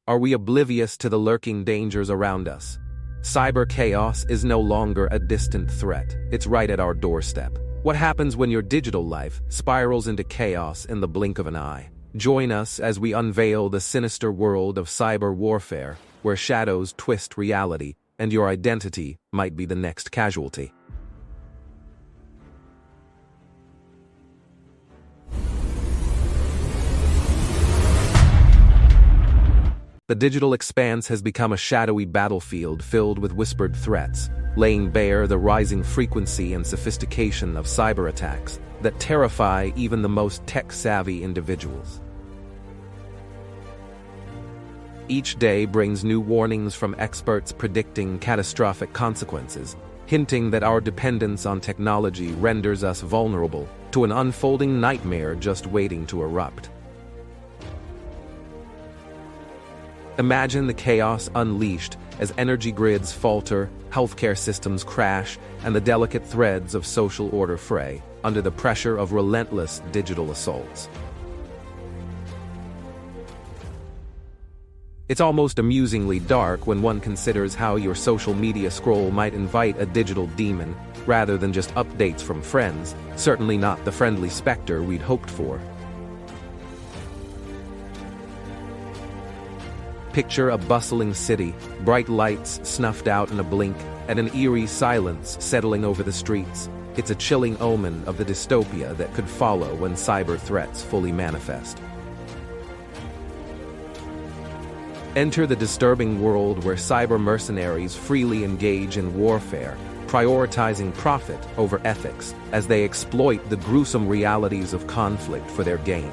Are we oblivious to the lurking dangers around us? Cyber chaos is no longer a distant threat, it's right at our doorstep. What happens when your digital life spirals into chaos in the blink of an eye? Join us as we unveil the sinister world of cyber warfare, where shadows twist reality, and your identity might be the next casualty. The digital expanse has become a shadowy battlefield filled with whispered threats, laying bare the rising frequency and sophistication of cyber attacks that terrify even the most tech-savvy individuals. Each day brings new warnings from experts predicting catastrophic consequences, hinting that our dependence on technology renders us vulnerable to an unfolding nightmare just waiting to erupt. Imagine the chaos unleashed as energy grids falter, healthcare systems crash, and the delicate threads of social order fray under the pressure of relentless digital assaults. It's almost amusingly dark when one considers how your social media scroll might invite a digital demon rather than just updates from friends, certainly not the friendly specter we'd hoped for. Picture a bustling city, bright lights snuffed out in a blink, and an eerie silence settling over the streets. It's a chilling omen of the dystopia that could follow when cyber threats fully manifest. Enter the disturbing world where cyber mercenaries freely engage in warfare, prioritizing profit over ethics as they exploit the gruesome realities of conflict for their gain.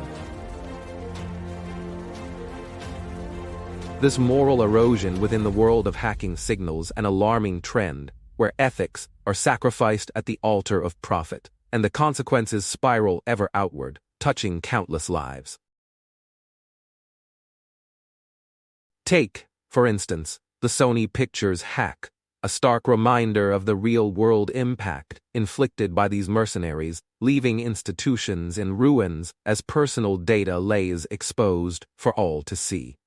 This moral erosion within the world of hacking signals an alarming trend where ethics are sacrificed at the altar of profit, and the consequences spiral ever outward, touching countless lives. Take, for instance, the Sony Pictures hack, a stark reminder of the real-world impact inflicted by these mercenaries, leaving institutions in ruins as personal data lays exposed for all to see.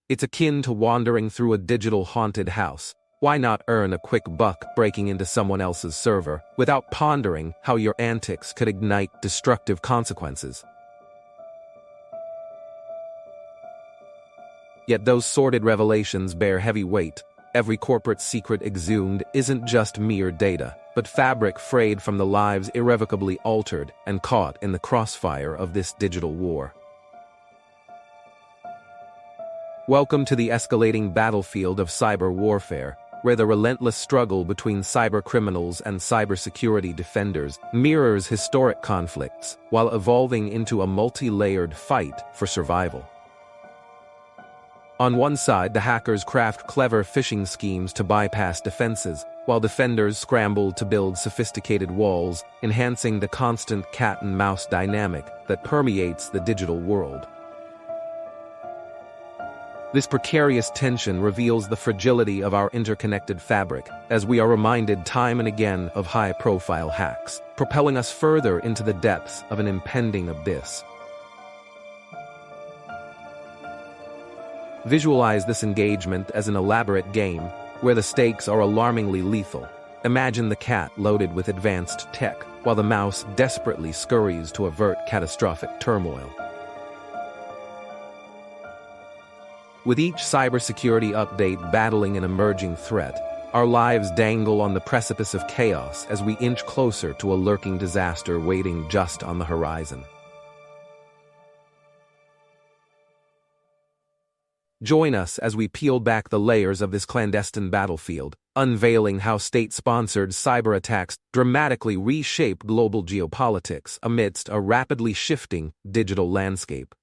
It's akin to wandering through a digital haunted house. Why not earn a quick buck breaking into someone else's server without pondering how your antics could ignite destructive consequences? Yet those sordid revelations bear heavy weight. Every corporate secret exhumed isn't just mere data, but fabric frayed from the lives irrevocably altered and caught in the crossfire of this digital war. Welcome to the escalating battlefield of cyber warfare, where the relentless struggle between cyber criminals and cybersecurity defenders mirrors historic conflicts while evolving into a multi-layered fight for survival. On one side, the hackers craft clever phishing schemes to bypass defenses, while defenders scramble to build sophisticated walls, enhancing the constant cat-and-mouse dynamic that permeates the digital world. This precarious tension reveals the fragility of our interconnected fabric, as we are reminded time and again of high-profile hacks, propelling us further into the depths of an impending abyss. Visualize this engagement as an elaborate game, where the stakes are alarmingly lethal. Imagine the cat loaded with advanced tech, while the mouse desperately scurries to avert catastrophic turmoil. With each cybersecurity update battling an emerging threat, our lives dangle on the precipice of chaos as we inch closer to a lurking disaster waiting just on the horizon. Join us as we peel back the layers of this clandestine battlefield, unveiling how state-sponsored cyber attacks dramatically reshape global geopolitics amidst a rapidly shifting digital landscape.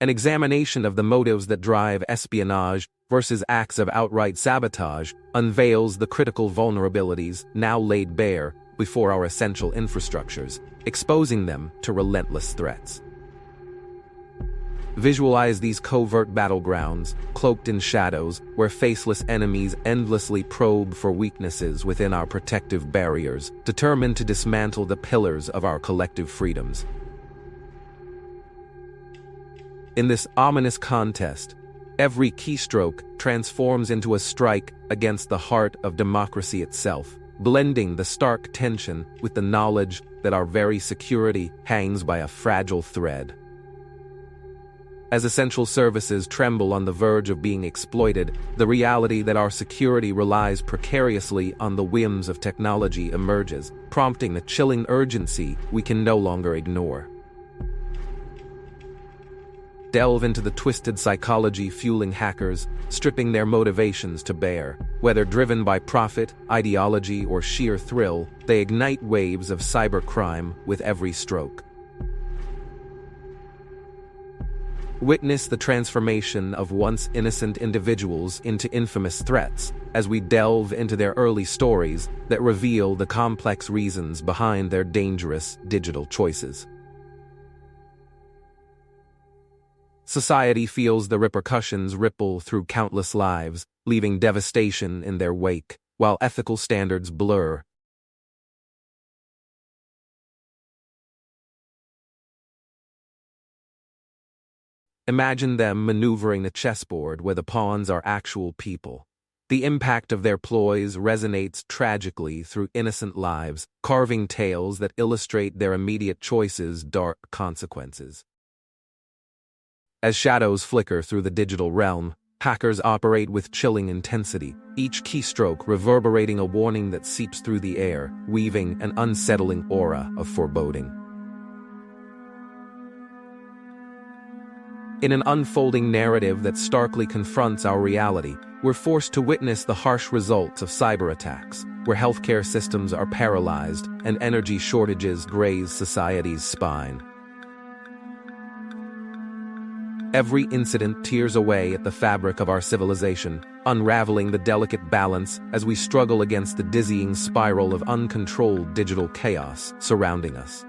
An examination of the motives that drive espionage versus acts of outright sabotage unveils the critical vulnerabilities now laid bare before our essential infrastructures, exposing them to relentless threats. Visualize these covert battlegrounds, cloaked in shadows, where faceless enemies endlessly probe for weaknesses within our protective barriers, determined to dismantle the pillars of our collective freedoms. In this ominous contest, every keystroke transforms into a strike against the heart of democracy itself, blending the stark tension with the knowledge that our very security hangs by a fragile thread. As essential services tremble on the verge of being exploited, the reality that our security relies precariously on the whims of technology emerges, prompting a chilling urgency we can no longer ignore. Delve into the twisted psychology fueling hackers, stripping their motivations to bare. Whether driven by profit, ideology, or sheer thrill, they ignite waves of cybercrime with every stroke. Witness the transformation of once innocent individuals into infamous threats as we delve into their early stories that reveal the complex reasons behind their dangerous digital choices. Society feels the repercussions ripple through countless lives, leaving devastation in their wake, while ethical standards blur. Imagine them maneuvering a chessboard where the pawns are actual people. The impact of their ploys resonates tragically through innocent lives, carving tales that illustrate their immediate choices' dark consequences. As shadows flicker through the digital realm, hackers operate with chilling intensity, each keystroke reverberating a warning that seeps through the air, weaving an unsettling aura of foreboding. In an unfolding narrative that starkly confronts our reality, we're forced to witness the harsh results of cyber attacks, where healthcare systems are paralyzed and energy shortages graze society's spine. Every incident tears away at the fabric of our civilization, unraveling the delicate balance as we struggle against the dizzying spiral of uncontrolled digital chaos surrounding us.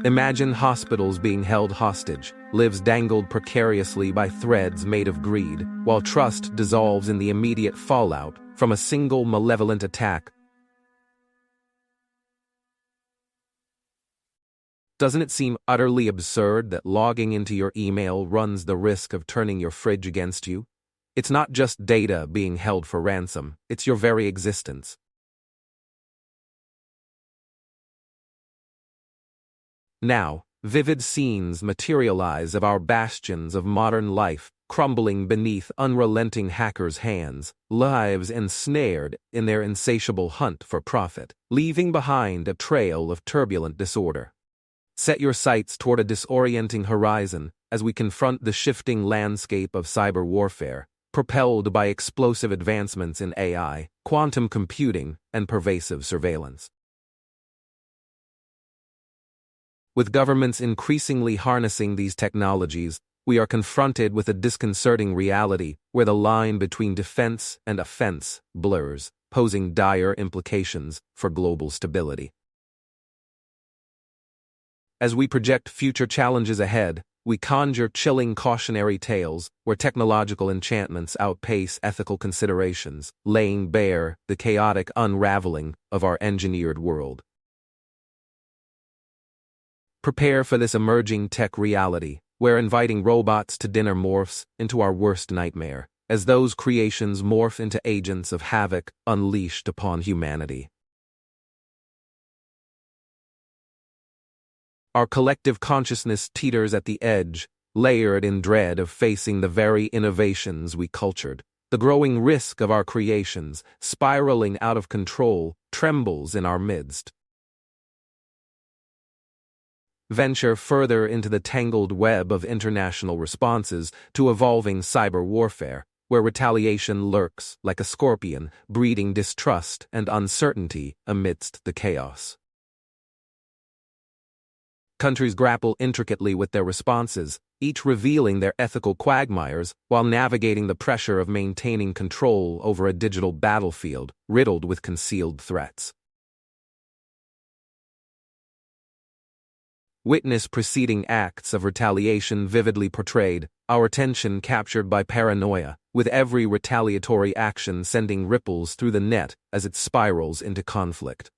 Imagine hospitals being held hostage, lives dangled precariously by threads made of greed, while trust dissolves in the immediate fallout from a single malevolent attack. Doesn't it seem utterly absurd that logging into your email runs the risk of turning your fridge against you? It's not just data being held for ransom, it's your very existence. Now, vivid scenes materialize of our bastions of modern life, crumbling beneath unrelenting hackers' hands, lives ensnared in their insatiable hunt for profit, leaving behind a trail of turbulent disorder. Set your sights toward a disorienting horizon as we confront the shifting landscape of cyber warfare, propelled by explosive advancements in AI, quantum computing, and pervasive surveillance. With governments increasingly harnessing these technologies, we are confronted with a disconcerting reality where the line between defense and offense blurs, posing dire implications for global stability. As we project future challenges ahead, we conjure chilling cautionary tales where technological enchantments outpace ethical considerations, laying bare the chaotic unraveling of our engineered world. Prepare for this emerging tech reality, where inviting robots to dinner morphs into our worst nightmare, as those creations morph into agents of havoc unleashed upon humanity. Our collective consciousness teeters at the edge, layered in dread of facing the very innovations we cultured. The growing risk of our creations, spiraling out of control, trembles in our midst. Venture further into the tangled web of international responses to evolving cyber warfare, where retaliation lurks like a scorpion, breeding distrust and uncertainty amidst the chaos. Countries grapple intricately with their responses, each revealing their ethical quagmires while navigating the pressure of maintaining control over a digital battlefield riddled with concealed threats. Witness preceding acts of retaliation vividly portrayed, our attention captured by paranoia, with every retaliatory action sending ripples through the net as it spirals into conflict.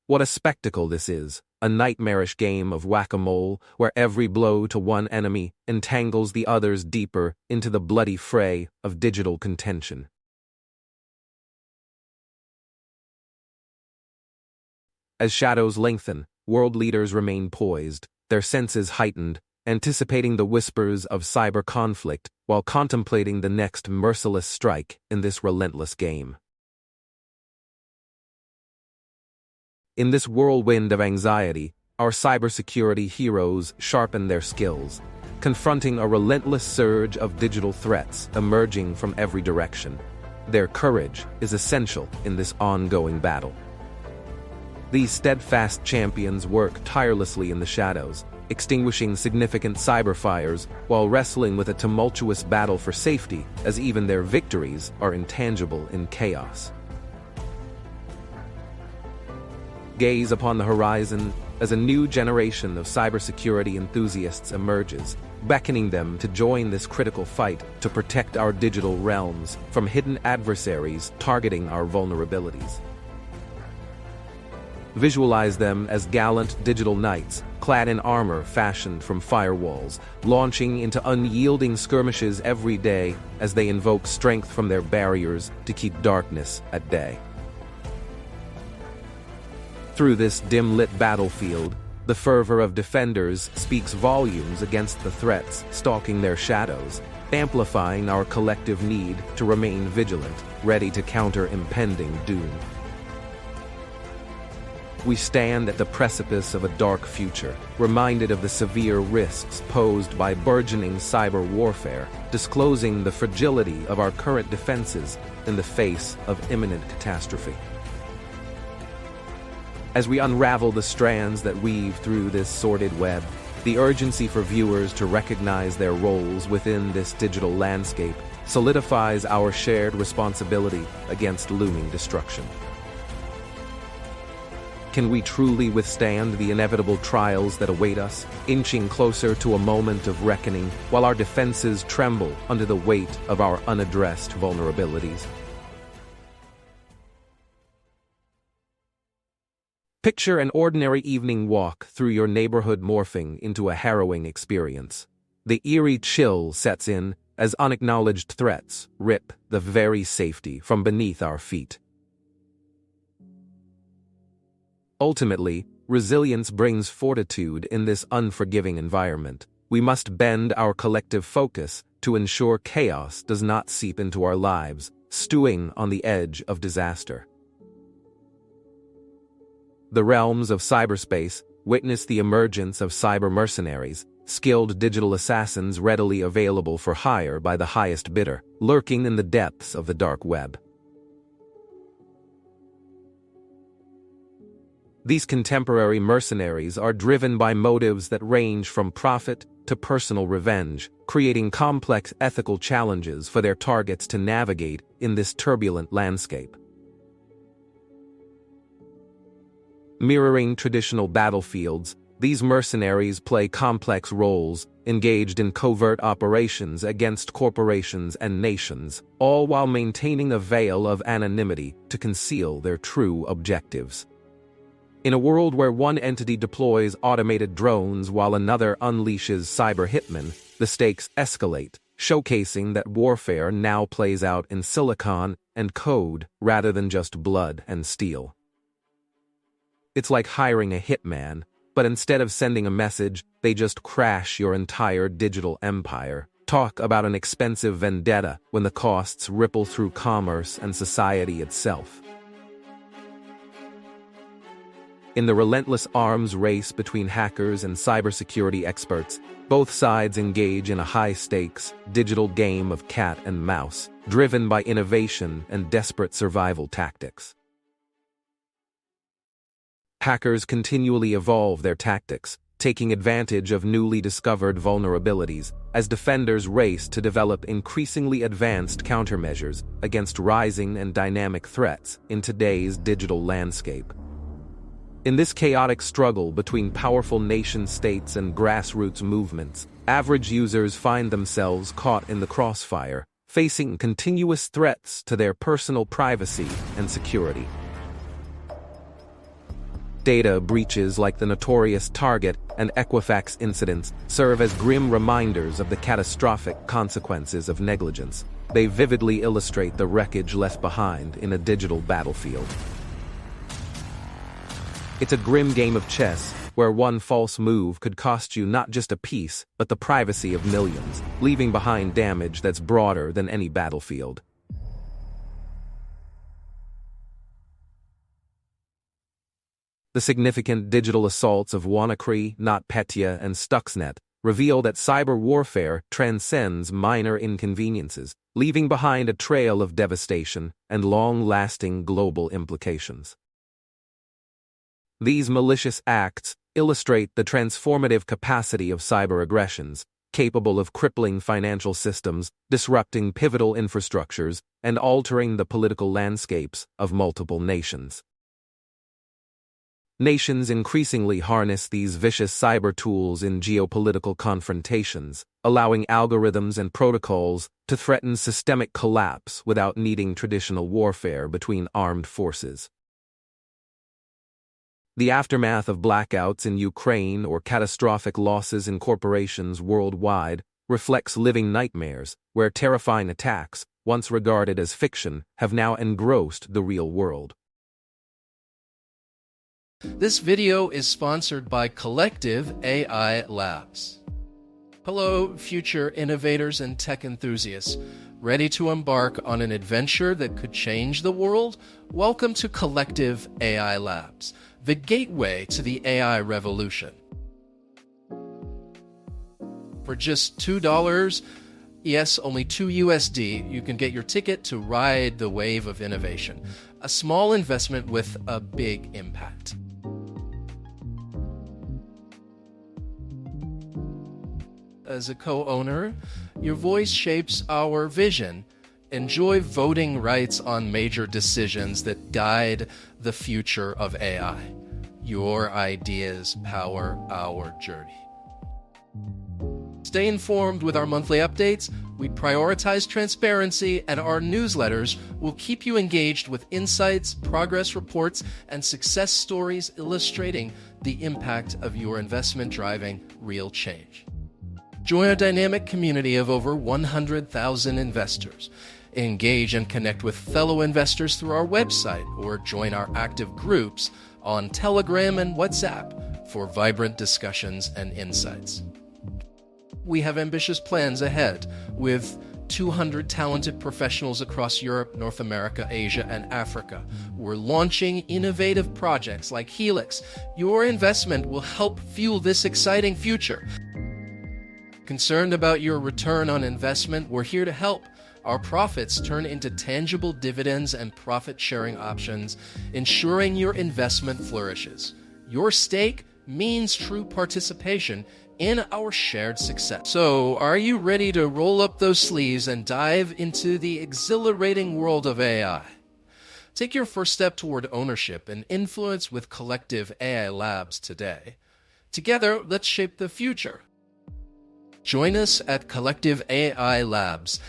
What a spectacle this is, a nightmarish game of whack-a-mole where every blow to one enemy entangles the others deeper into the bloody fray of digital contention. As shadows lengthen, world leaders remain poised, their senses heightened, anticipating the whispers of cyber conflict while contemplating the next merciless strike in this relentless game. In this whirlwind of anxiety, our cybersecurity heroes sharpen their skills, confronting a relentless surge of digital threats emerging from every direction. Their courage is essential in this ongoing battle. These steadfast champions work tirelessly in the shadows, extinguishing significant cyber fires while wrestling with a tumultuous battle for safety, as even their victories are intangible in chaos. Gaze upon the horizon as a new generation of cybersecurity enthusiasts emerges, beckoning them to join this critical fight to protect our digital realms from hidden adversaries targeting our vulnerabilities. Visualize them as gallant digital knights, clad in armor fashioned from firewalls, launching into unyielding skirmishes every day as they invoke strength from their barriers to keep darkness at bay. Through this dim-lit battlefield, the fervor of defenders speaks volumes against the threats stalking their shadows, amplifying our collective need to remain vigilant, ready to counter impending doom. We stand at the precipice of a dark future, reminded of the severe risks posed by burgeoning cyber warfare, disclosing the fragility of our current defenses in the face of imminent catastrophe. As we unravel the strands that weave through this sordid web, the urgency for viewers to recognize their roles within this digital landscape solidifies our shared responsibility against looming destruction. Can we truly withstand the inevitable trials that await us, inching closer to a moment of reckoning while our defenses tremble under the weight of our unaddressed vulnerabilities? Picture an ordinary evening walk through your neighborhood morphing into a harrowing experience. The eerie chill sets in as unacknowledged threats rip the very safety from beneath our feet. Ultimately, resilience brings fortitude in this unforgiving environment. We must bend our collective focus to ensure chaos does not seep into our lives, stewing on the edge of disaster. The realms of cyberspace witness the emergence of cyber mercenaries, skilled digital assassins readily available for hire by the highest bidder, lurking in the depths of the dark web. These contemporary mercenaries are driven by motives that range from profit to personal revenge, creating complex ethical challenges for their targets to navigate in this turbulent landscape. Mirroring traditional battlefields, these mercenaries play complex roles, engaged in covert operations against corporations and nations, all while maintaining a veil of anonymity to conceal their true objectives. In a world where one entity deploys automated drones while another unleashes cyber hitmen, the stakes escalate, showcasing that warfare now plays out in silicon and code rather than just blood and steel. It's like hiring a hitman, but instead of sending a message, they just crash your entire digital empire. Talk about an expensive vendetta when the costs ripple through commerce and society itself. In the relentless arms race between hackers and cybersecurity experts, both sides engage in a high-stakes, digital game of cat and mouse, driven by innovation and desperate survival tactics. Hackers continually evolve their tactics, taking advantage of newly discovered vulnerabilities, as defenders race to develop increasingly advanced countermeasures against rising and dynamic threats in today's digital landscape. In this chaotic struggle between powerful nation-states and grassroots movements, average users find themselves caught in the crossfire, facing continuous threats to their personal privacy and security. Data breaches like the notorious Target and Equifax incidents serve as grim reminders of the catastrophic consequences of negligence. They vividly illustrate the wreckage left behind in a digital battlefield. It's a grim game of chess, where one false move could cost you not just a piece, but the privacy of millions, leaving behind damage that's broader than any battlefield. The significant digital assaults of WannaCry, NotPetya, and Stuxnet reveal that cyber warfare transcends minor inconveniences, leaving behind a trail of devastation and long-lasting global implications. These malicious acts illustrate the transformative capacity of cyber aggressions, capable of crippling financial systems, disrupting pivotal infrastructures, and altering the political landscapes of multiple nations. Nations increasingly harness these vicious cyber tools in geopolitical confrontations, allowing algorithms and protocols to threaten systemic collapse without needing traditional warfare between armed forces. The aftermath of blackouts in Ukraine or catastrophic losses in corporations worldwide reflects living nightmares where terrifying attacks, once regarded as fiction, have now engrossed the real world. This video is sponsored by Collective AI Labs. Hello, future innovators and tech enthusiasts. Ready to embark on an adventure that could change the world? Welcome to Collective AI Labs, the gateway to the AI revolution. For just $2, yes, only $2 USD, you can get your ticket to ride the wave of innovation. A small investment with a big impact. As a co-owner, your voice shapes our vision. Enjoy voting rights on major decisions that guide the future of AI. Your ideas power our journey. Stay informed with our monthly updates. We prioritize transparency, and our newsletters will keep you engaged with insights, progress reports, and success stories illustrating the impact of your investment driving real change. Join a dynamic community of over 100,000 investors. Engage and connect with fellow investors through our website or join our active groups on Telegram and WhatsApp for vibrant discussions and insights. We have ambitious plans ahead with 200 talented professionals across Europe, North America, Asia, and Africa. We're launching innovative projects like Helix. Your investment will help fuel this exciting future. Concerned about your return on investment? We're here to help. Our profits turn into tangible dividends and profit-sharing options, ensuring your investment flourishes. Your stake means true participation in our shared success. So, are you ready to roll up those sleeves and dive into the exhilarating world of AI? Take your first step toward ownership and influence with Collective AI Labs today. Together, let's shape the future. Join us at Collective AI Labs.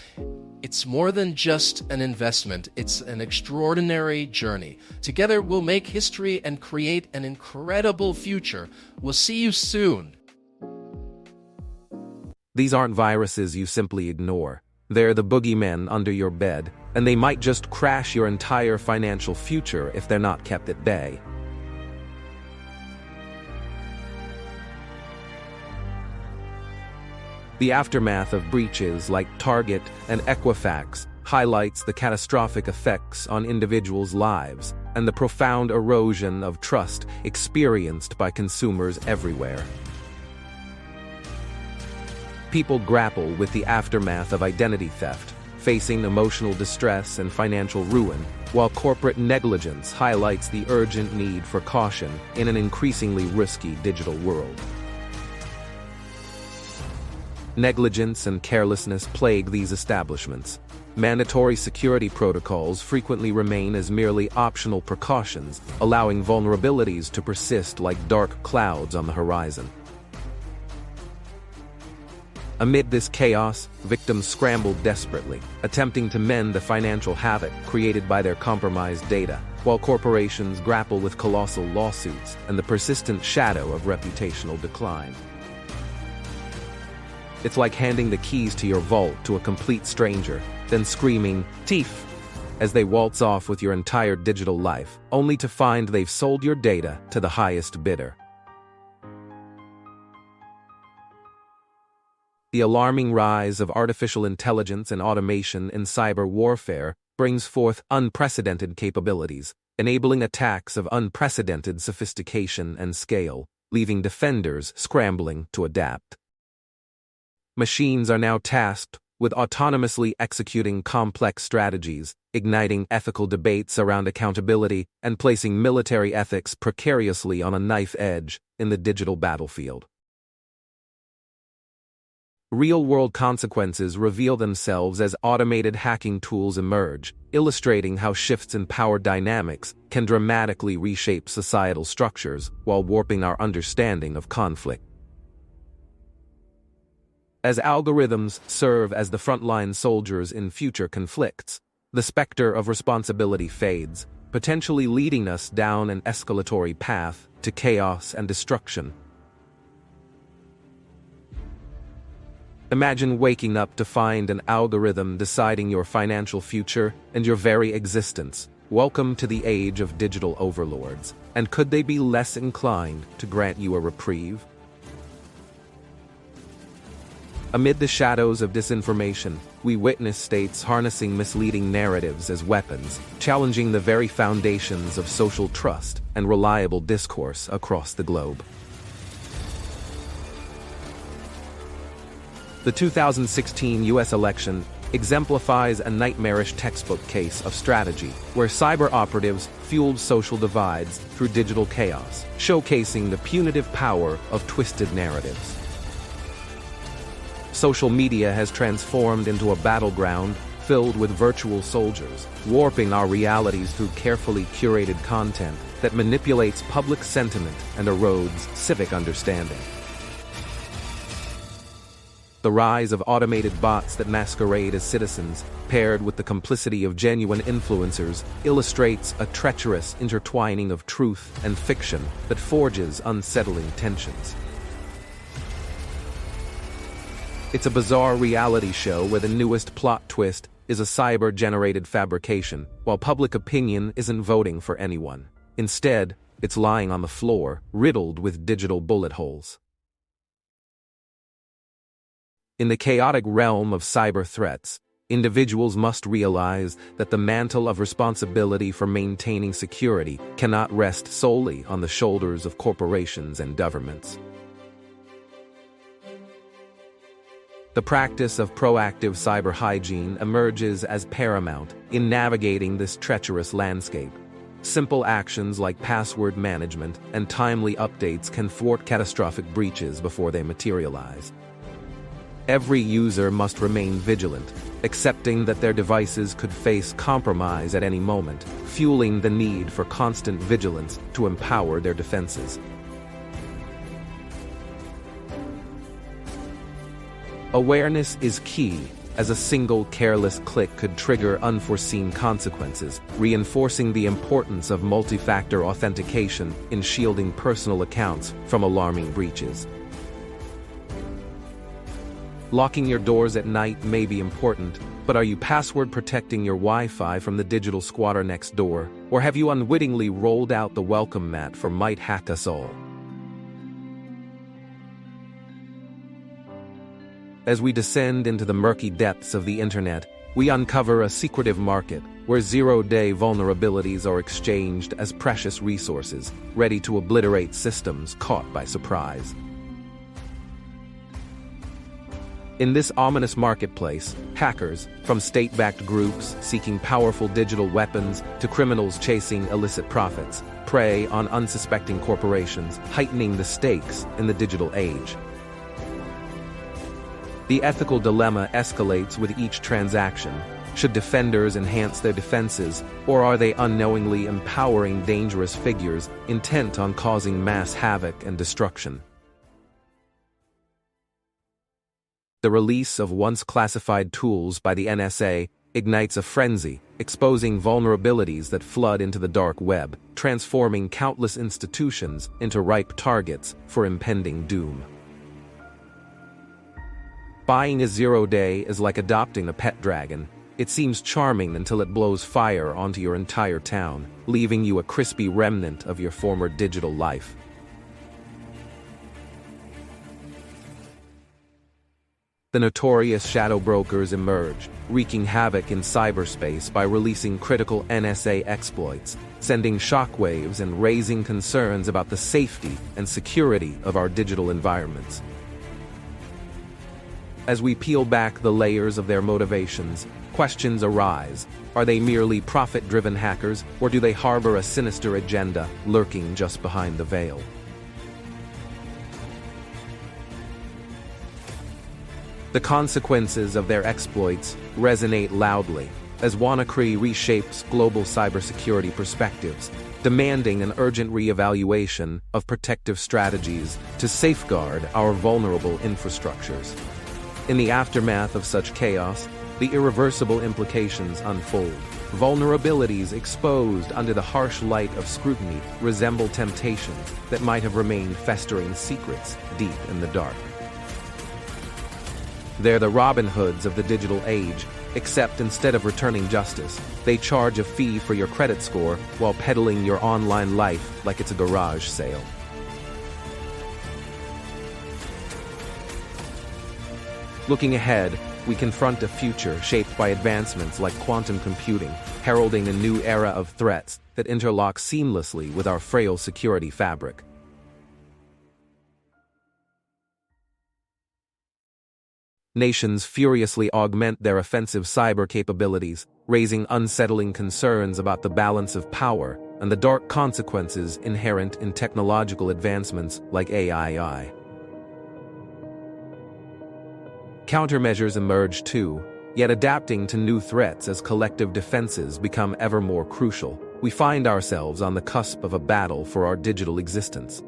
It's more than just an investment, it's an extraordinary journey. Together, we'll make history and create an incredible future. We'll see you soon. These aren't viruses you simply ignore. They're the boogeymen under your bed, and they might just crash your entire financial future if they're not kept at bay. The aftermath of breaches like Target and Equifax highlights the catastrophic effects on individuals' lives and the profound erosion of trust experienced by consumers everywhere. People grapple with the aftermath of identity theft, facing emotional distress and financial ruin, while corporate negligence highlights the urgent need for caution in an increasingly risky digital world. Negligence and carelessness plague these establishments. Mandatory security protocols frequently remain as merely optional precautions, allowing vulnerabilities to persist like dark clouds on the horizon. Amid this chaos, victims scramble desperately, attempting to mend the financial havoc created by their compromised data, while corporations grapple with colossal lawsuits and the persistent shadow of reputational decline. It's like handing the keys to your vault to a complete stranger, then screaming, "Thief!" as they waltz off with your entire digital life, only to find they've sold your data to the highest bidder. The alarming rise of artificial intelligence and automation in cyber warfare brings forth unprecedented capabilities, enabling attacks of unprecedented sophistication and scale, leaving defenders scrambling to adapt. Machines are now tasked with autonomously executing complex strategies, igniting ethical debates around accountability, and placing military ethics precariously on a knife edge in the digital battlefield. Real-world consequences reveal themselves as automated hacking tools emerge, illustrating how shifts in power dynamics can dramatically reshape societal structures while warping our understanding of conflict. As algorithms serve as the frontline soldiers in future conflicts, the specter of responsibility fades, potentially leading us down an escalatory path to chaos and destruction. Imagine waking up to find an algorithm deciding your financial future and your very existence. Welcome to the age of digital overlords. And could they be less inclined to grant you a reprieve? Amid the shadows of disinformation, we witness states harnessing misleading narratives as weapons, challenging the very foundations of social trust and reliable discourse across the globe. The 2016 U.S. election exemplifies a nightmarish textbook case of strategy, where cyber operatives fueled social divides through digital chaos, showcasing the punitive power of twisted narratives. Social media has transformed into a battleground filled with virtual soldiers, warping our realities through carefully curated content that manipulates public sentiment and erodes civic understanding. The rise of automated bots that masquerade as citizens, paired with the complicity of genuine influencers, illustrates a treacherous intertwining of truth and fiction that forges unsettling tensions. It's a bizarre reality show where the newest plot twist is a cyber-generated fabrication, while public opinion isn't voting for anyone. Instead, it's lying on the floor, riddled with digital bullet holes. In the chaotic realm of cyber threats, individuals must realize that the mantle of responsibility for maintaining security cannot rest solely on the shoulders of corporations and governments. The practice of proactive cyber hygiene emerges as paramount in navigating this treacherous landscape. Simple actions like password management and timely updates can thwart catastrophic breaches before they materialize. Every user must remain vigilant, accepting that their devices could face compromise at any moment, fueling the need for constant vigilance to empower their defenses. Awareness is key, as a single careless click could trigger unforeseen consequences, reinforcing the importance of multi-factor authentication in shielding personal accounts from alarming breaches. Locking your doors at night may be important, but are you password protecting your Wi-Fi from the digital squatter next door? Or have you unwittingly rolled out the welcome mat for might hack us all? As we descend into the murky depths of the internet, we uncover a secretive market where zero-day vulnerabilities are exchanged as precious resources, ready to obliterate systems caught by surprise. In this ominous marketplace, hackers, from state-backed groups seeking powerful digital weapons to criminals chasing illicit profits, prey on unsuspecting corporations, heightening the stakes in the digital age. The ethical dilemma escalates with each transaction. Should defenders enhance their defenses, or are they unknowingly empowering dangerous figures intent on causing mass havoc and destruction? The release of once classified tools by the NSA ignites a frenzy, exposing vulnerabilities that flood into the dark web, transforming countless institutions into ripe targets for impending doom. Buying a 0-day is like adopting a pet dragon. It seems charming until it blows fire onto your entire town, leaving you a crispy remnant of your former digital life. The notorious shadow brokers emerge, wreaking havoc in cyberspace by releasing critical NSA exploits, sending shockwaves and raising concerns about the safety and security of our digital environments. As we peel back the layers of their motivations, questions arise. Are they merely profit-driven hackers, or do they harbor a sinister agenda lurking just behind the veil? The consequences of their exploits resonate loudly as WannaCry reshapes global cybersecurity perspectives, demanding an urgent reevaluation of protective strategies to safeguard our vulnerable infrastructures. In the aftermath of such chaos, the irreversible implications unfold. Vulnerabilities exposed under the harsh light of scrutiny resemble temptations that might have remained festering secrets deep in the dark. They're the Robin Hoods of the digital age, except instead of returning justice, they charge a fee for your credit score while peddling your online life like it's a garage sale. Looking ahead, we confront a future shaped by advancements like quantum computing, heralding a new era of threats that interlock seamlessly with our frail security fabric. Nations furiously augment their offensive cyber capabilities, raising unsettling concerns about the balance of power and the dark consequences inherent in technological advancements like AI. Countermeasures emerge too, yet adapting to new threats as collective defenses become ever more crucial. We find ourselves on the cusp of a battle for our digital existence.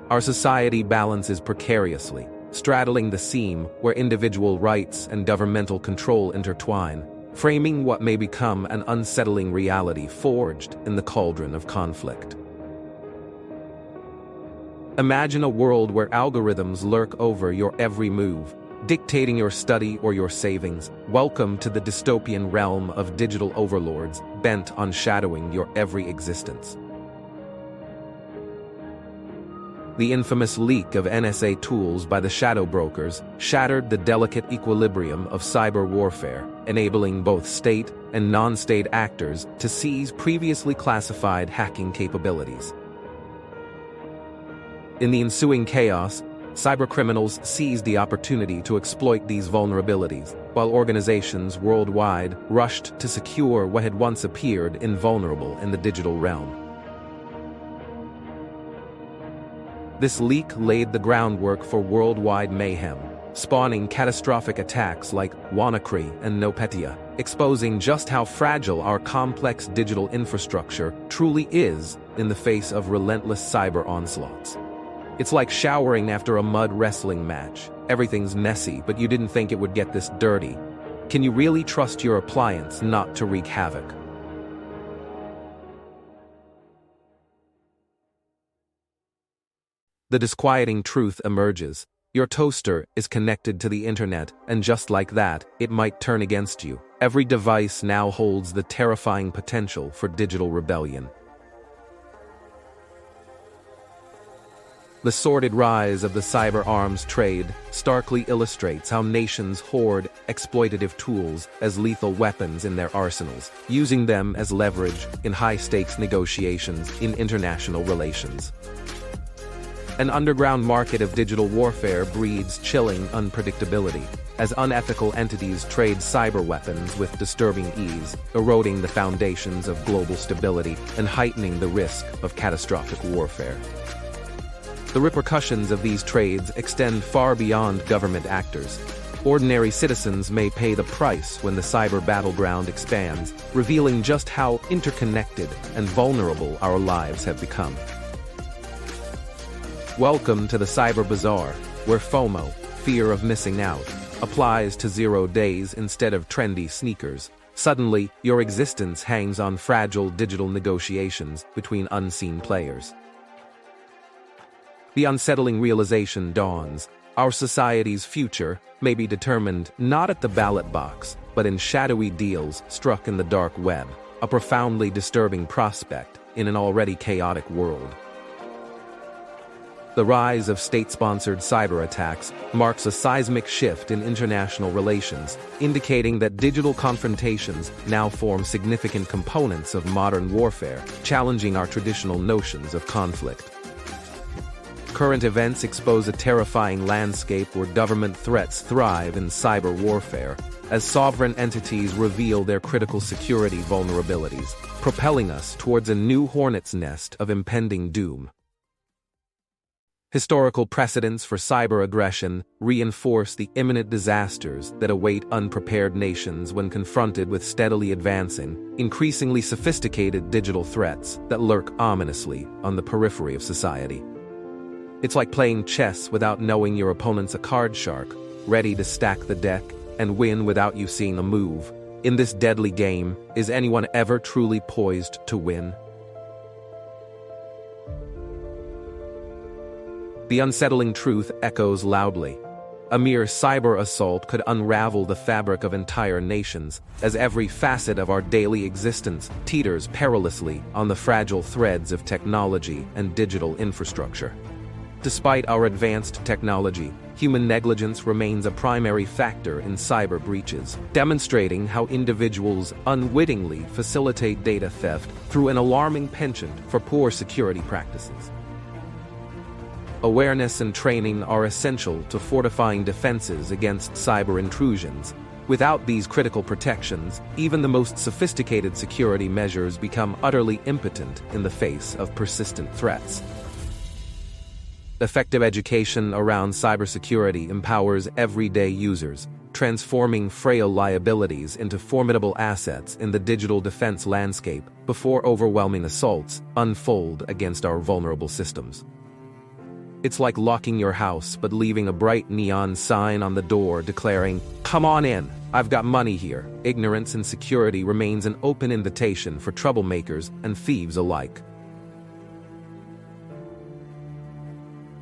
Our society balances precariously, straddling the seam where individual rights and governmental control intertwine, framing what may become an unsettling reality forged in the cauldron of conflict. Imagine a world where algorithms lurk over your every move, dictating your study or your savings. Welcome to the dystopian realm of digital overlords bent on shadowing your every existence. The infamous leak of NSA tools by the shadow brokers shattered the delicate equilibrium of cyber warfare, enabling both state and non-state actors to seize previously classified hacking capabilities. In the ensuing chaos, cybercriminals seized the opportunity to exploit these vulnerabilities, while organizations worldwide rushed to secure what had once appeared invulnerable in the digital realm. This leak laid the groundwork for worldwide mayhem, spawning catastrophic attacks like WannaCry and NotPetya, exposing just how fragile our complex digital infrastructure truly is in the face of relentless cyber onslaughts. It's like showering after a mud wrestling match. Everything's messy, but you didn't think it would get this dirty. Can you really trust your appliance not to wreak havoc? The disquieting truth emerges. Your toaster is connected to the internet, and just like that, it might turn against you. Every device now holds the terrifying potential for digital rebellion. The sordid rise of the cyber arms trade starkly illustrates how nations hoard exploitative tools as lethal weapons in their arsenals, using them as leverage in high-stakes negotiations in international relations. An underground market of digital warfare breeds chilling unpredictability, as unethical entities trade cyber weapons with disturbing ease, eroding the foundations of global stability and heightening the risk of catastrophic warfare. The repercussions of these trades extend far beyond government actors. Ordinary citizens may pay the price when the cyber battleground expands, revealing just how interconnected and vulnerable our lives have become. Welcome to the Cyber Bazaar, where FOMO, fear of missing out, applies to 0 days instead of trendy sneakers. Suddenly, your existence hangs on fragile digital negotiations between unseen players. The unsettling realization dawns. Our society's future may be determined not at the ballot box, but in shadowy deals struck in the dark web, a profoundly disturbing prospect in an already chaotic world. The rise of state-sponsored cyber attacks marks a seismic shift in international relations, indicating that digital confrontations now form significant components of modern warfare, challenging our traditional notions of conflict. Current events expose a terrifying landscape where government threats thrive in cyber warfare, as sovereign entities reveal their critical security vulnerabilities, propelling us towards a new hornet's nest of impending doom. Historical precedents for cyber aggression reinforce the imminent disasters that await unprepared nations when confronted with steadily advancing, increasingly sophisticated digital threats that lurk ominously on the periphery of society. It's like playing chess without knowing your opponent's a card shark, ready to stack the deck and win without you seeing a move. In this deadly game, is anyone ever truly poised to win? The unsettling truth echoes loudly. A mere cyber assault could unravel the fabric of entire nations, as every facet of our daily existence teeters perilously on the fragile threads of technology and digital infrastructure. Despite our advanced technology, human negligence remains a primary factor in cyber breaches, demonstrating how individuals unwittingly facilitate data theft through an alarming penchant for poor security practices. Awareness and training are essential to fortifying defenses against cyber intrusions. Without these critical protections, even the most sophisticated security measures become utterly impotent in the face of persistent threats. Effective education around cybersecurity empowers everyday users, transforming frail liabilities into formidable assets in the digital defense landscape before overwhelming assaults unfold against our vulnerable systems. It's like locking your house but leaving a bright neon sign on the door declaring, "Come on in, I've got money here." Ignorance and security remains an open invitation for troublemakers and thieves alike.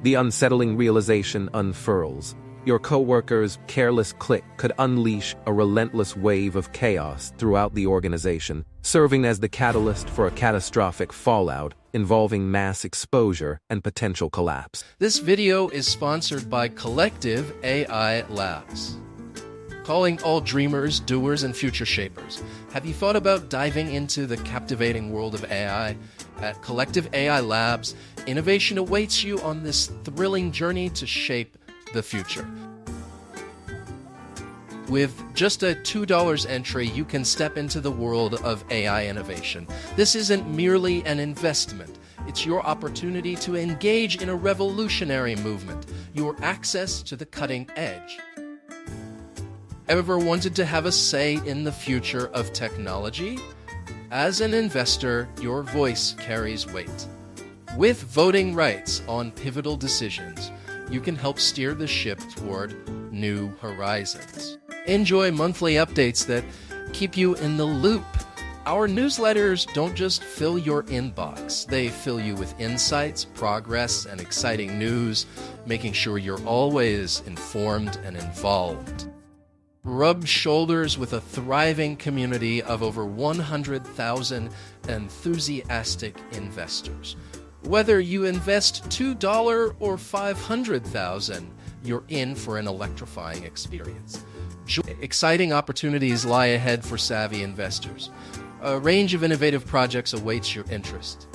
The unsettling realization unfurls. Your coworker's careless click could unleash a relentless wave of chaos throughout the organization, serving as the catalyst for a catastrophic fallout involving mass exposure and potential collapse. This video is sponsored by Collective AI Labs. Calling all dreamers, doers, and future shapers. Have you thought about diving into the captivating world of AI? At Collective AI Labs, innovation awaits you on this thrilling journey to shape the future. With just a $2 entry, you can step into the world of AI innovation. This isn't merely an investment. It's your opportunity to engage in a revolutionary movement, your access to the cutting edge. Ever wanted to have a say in the future of technology? As an investor, your voice carries weight. With voting rights on pivotal decisions, you can help steer the ship toward new horizons. Enjoy monthly updates that keep you in the loop. Our newsletters don't just fill your inbox. They fill you with insights, progress, and exciting news, making sure you're always informed and involved. Rub shoulders with a thriving community of over 100,000 enthusiastic investors. Whether you invest $2 or $500,000, you're in for an electrifying experience. Exciting opportunities lie ahead for savvy investors. A range of innovative projects awaits your interest.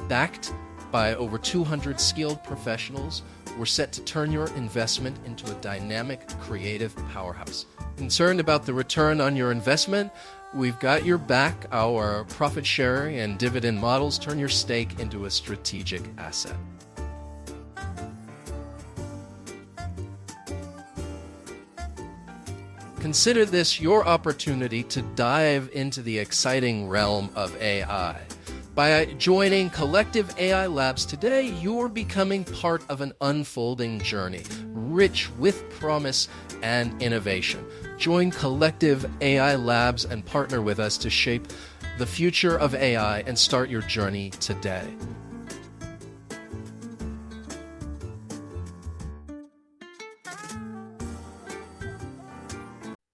Backed by over 200 skilled professionals, we're set to turn your investment into a dynamic, creative powerhouse. Concerned about the return on your investment? We've got your back. Our profit sharing and dividend models turn your stake into a strategic asset. Consider this your opportunity to dive into the exciting realm of AI. By joining Collective AI Labs today, you're becoming part of an unfolding journey, rich with promise and innovation. Join Collective AI Labs and partner with us to shape the future of AI and start your journey today.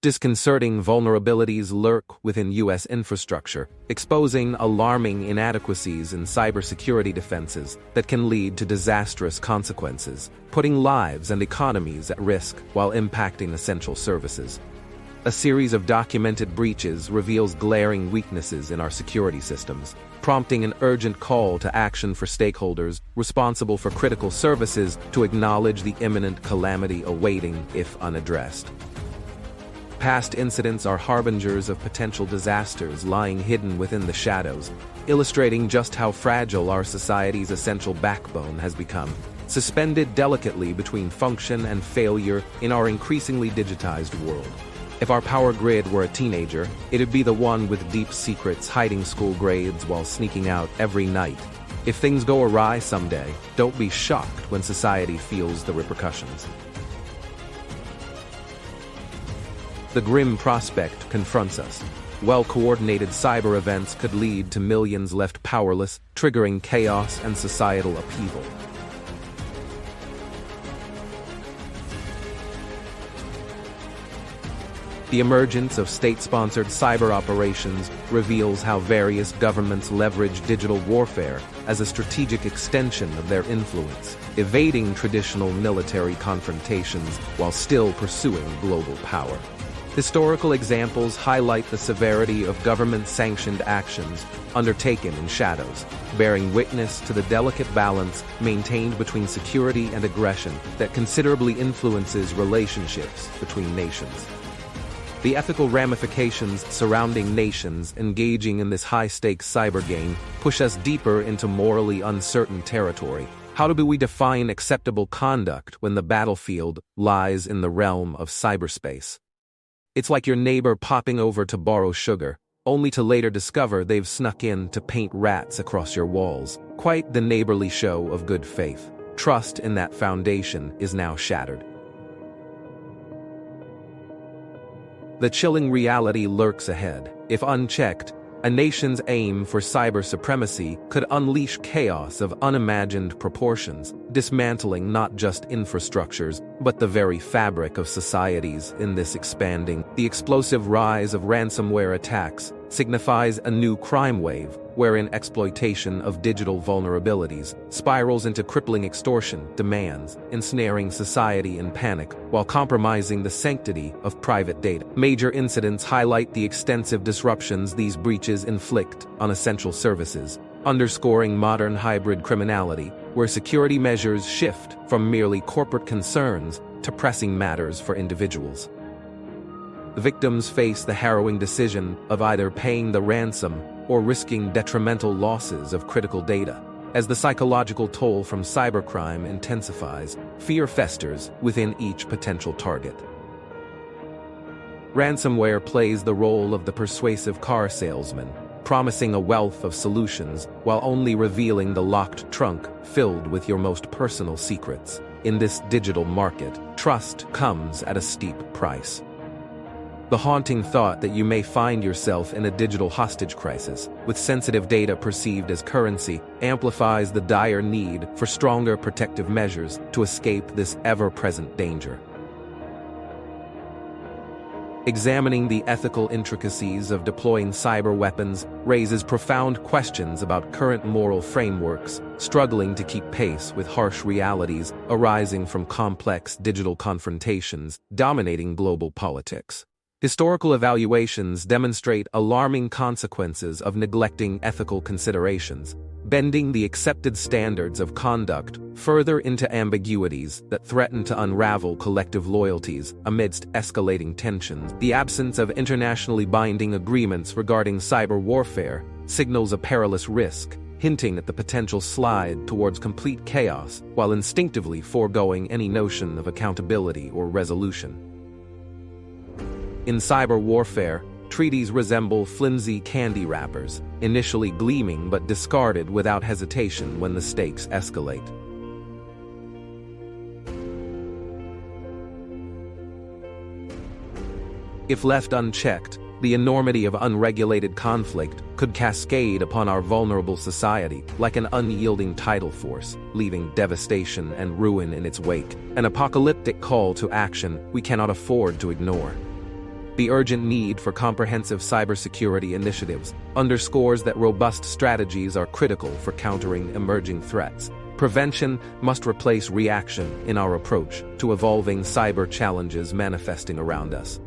Disconcerting vulnerabilities lurk within U.S. infrastructure, exposing alarming inadequacies in cybersecurity defenses that can lead to disastrous consequences, putting lives and economies at risk while impacting essential services. A series of documented breaches reveals glaring weaknesses in our security systems, prompting an urgent call to action for stakeholders responsible for critical services to acknowledge the imminent calamity awaiting if unaddressed. Past incidents are harbingers of potential disasters lying hidden within the shadows, illustrating just how fragile our society's essential backbone has become, suspended delicately between function and failure in our increasingly digitized world. If our power grid were a teenager, it'd be the one with deep secrets hiding school grades while sneaking out every night. If things go awry someday, don't be shocked when society feels the repercussions. The grim prospect confronts us. Well-coordinated cyber events could lead to millions left powerless, triggering chaos and societal upheaval. The emergence of state-sponsored cyber operations reveals how various governments leverage digital warfare as a strategic extension of their influence, evading traditional military confrontations while still pursuing global power. Historical examples highlight the severity of government-sanctioned actions undertaken in shadows, bearing witness to the delicate balance maintained between security and aggression that considerably influences relationships between nations. The ethical ramifications surrounding nations engaging in this high-stakes cyber game push us deeper into morally uncertain territory. How do we define acceptable conduct when the battlefield lies in the realm of cyberspace? It's like your neighbor popping over to borrow sugar, only to later discover they've snuck in to paint rats across your walls. Quite the neighborly show of good faith. Trust in that foundation is now shattered. The chilling reality lurks ahead. If unchecked, a nation's aim for cyber supremacy could unleash chaos of unimagined proportions, dismantling not just infrastructures, but the very fabric of societies in this expanding. The explosive rise of ransomware attacks signifies a new crime wave, wherein exploitation of digital vulnerabilities spirals into crippling extortion demands, ensnaring society in panic while compromising the sanctity of private data. Major incidents highlight the extensive disruptions these breaches inflict on essential services, underscoring modern hybrid criminality, where security measures shift from merely corporate concerns to pressing matters for individuals. The victims face the harrowing decision of either paying the ransom or risking detrimental losses of critical data. As the psychological toll from cybercrime intensifies, fear festers within each potential target. Ransomware plays the role of the persuasive car salesman, promising a wealth of solutions while only revealing the locked trunk filled with your most personal secrets. In this digital market, trust comes at a steep price. The haunting thought that you may find yourself in a digital hostage crisis, with sensitive data perceived as currency, amplifies the dire need for stronger protective measures to escape this ever-present danger. Examining the ethical intricacies of deploying cyber weapons raises profound questions about current moral frameworks, struggling to keep pace with harsh realities arising from complex digital confrontations dominating global politics. Historical evaluations demonstrate alarming consequences of neglecting ethical considerations, bending the accepted standards of conduct further into ambiguities that threaten to unravel collective loyalties amidst escalating tensions. The absence of internationally binding agreements regarding cyber warfare signals a perilous risk, hinting at the potential slide towards complete chaos while instinctively foregoing any notion of accountability or resolution. In cyber warfare, treaties resemble flimsy candy wrappers, initially gleaming but discarded without hesitation when the stakes escalate. If left unchecked, the enormity of unregulated conflict could cascade upon our vulnerable society like an unyielding tidal force, leaving devastation and ruin in its wake, an apocalyptic call to action we cannot afford to ignore. The urgent need for comprehensive cybersecurity initiatives underscores that robust strategies are critical for countering emerging threats. Prevention must replace reaction in our approach to evolving cyber challenges manifesting around us.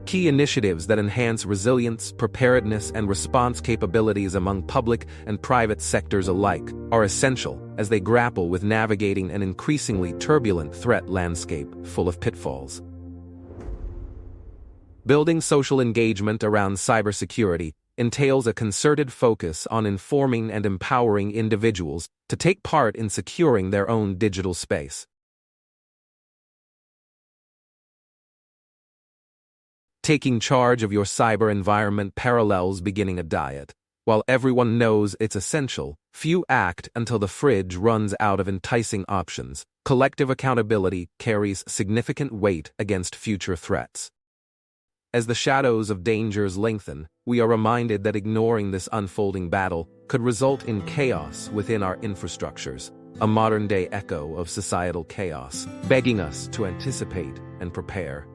Key initiatives that enhance resilience, preparedness, and response capabilities among public and private sectors alike are essential as they grapple with navigating an increasingly turbulent threat landscape full of pitfalls. Building social engagement around cybersecurity entails a concerted focus on informing and empowering individuals to take part in securing their own digital space. Taking charge of your cyber environment parallels beginning a diet. While everyone knows it's essential, few act until the fridge runs out of enticing options. Collective accountability carries significant weight against future threats. As the shadows of dangers lengthen, we are reminded that ignoring this unfolding battle could result in chaos within our infrastructures, a modern-day echo of societal chaos, begging us to anticipate and prepare.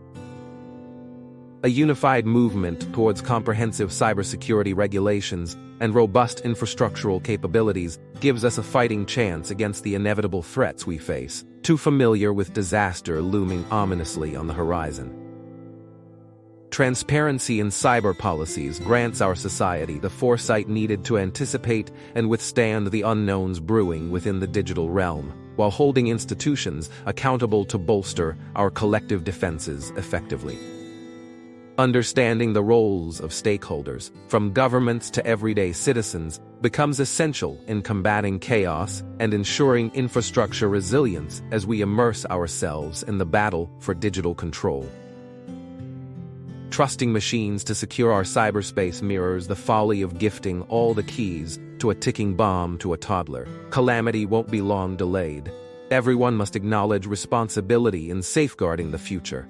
A unified movement towards comprehensive cybersecurity regulations and robust infrastructural capabilities gives us a fighting chance against the inevitable threats we face, too familiar with disaster looming ominously on the horizon. Transparency in cyber policies grants our society the foresight needed to anticipate and withstand the unknowns brewing within the digital realm, while holding institutions accountable to bolster our collective defenses effectively. Understanding the roles of stakeholders, from governments to everyday citizens, becomes essential in combating chaos and ensuring infrastructure resilience as we immerse ourselves in the battle for digital control. Trusting machines to secure our cyberspace mirrors the folly of gifting all the keys to a ticking bomb to a toddler. Calamity won't be long delayed. Everyone must acknowledge responsibility in safeguarding the future.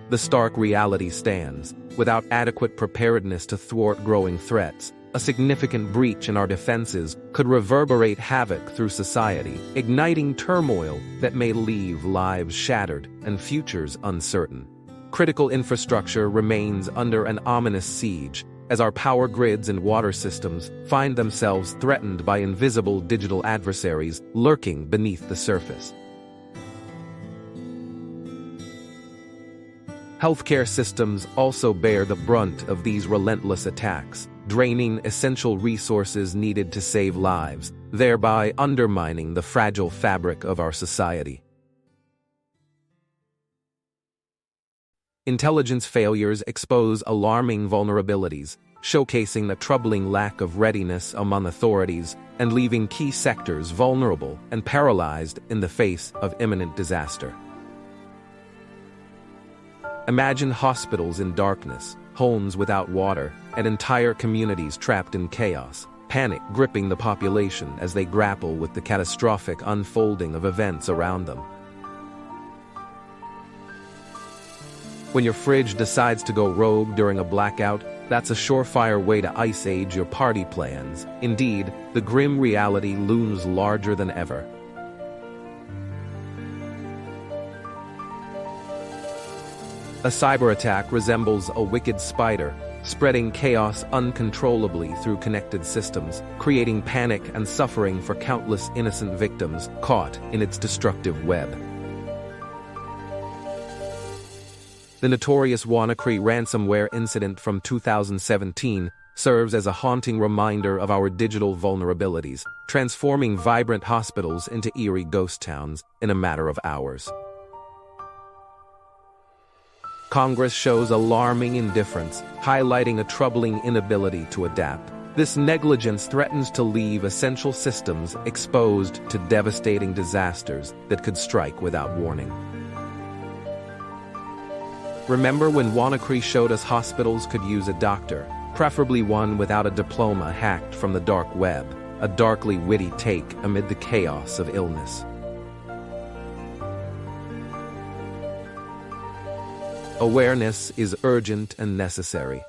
The stark reality stands. Without adequate preparedness to thwart growing threats, a significant breach in our defenses could reverberate havoc through society, igniting turmoil that may leave lives shattered and futures uncertain. Critical infrastructure remains under an ominous siege, as our power grids and water systems find themselves threatened by invisible digital adversaries lurking beneath the surface. Healthcare systems also bear the brunt of these relentless attacks, draining essential resources needed to save lives, thereby undermining the fragile fabric of our society. Intelligence failures expose alarming vulnerabilities, showcasing the troubling lack of readiness among authorities and leaving key sectors vulnerable and paralyzed in the face of imminent disaster. Imagine hospitals in darkness, homes without water, and entire communities trapped in chaos, panic gripping the population as they grapple with the catastrophic unfolding of events around them. When your fridge decides to go rogue during a blackout, that's a surefire way to ice age your party plans. Indeed, the grim reality looms larger than ever. A cyber attack resembles a wicked spider, spreading chaos uncontrollably through connected systems, creating panic and suffering for countless innocent victims caught in its destructive web. The notorious WannaCry ransomware incident from 2017 serves as a haunting reminder of our digital vulnerabilities, transforming vibrant hospitals into eerie ghost towns in a matter of hours. Congress shows alarming indifference, highlighting a troubling inability to adapt. This negligence threatens to leave essential systems exposed to devastating disasters that could strike without warning. Remember when WannaCry showed us hospitals could use a doctor? preferably one without a diploma hacked from the dark web, a darkly witty take amid the chaos of illness. Awareness is urgent and necessary.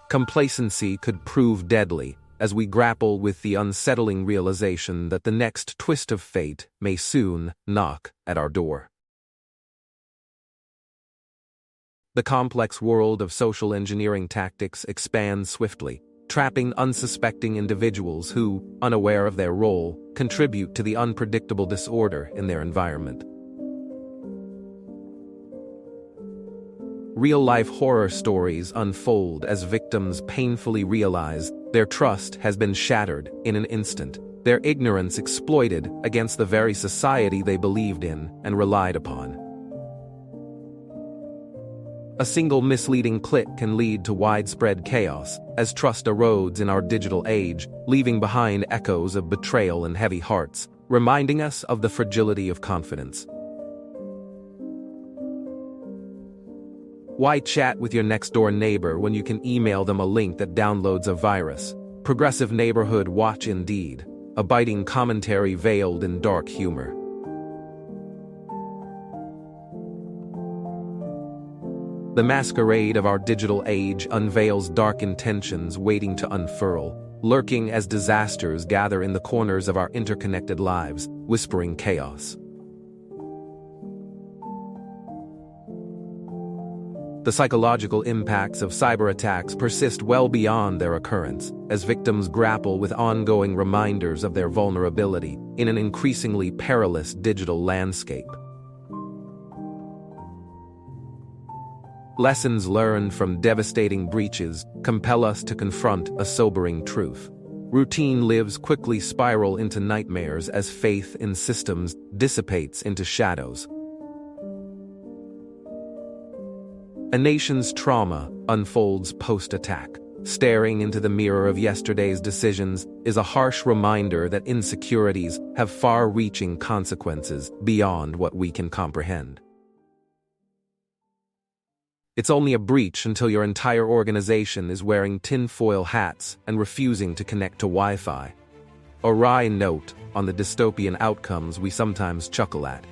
Complacency could prove deadly as we grapple with the unsettling realization that the next twist of fate may soon knock at our door. The complex world of social engineering tactics expands swiftly, trapping unsuspecting individuals who, unaware of their role, contribute to the unpredictable disorder in their environment. Real-life horror stories unfold as victims painfully realize their trust has been shattered in an instant, their ignorance exploited against the very society they believed in and relied upon. A single misleading click can lead to widespread chaos as trust erodes in our digital age, leaving behind echoes of betrayal and heavy hearts, reminding us of the fragility of confidence. Why chat with your next-door neighbor when you can email them a link that downloads a virus? Progressive neighborhood watch indeed, a biting commentary veiled in dark humor. The masquerade of our digital age unveils dark intentions waiting to unfurl, lurking as disasters gather in the corners of our interconnected lives, whispering chaos. The psychological impacts of cyber attacks persist well beyond their occurrence, as victims grapple with ongoing reminders of their vulnerability in an increasingly perilous digital landscape. Lessons learned from devastating breaches compel us to confront a sobering truth. Routine lives quickly spiral into nightmares as faith in systems dissipates into shadows. A nation's trauma unfolds post-attack. Staring into the mirror of yesterday's decisions is a harsh reminder that insecurities have far-reaching consequences beyond what we can comprehend. It's only a breach until your entire organization is wearing tinfoil hats and refusing to connect to Wi-Fi. A wry note on the dystopian outcomes we sometimes chuckle at.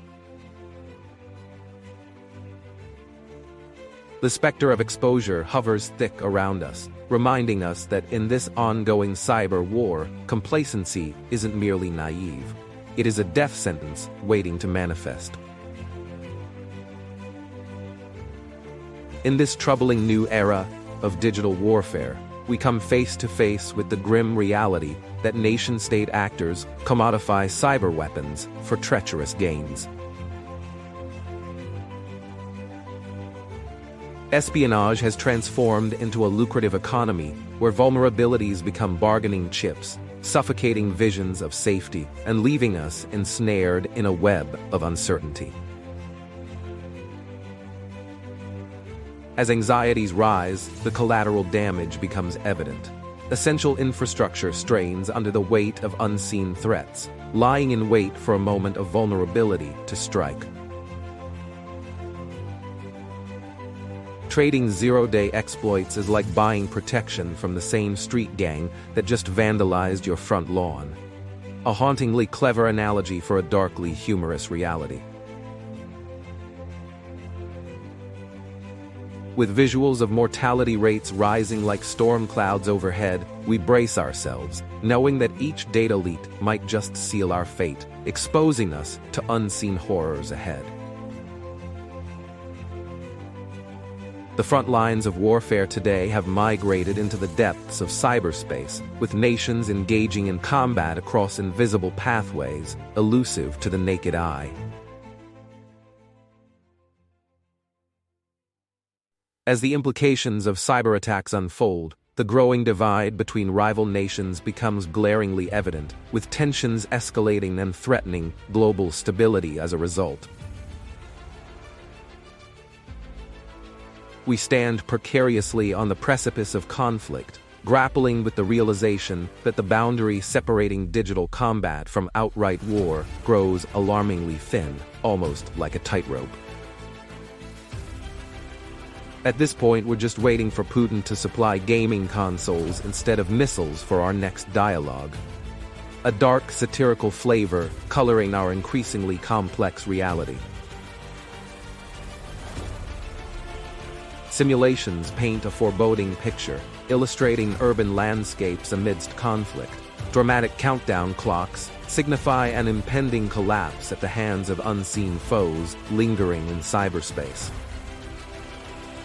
The specter of exposure hovers thick around us, reminding us that in this ongoing cyber war, complacency isn't merely naive. It is a death sentence waiting to manifest. In this troubling new era of digital warfare, we come face to face with the grim reality that nation-state actors commodify cyber weapons for treacherous gains. Espionage has transformed into a lucrative economy where vulnerabilities become bargaining chips, suffocating visions of safety and leaving us ensnared in a web of uncertainty. As anxieties rise, the collateral damage becomes evident. Essential infrastructure strains under the weight of unseen threats, lying in wait for a moment of vulnerability to strike. Trading zero-day exploits is like buying protection from the same street gang that just vandalized your front lawn. A hauntingly clever analogy for a darkly humorous reality. With visuals of mortality rates rising like storm clouds overhead, we brace ourselves, knowing that each data leak might just seal our fate, exposing us to unseen horrors ahead. The front lines of warfare today have migrated into the depths of cyberspace, with nations engaging in combat across invisible pathways, elusive to the naked eye. As the implications of cyber attacks unfold, the growing divide between rival nations becomes glaringly evident, with tensions escalating and threatening global stability as a result. We stand precariously on the precipice of conflict, grappling with the realization that the boundary separating digital combat from outright war grows alarmingly thin, almost like a tightrope. At this point, we're just waiting for Putin to supply gaming consoles instead of missiles for our next dialogue. A dark, satirical flavor coloring our increasingly complex reality. Simulations paint a foreboding picture, illustrating urban landscapes amidst conflict. Dramatic countdown clocks signify an impending collapse at the hands of unseen foes lingering in cyberspace.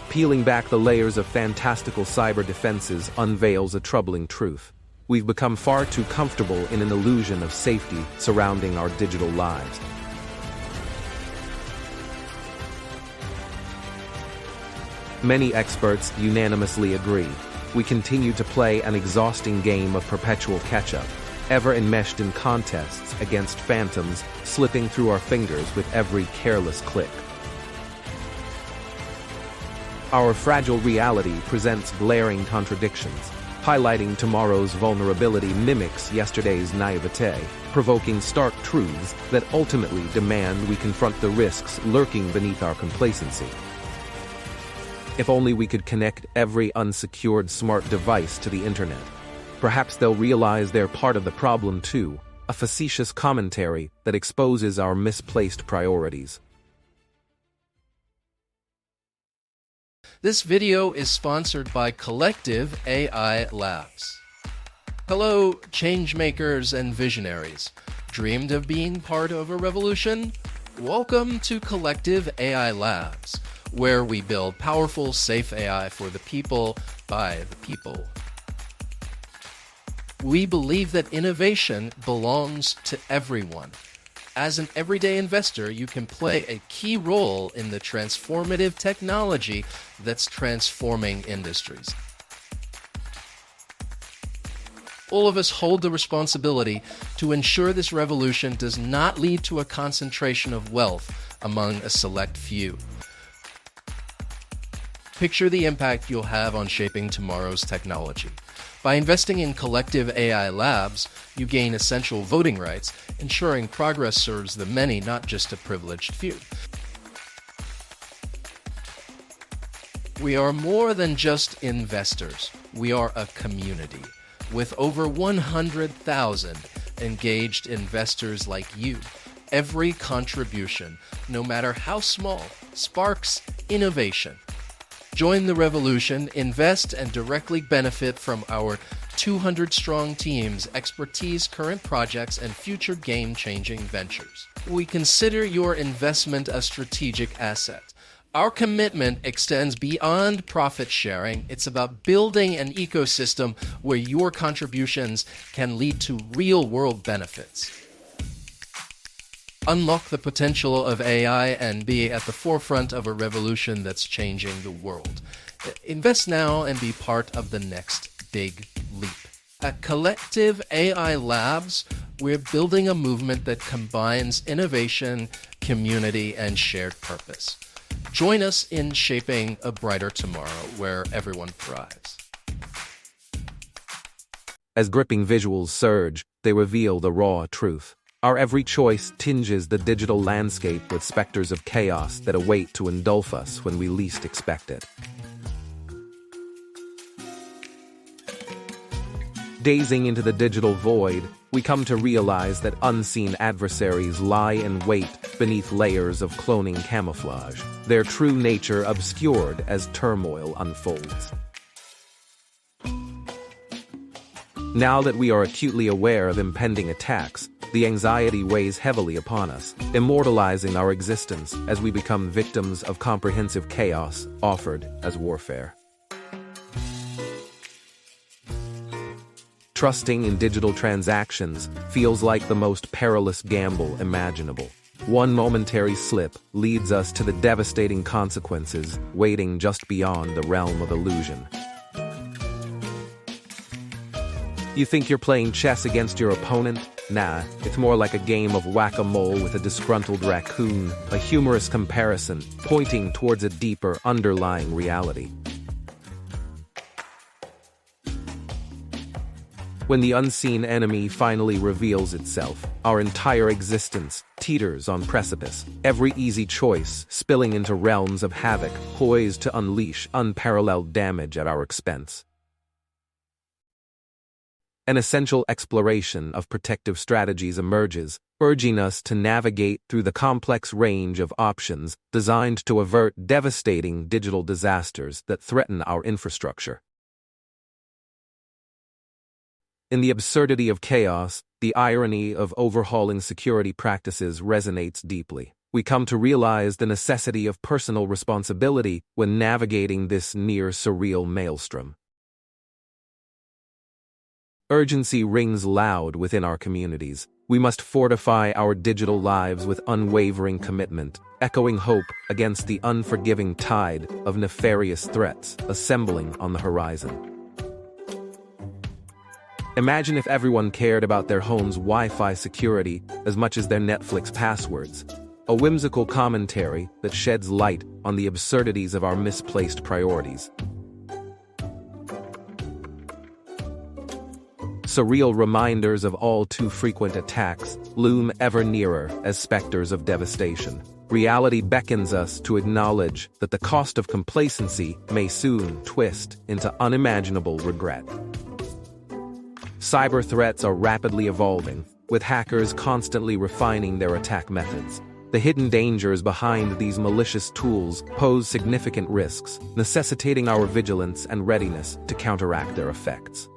Peeling back the layers of fantastical cyber defenses unveils a troubling truth. We've become far too comfortable in an illusion of safety surrounding our digital lives. Many experts unanimously agree. We continue to play an exhausting game of perpetual catch-up, ever enmeshed in contests against phantoms slipping through our fingers with every careless click. Our fragile reality presents glaring contradictions. Highlighting tomorrow's vulnerability mimics yesterday's naivete, provoking stark truths that ultimately demand we confront the risks lurking beneath our complacency. If only we could connect every unsecured smart device to the internet. Perhaps they'll realize they're part of the problem too, a facetious commentary that exposes our misplaced priorities. This video is sponsored by Collective AI Labs. Hello, changemakers and visionaries. Dreamed of being part of a revolution? Welcome to Collective AI Labs, where we build powerful, safe AI for the people, by the people. We believe that innovation belongs to everyone. As an everyday investor, you can play a key role in the transformative technology that's transforming industries. All of us hold the responsibility to ensure this revolution does not lead to a concentration of wealth among a select few. Picture the impact you'll have on shaping tomorrow's technology. By investing in Collective AI Labs, you gain essential voting rights, ensuring progress serves the many, not just a privileged few. We are more than just investors. We are a community, with over 100,000 engaged investors like you. Every contribution, no matter how small, sparks innovation. Join the revolution, invest, and directly benefit from our 200-strong team's expertise, current projects, and future game-changing ventures. We consider your investment a strategic asset. Our commitment extends beyond profit sharing. It's about building an ecosystem where your contributions can lead to real-world benefits. Unlock the potential of AI and be at the forefront of a revolution that's changing the world. Invest now and be part of the next big leap. At Collective AI Labs, we're building a movement that combines innovation, community, and shared purpose. Join us in shaping a brighter tomorrow where everyone thrives. As gripping visuals surge, they reveal the raw truth. Our every choice tinges the digital landscape with specters of chaos that await to engulf us when we least expect it. Gazing into the digital void, we come to realize that unseen adversaries lie in wait beneath layers of cloning camouflage, their true nature obscured as turmoil unfolds. Now that we are acutely aware of impending attacks, the anxiety weighs heavily upon us, immortalizing our existence as we become victims of comprehensive chaos offered as warfare. Trusting in digital transactions feels like the most perilous gamble imaginable. One momentary slip leads us to the devastating consequences waiting just beyond the realm of illusion. You think you're playing chess against your opponent? Nah, it's more like a game of whack-a-mole with a disgruntled raccoon, a humorous comparison pointing towards a deeper underlying reality. When the unseen enemy finally reveals itself, our entire existence teeters on precipice, every easy choice spilling into realms of havoc poised to unleash unparalleled damage at our expense. An essential exploration of protective strategies emerges, urging us to navigate through the complex range of options designed to avert devastating digital disasters that threaten our infrastructure. In the absurdity of chaos, the irony of overhauling security practices resonates deeply. We come to realize the necessity of personal responsibility when navigating this near-surreal maelstrom. Urgency rings loud within our communities. We must fortify our digital lives with unwavering commitment, echoing hope against the unforgiving tide of nefarious threats assembling on the horizon. Imagine if everyone cared about their home's Wi-Fi security as much as their Netflix passwords. A whimsical commentary that sheds light on the absurdities of our misplaced priorities. Surreal reminders of all too frequent attacks loom ever nearer as specters of devastation. Reality beckons us to acknowledge that the cost of complacency may soon twist into unimaginable regret. Cyber threats are rapidly evolving, with hackers constantly refining their attack methods. The hidden dangers behind these malicious tools pose significant risks, necessitating our vigilance and readiness to counteract their effects.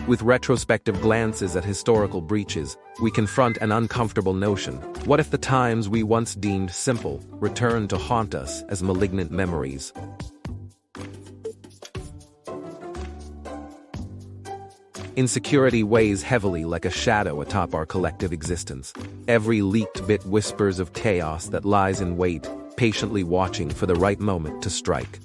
With retrospective glances at historical breaches, we confront an uncomfortable notion. What if the times we once deemed simple return to haunt us as malignant memories? Insecurity weighs heavily like a shadow atop our collective existence. Every leaked bit whispers of chaos that lies in wait, patiently watching for the right moment to strike.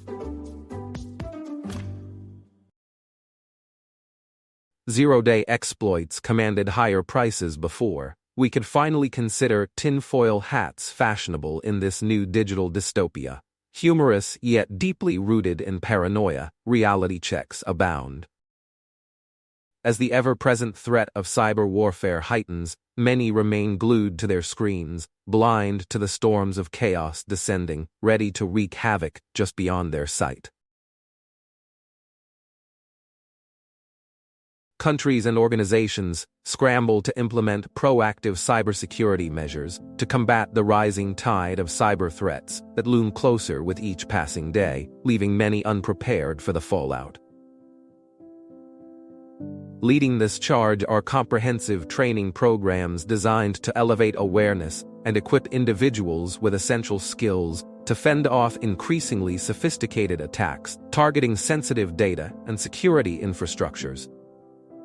Zero-day exploits commanded higher prices before. We could finally consider tinfoil hats fashionable in this new digital dystopia. Humorous yet deeply rooted in paranoia, reality checks abound. As the ever-present threat of cyber warfare heightens, many remain glued to their screens, blind to the storms of chaos descending, ready to wreak havoc just beyond their sight. Countries and organizations scramble to implement proactive cybersecurity measures to combat the rising tide of cyber threats that loom closer with each passing day, leaving many unprepared for the fallout. Leading this charge are comprehensive training programs designed to elevate awareness and equip individuals with essential skills to fend off increasingly sophisticated attacks targeting sensitive data and security infrastructures.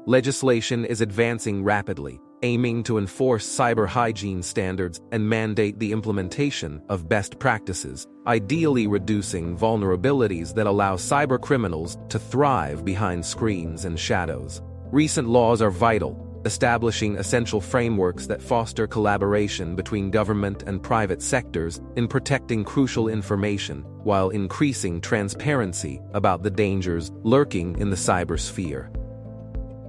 Legislation is advancing rapidly, aiming to enforce cyber hygiene standards and mandate the implementation of best practices, ideally reducing vulnerabilities that allow cybercriminals to thrive behind screens and shadows. Recent laws are vital, establishing essential frameworks that foster collaboration between government and private sectors in protecting crucial information, while increasing transparency about the dangers lurking in the cybersphere.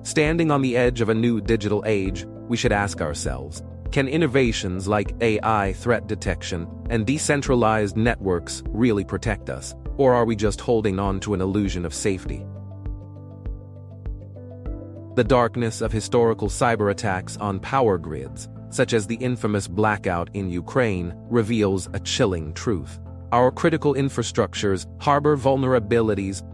Standing on the edge of a new digital age, we should ask ourselves, can innovations like AI threat detection and decentralized networks really protect us, or are we just holding on to an illusion of safety? The darkness of historical cyber attacks on power grids, such as the infamous blackout in Ukraine, reveals a chilling truth. Our critical infrastructures harbor vulnerabilities.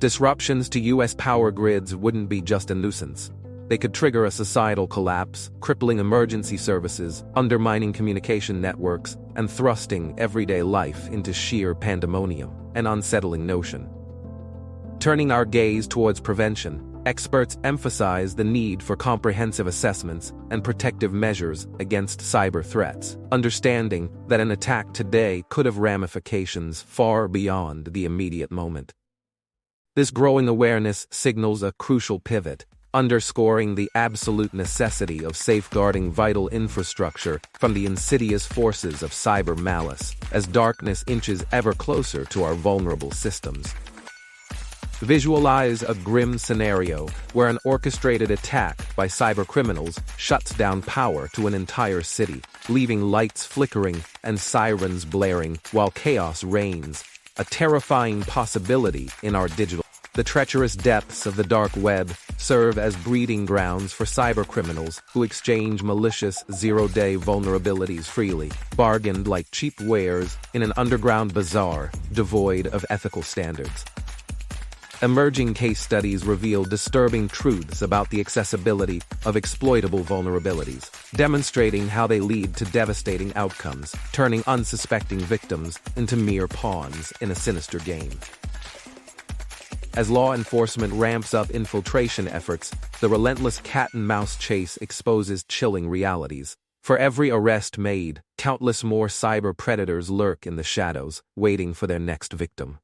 Disruptions to U.S. power grids wouldn't be just a nuisance. They could trigger a societal collapse, crippling emergency services, undermining communication networks, and thrusting everyday life into sheer pandemonium, an unsettling notion. Turning our gaze towards prevention, experts emphasize the need for comprehensive assessments and protective measures against cyber threats, understanding that an attack today could have ramifications far beyond the immediate moment. This growing awareness signals a crucial pivot, underscoring the absolute necessity of safeguarding vital infrastructure from the insidious forces of cyber malice, as darkness inches ever closer to our vulnerable systems. Visualize a grim scenario where an orchestrated attack by cybercriminals shuts down power to an entire city, leaving lights flickering and sirens blaring while chaos reigns, a terrifying possibility in our digital. The treacherous depths of the dark web serve as breeding grounds for cybercriminals who exchange malicious zero-day vulnerabilities freely, bargained like cheap wares in an underground bazaar devoid of ethical standards. Emerging case studies reveal disturbing truths about the accessibility of exploitable vulnerabilities, demonstrating how they lead to devastating outcomes, turning unsuspecting victims into mere pawns in a sinister game. As law enforcement ramps up infiltration efforts, the relentless cat-and-mouse chase exposes chilling realities. For every arrest made, countless more cyber predators lurk in the shadows, waiting for their next victim.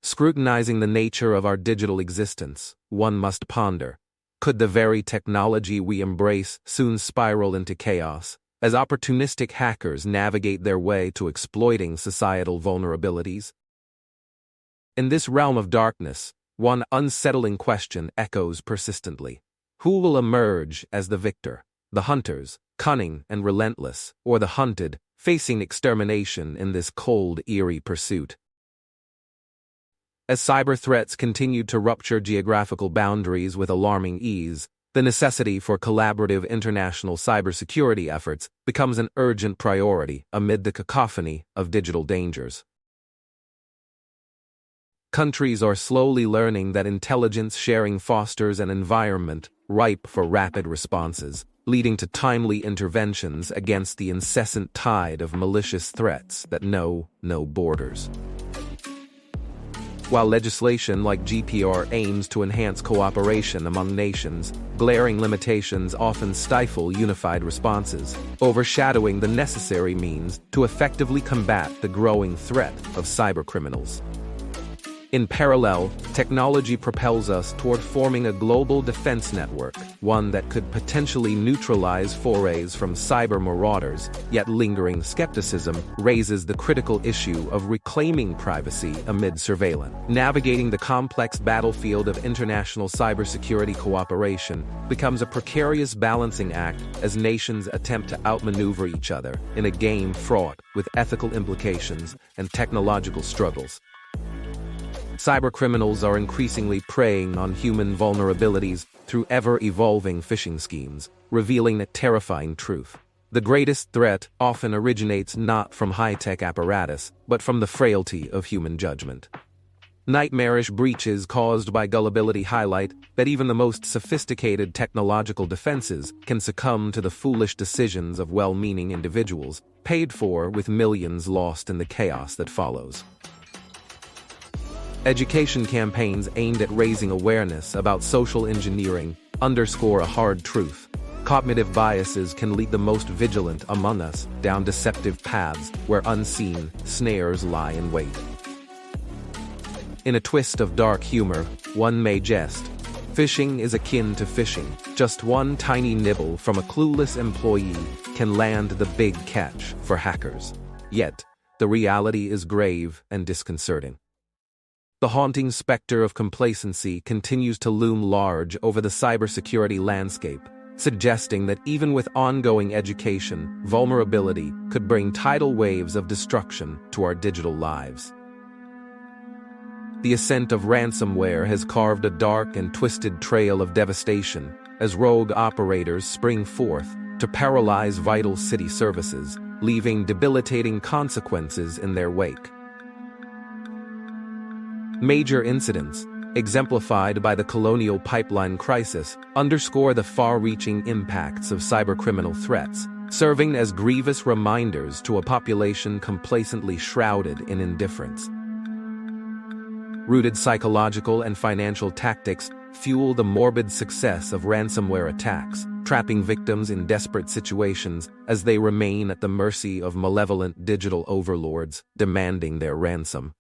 Scrutinizing the nature of our digital existence, one must ponder, could the very technology we embrace soon spiral into chaos, as opportunistic hackers navigate their way to exploiting societal vulnerabilities? In this realm of darkness, one unsettling question echoes persistently. Who will emerge as the victor? The hunters, cunning and relentless, or the hunted, facing extermination in this cold, eerie pursuit? As cyber threats continue to rupture geographical boundaries with alarming ease, the necessity for collaborative international cybersecurity efforts becomes an urgent priority amid the cacophony of digital dangers. Countries are slowly learning that intelligence sharing fosters an environment ripe for rapid responses, leading to timely interventions against the incessant tide of malicious threats that know no borders. While legislation like GDPR aims to enhance cooperation among nations, glaring limitations often stifle unified responses, overshadowing the necessary means to effectively combat the growing threat of cybercriminals. In parallel, technology propels us toward forming a global defense network, one that could potentially neutralize forays from cyber marauders, yet lingering skepticism raises the critical issue of reclaiming privacy amid surveillance. Navigating the complex battlefield of international cybersecurity cooperation becomes a precarious balancing act as nations attempt to outmaneuver each other in a game fraught with ethical implications and technological struggles. Cybercriminals are increasingly preying on human vulnerabilities through ever-evolving phishing schemes, revealing a terrifying truth. The greatest threat often originates not from high-tech apparatus, but from the frailty of human judgment. Nightmarish breaches caused by gullibility highlight that even the most sophisticated technological defenses can succumb to the foolish decisions of well-meaning individuals, paid for with millions lost in the chaos that follows. Education campaigns aimed at raising awareness about social engineering underscore a hard truth. Cognitive biases can lead the most vigilant among us down deceptive paths where unseen snares lie in wait. In a twist of dark humor, one may jest. Phishing is akin to fishing. Just one tiny nibble from a clueless employee can land the big catch for hackers. Yet, the reality is grave and disconcerting. The haunting specter of complacency continues to loom large over the cybersecurity landscape, suggesting that even with ongoing education, vulnerability could bring tidal waves of destruction to our digital lives. The ascent of ransomware has carved a dark and twisted trail of devastation as rogue operators spring forth to paralyze vital city services, leaving debilitating consequences in their wake. Major incidents, exemplified by the colonial pipeline crisis, underscore the far-reaching impacts of cybercriminal threats, serving as grievous reminders to a population complacently shrouded in indifference. Rooted psychological and financial tactics fuel the morbid success of ransomware attacks, trapping victims in desperate situations as they remain at the mercy of malevolent digital overlords demanding their ransom.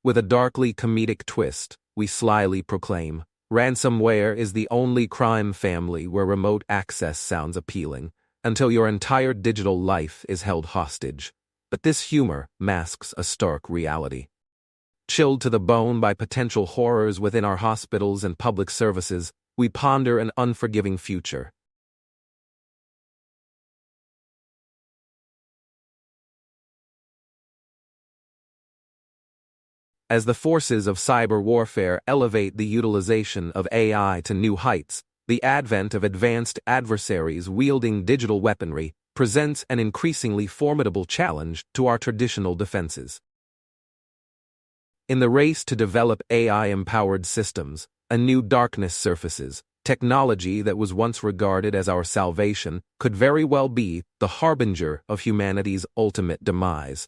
With a darkly comedic twist, we slyly proclaim, ransomware is the only crime family where remote access sounds appealing, until your entire digital life is held hostage. But this humor masks a stark reality. Chilled to the bone by potential horrors within our hospitals and public services, we ponder an unforgiving future. As the forces of cyber warfare elevate the utilization of AI to new heights, the advent of advanced adversaries wielding digital weaponry presents an increasingly formidable challenge to our traditional defenses. In the race to develop AI-empowered systems, a new darkness surfaces. Technology that was once regarded as our salvation could very well be the harbinger of humanity's ultimate demise.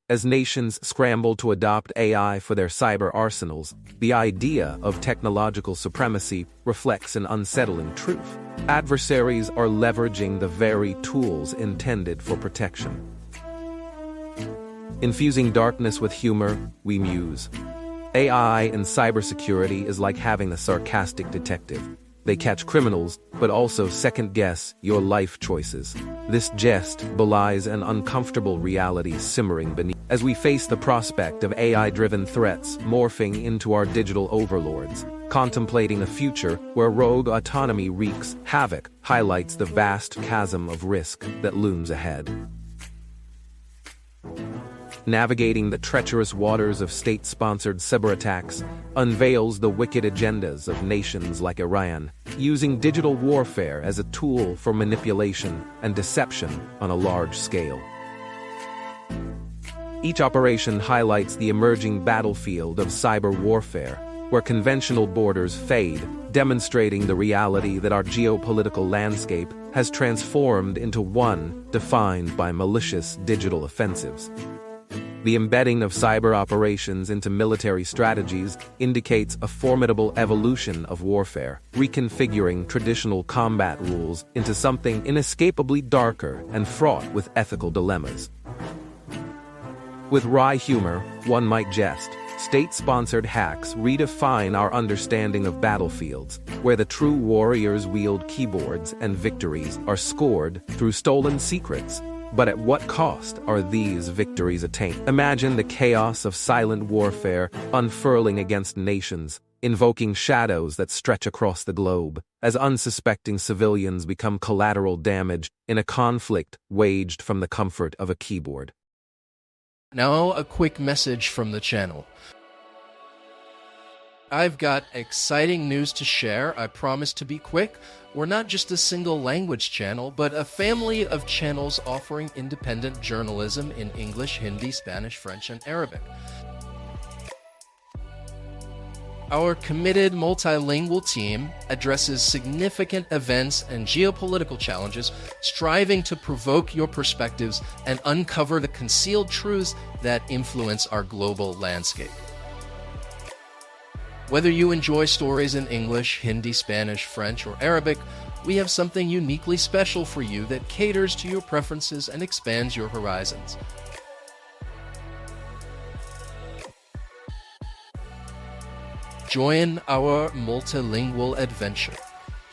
As nations scramble to adopt AI for their cyber arsenals, the idea of technological supremacy reflects an unsettling truth. Adversaries are leveraging the very tools intended for protection. Infusing darkness with humor, we muse. AI in cybersecurity is like having a sarcastic detective. They catch criminals, but also second-guess your life choices. This jest belies an uncomfortable reality simmering beneath. As we face the prospect of AI-driven threats morphing into our digital overlords, contemplating a future where rogue autonomy wreaks havoc highlights the vast chasm of risk that looms ahead. Navigating the treacherous waters of state-sponsored cyberattacks unveils the wicked agendas of nations like Iran, using digital warfare as a tool for manipulation and deception on a large scale. Each operation highlights the emerging battlefield of cyber warfare, where conventional borders fade, demonstrating the reality that our geopolitical landscape has transformed into one defined by malicious digital offensives. The embedding of cyber operations into military strategies indicates a formidable evolution of warfare, reconfiguring traditional combat rules into something inescapably darker and fraught with ethical dilemmas. With wry humor, one might jest, state-sponsored hacks redefine our understanding of battlefields, where the true warriors wield keyboards and victories are scored through stolen secrets. But at what cost are these victories attained? Imagine the chaos of silent warfare unfurling against nations, invoking shadows that stretch across the globe, as unsuspecting civilians become collateral damage in a conflict waged from the comfort of a keyboard. Now, a quick message from the channel. I've got exciting news to share. I promise to be quick. We're not just a single language channel, but a family of channels offering independent journalism in English, Hindi, Spanish, French, and Arabic. Our committed multilingual team addresses significant events and geopolitical challenges, striving to provoke your perspectives and uncover the concealed truths that influence our global landscape. Whether you enjoy stories in English, Hindi, Spanish, French, or Arabic, we have something uniquely special for you that caters to your preferences and expands your horizons. Join our multilingual adventure.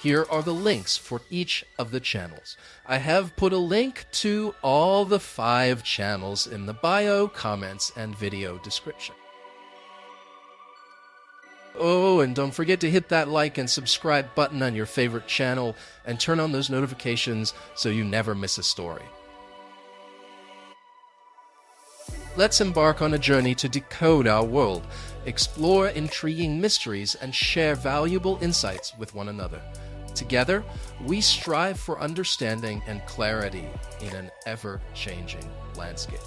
Here are the links for each of the channels. I have put a link to all the 5 channels in the bio, comments, and video description. Oh, and don't forget to hit that like and subscribe button on your favorite channel and turn on those notifications so you never miss a story. Let's embark on a journey to decode our world, explore intriguing mysteries, and share valuable insights with one another. Together, we strive for understanding and clarity in an ever-changing landscape.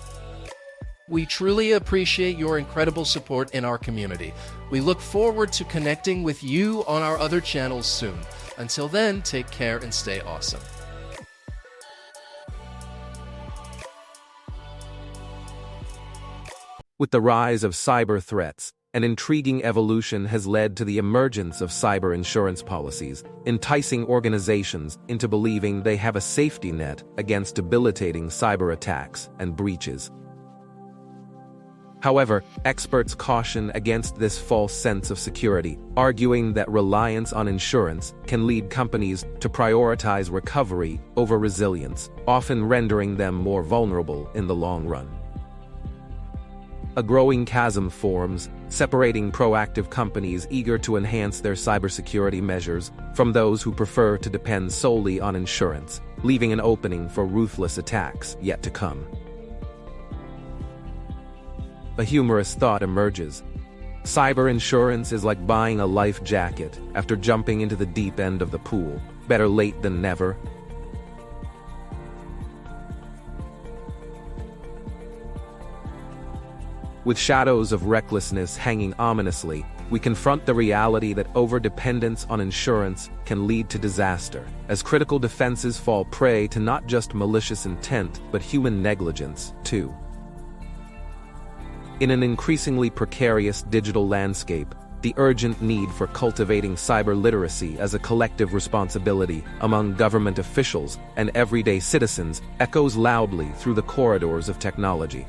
We truly appreciate your incredible support in our community. We look forward to connecting with you on our other channels soon. Until then, take care and stay awesome. With the rise of cyber threats, an intriguing evolution has led to the emergence of cyber insurance policies, enticing organizations into believing they have a safety net against debilitating cyber attacks and breaches. However, experts caution against this false sense of security, arguing that reliance on insurance can lead companies to prioritize recovery over resilience, often rendering them more vulnerable in the long run. a growing chasm forms, separating proactive companies eager to enhance their cybersecurity measures from those who prefer to depend solely on insurance, leaving an opening for ruthless attacks yet to come. A humorous thought emerges. Cyber insurance is like buying a life jacket after jumping into the deep end of the pool. Better late than never. With shadows of recklessness hanging ominously, we confront the reality that overdependence on insurance can lead to disaster, as critical defenses fall prey to not just malicious intent, but human negligence, too. In an increasingly precarious digital landscape, the urgent need for cultivating cyber literacy as a collective responsibility among government officials and everyday citizens echoes loudly through the corridors of technology.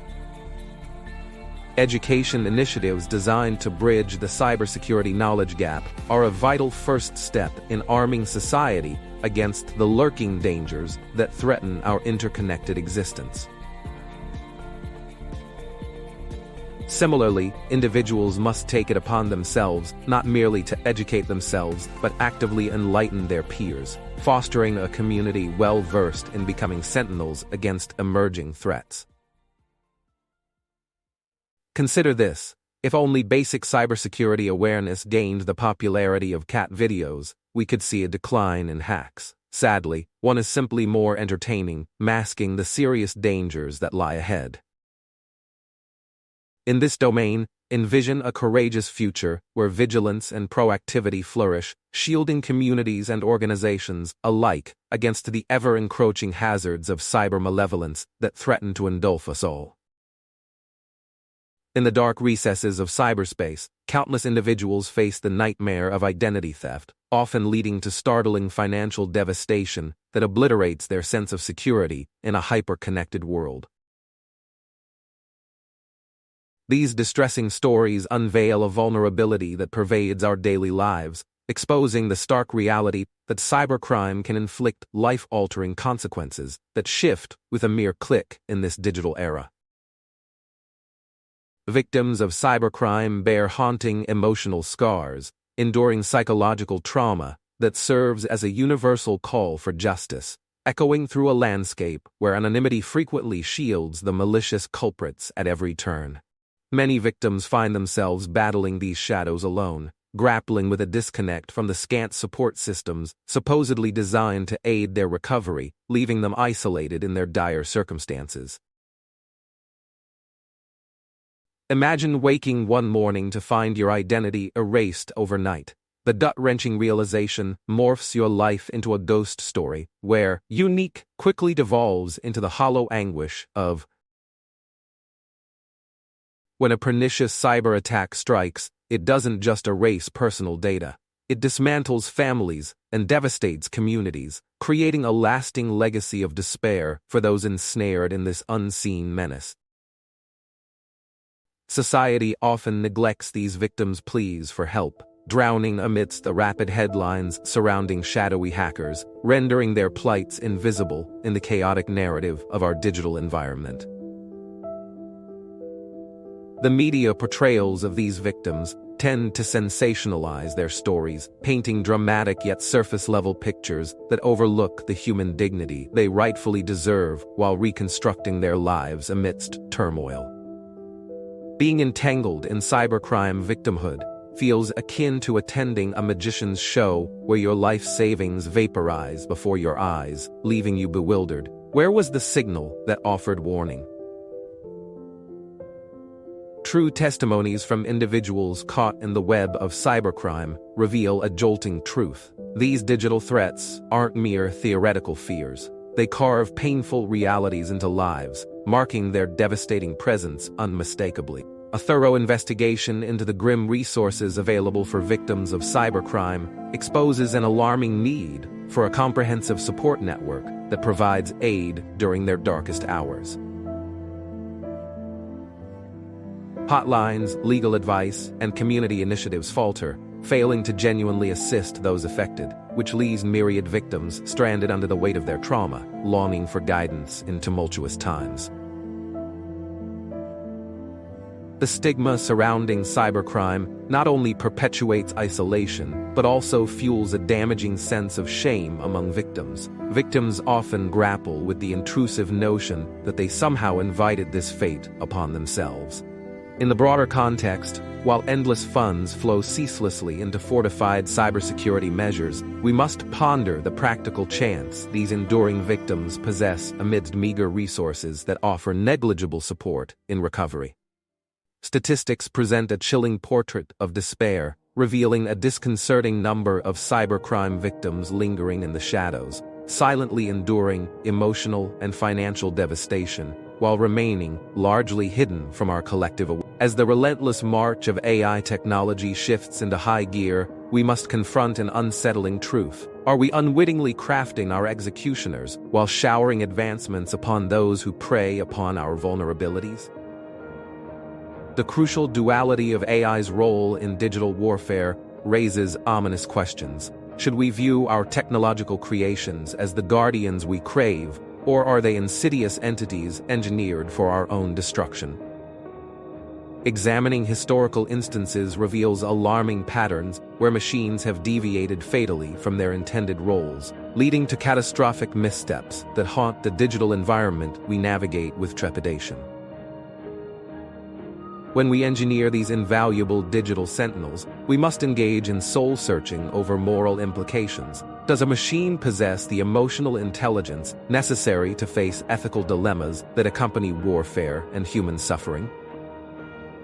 Education initiatives designed to bridge the cybersecurity knowledge gap are a vital first step in arming society against the lurking dangers that threaten our interconnected existence. Similarly, individuals must take it upon themselves not merely to educate themselves, but actively enlighten their peers, fostering a community well-versed in becoming sentinels against emerging threats. Consider this: if only basic cybersecurity awareness gained the popularity of cat videos, we could see a decline in hacks. Sadly, one is simply more entertaining, masking the serious dangers that lie ahead. In this domain, envision a courageous future where vigilance and proactivity flourish, shielding communities and organizations alike against the ever-encroaching hazards of cyber malevolence that threaten to engulf us all. In the dark recesses of cyberspace, countless individuals face the nightmare of identity theft, often leading to startling financial devastation that obliterates their sense of security in a hyper-connected world. These distressing stories unveil a vulnerability that pervades our daily lives, exposing the stark reality that cybercrime can inflict life-altering consequences that shift with a mere click in this digital era. Victims of cybercrime bear haunting emotional scars, enduring psychological trauma that serves as a universal call for justice, echoing through a landscape where anonymity frequently shields the malicious culprits at every turn. Many victims find themselves battling these shadows alone, grappling with a disconnect from the scant support systems supposedly designed to aid their recovery, leaving them isolated in their dire circumstances. Imagine waking one morning to find your identity erased overnight. The gut-wrenching realization morphs your life into a ghost story, where unique quickly devolves into the hollow anguish of when a pernicious cyber attack strikes. It doesn't just erase personal data. It dismantles families and devastates communities, creating a lasting legacy of despair for those ensnared in this unseen menace. Society often neglects these victims' pleas for help, drowning amidst the rapid headlines surrounding shadowy hackers, rendering their plights invisible in the chaotic narrative of our digital environment. The media portrayals of these victims tend to sensationalize their stories, painting dramatic yet surface-level pictures that overlook the human dignity they rightfully deserve while reconstructing their lives amidst turmoil. Being entangled in cybercrime victimhood feels akin to attending a magician's show where your life savings vaporize before your eyes, leaving you bewildered. Where was the signal that offered warning? True testimonies from individuals caught in the web of cybercrime reveal a jolting truth. These digital threats aren't mere theoretical fears. They carve painful realities into lives, marking their devastating presence unmistakably. A thorough investigation into the grim resources available for victims of cybercrime exposes an alarming need for a comprehensive support network that provides aid during their darkest hours. Hotlines, legal advice, and community initiatives falter, failing to genuinely assist those affected, which leaves myriad victims stranded under the weight of their trauma, longing for guidance in tumultuous times. The stigma surrounding cybercrime not only perpetuates isolation, but also fuels a damaging sense of shame among victims. Victims often grapple with the intrusive notion that they somehow invited this fate upon themselves. In the broader context, while endless funds flow ceaselessly into fortified cybersecurity measures, we must ponder the practical chance these enduring victims possess amidst meager resources that offer negligible support in recovery. Statistics present a chilling portrait of despair, revealing a disconcerting number of cybercrime victims lingering in the shadows, silently enduring emotional and financial devastation, while remaining largely hidden from our collective awareness. As the relentless march of AI technology shifts into high gear, we must confront an unsettling truth. Are we unwittingly crafting our executioners while showering advancements upon those who prey upon our vulnerabilities? The crucial duality of AI's role in digital warfare raises ominous questions. Should we view our technological creations as the guardians we crave, or are they insidious entities engineered for our own destruction? Examining historical instances reveals alarming patterns where machines have deviated fatally from their intended roles, leading to catastrophic missteps that haunt the digital environment we navigate with trepidation. When we engineer these invaluable digital sentinels, we must engage in soul-searching over moral implications. Does a machine possess the emotional intelligence necessary to face ethical dilemmas that accompany warfare and human suffering?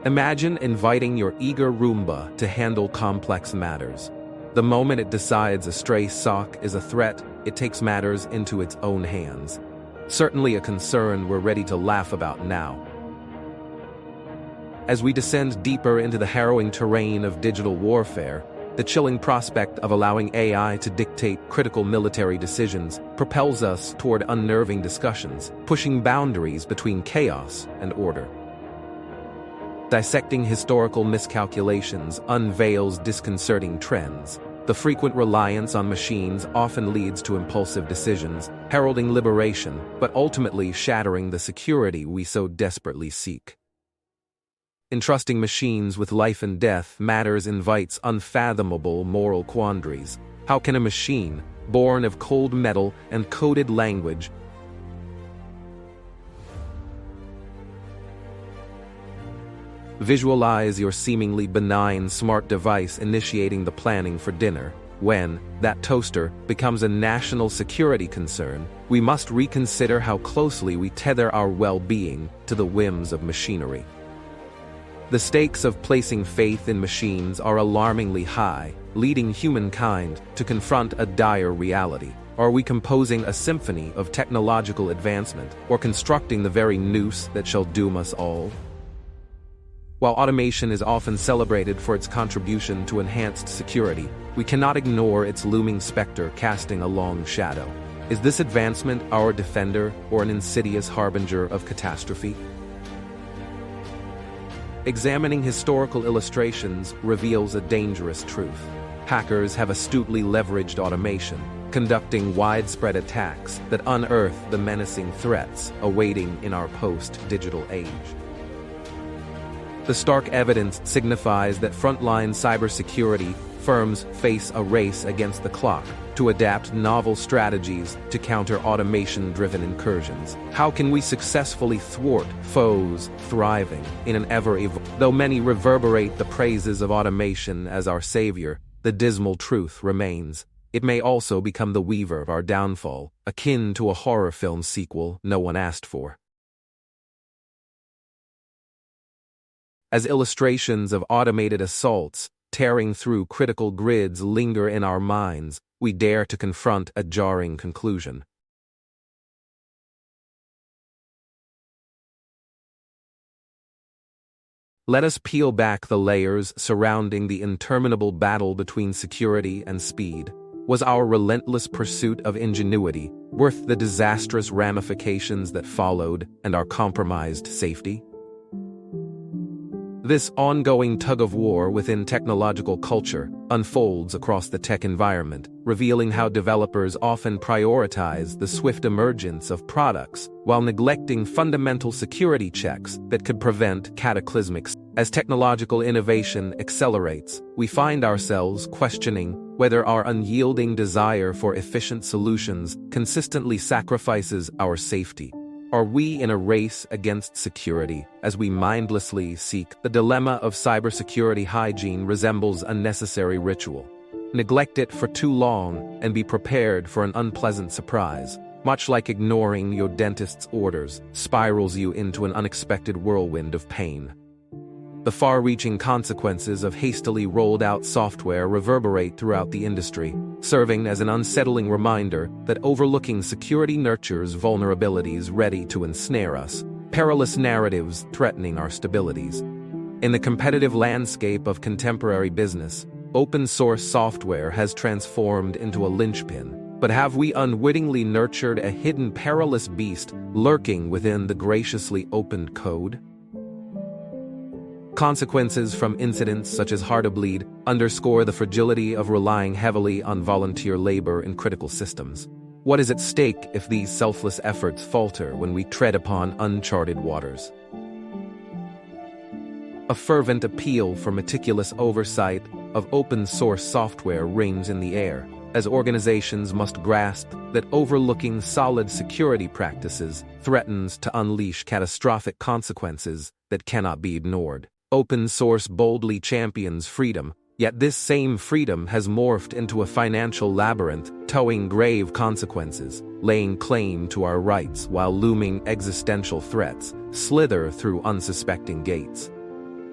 Imagine inviting your eager Roomba to handle complex matters. The moment it decides a stray sock is a threat, it takes matters into its own hands. Certainly a concern we're ready to laugh about now. As we descend deeper into the harrowing terrain of digital warfare, the chilling prospect of allowing AI to dictate critical military decisions propels us toward unnerving discussions, pushing boundaries between chaos and order. Dissecting historical miscalculations unveils disconcerting trends. The frequent reliance on machines often leads to impulsive decisions, heralding liberation, but ultimately shattering the security we so desperately seek. Entrusting machines with life and death matters invites unfathomable moral quandaries. How can a machine, born of cold metal and coded language, visualize your seemingly benign smart device initiating the planning for dinner? When that toaster becomes a national security concern, we must reconsider how closely we tether our well-being to the whims of machinery. The stakes of placing faith in machines are alarmingly high, leading humankind to confront a dire reality. Are we composing a symphony of technological advancement, or constructing the very noose that shall doom us all? While automation is often celebrated for its contribution to enhanced security, we cannot ignore its looming specter casting a long shadow. Is this advancement our defender or an insidious harbinger of catastrophe? Examining historical illustrations reveals a dangerous truth. Hackers have astutely leveraged automation, conducting widespread attacks that unearth the menacing threats awaiting in our post-digital age. The stark evidence signifies that frontline cybersecurity firms face a race against the clock to adapt novel strategies to counter automation-driven incursions. How can we successfully thwart foes thriving in an though many reverberate the praises of automation as our savior, the dismal truth remains. It may also become the weaver of our downfall, akin to a horror film sequel no one asked for. As illustrations of automated assaults tearing through critical grids linger in our minds, we dare to confront a jarring conclusion. Let us peel back the layers surrounding the interminable battle between security and speed. Was our relentless pursuit of ingenuity worth the disastrous ramifications that followed and our compromised safety? This ongoing tug-of-war within technological culture unfolds across the tech environment, revealing how developers often prioritize the swift emergence of products while neglecting fundamental security checks that could prevent cataclysmic. As technological innovation accelerates, we find ourselves questioning whether our unyielding desire for efficient solutions consistently sacrifices our safety. Are we in a race against security as we mindlessly seek? The dilemma of cybersecurity hygiene resembles a necessary ritual. Neglect it for too long and be prepared for an unpleasant surprise. Much like ignoring your dentist's orders spirals you into an unexpected whirlwind of pain. The far-reaching consequences of hastily rolled-out software reverberate throughout the industry, serving as an unsettling reminder that overlooking security nurtures vulnerabilities ready to ensnare us, perilous narratives threatening our stabilities. In the competitive landscape of contemporary business, open-source software has transformed into a linchpin. But have we unwittingly nurtured a hidden perilous beast lurking within the graciously opened code? Consequences from incidents such as Heartbleed underscore the fragility of relying heavily on volunteer labor in critical systems. What is at stake if these selfless efforts falter when we tread upon uncharted waters? A fervent appeal for meticulous oversight of open-source software rings in the air, as organizations must grasp that overlooking solid security practices threatens to unleash catastrophic consequences that cannot be ignored. Open source boldly champions freedom, yet this same freedom has morphed into a financial labyrinth, towing grave consequences, laying claim to our rights while looming existential threats slither through unsuspecting gates.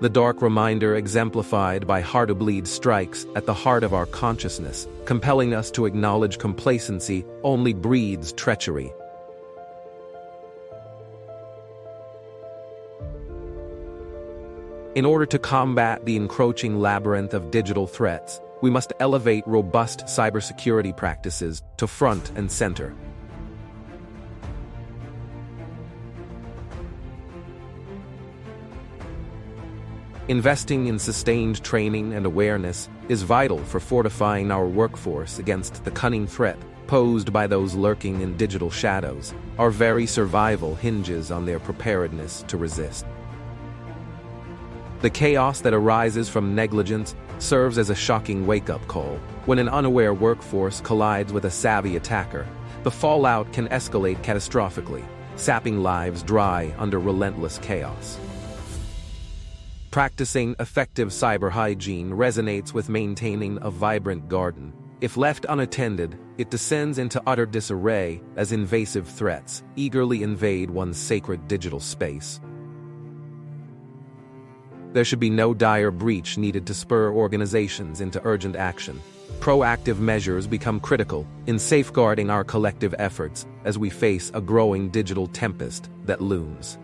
The dark reminder exemplified by Heartbleed strikes at the heart of our consciousness, compelling us to acknowledge complacency only breeds treachery. In order to combat the encroaching labyrinth of digital threats, we must elevate robust cybersecurity practices to front and center. Investing in sustained training and awareness is vital for fortifying our workforce against the cunning threat posed by those lurking in digital shadows. Our very survival hinges on their preparedness to resist. The chaos that arises from negligence serves as a shocking wake-up call. When an unaware workforce collides with a savvy attacker, the fallout can escalate catastrophically, sapping lives dry under relentless chaos. Practicing effective cyber hygiene resonates with maintaining a vibrant garden. If left unattended, it descends into utter disarray as invasive threats eagerly invade one's sacred digital space. There should be no dire breach needed to spur organizations into urgent action. Proactive measures become critical in safeguarding our collective efforts as we face a growing digital tempest that looms.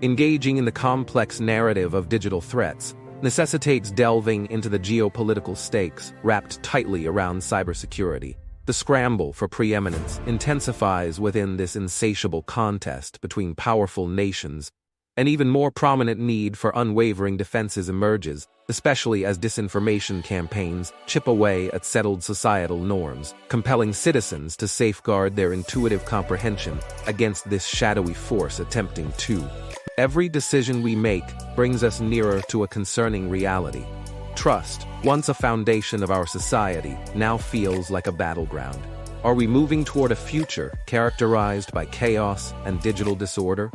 Engaging in the complex narrative of digital threats necessitates delving into the geopolitical stakes wrapped tightly around cybersecurity. The scramble for preeminence intensifies within this insatiable contest between powerful nations. An even more prominent need for unwavering defenses emerges, especially as disinformation campaigns chip away at settled societal norms, compelling citizens to safeguard their intuitive comprehension against this shadowy force attempting to. Every decision we make brings us nearer to a concerning reality. Trust, once a foundation of our society, now feels like a battleground. Are we moving toward a future characterized by chaos and digital disorder?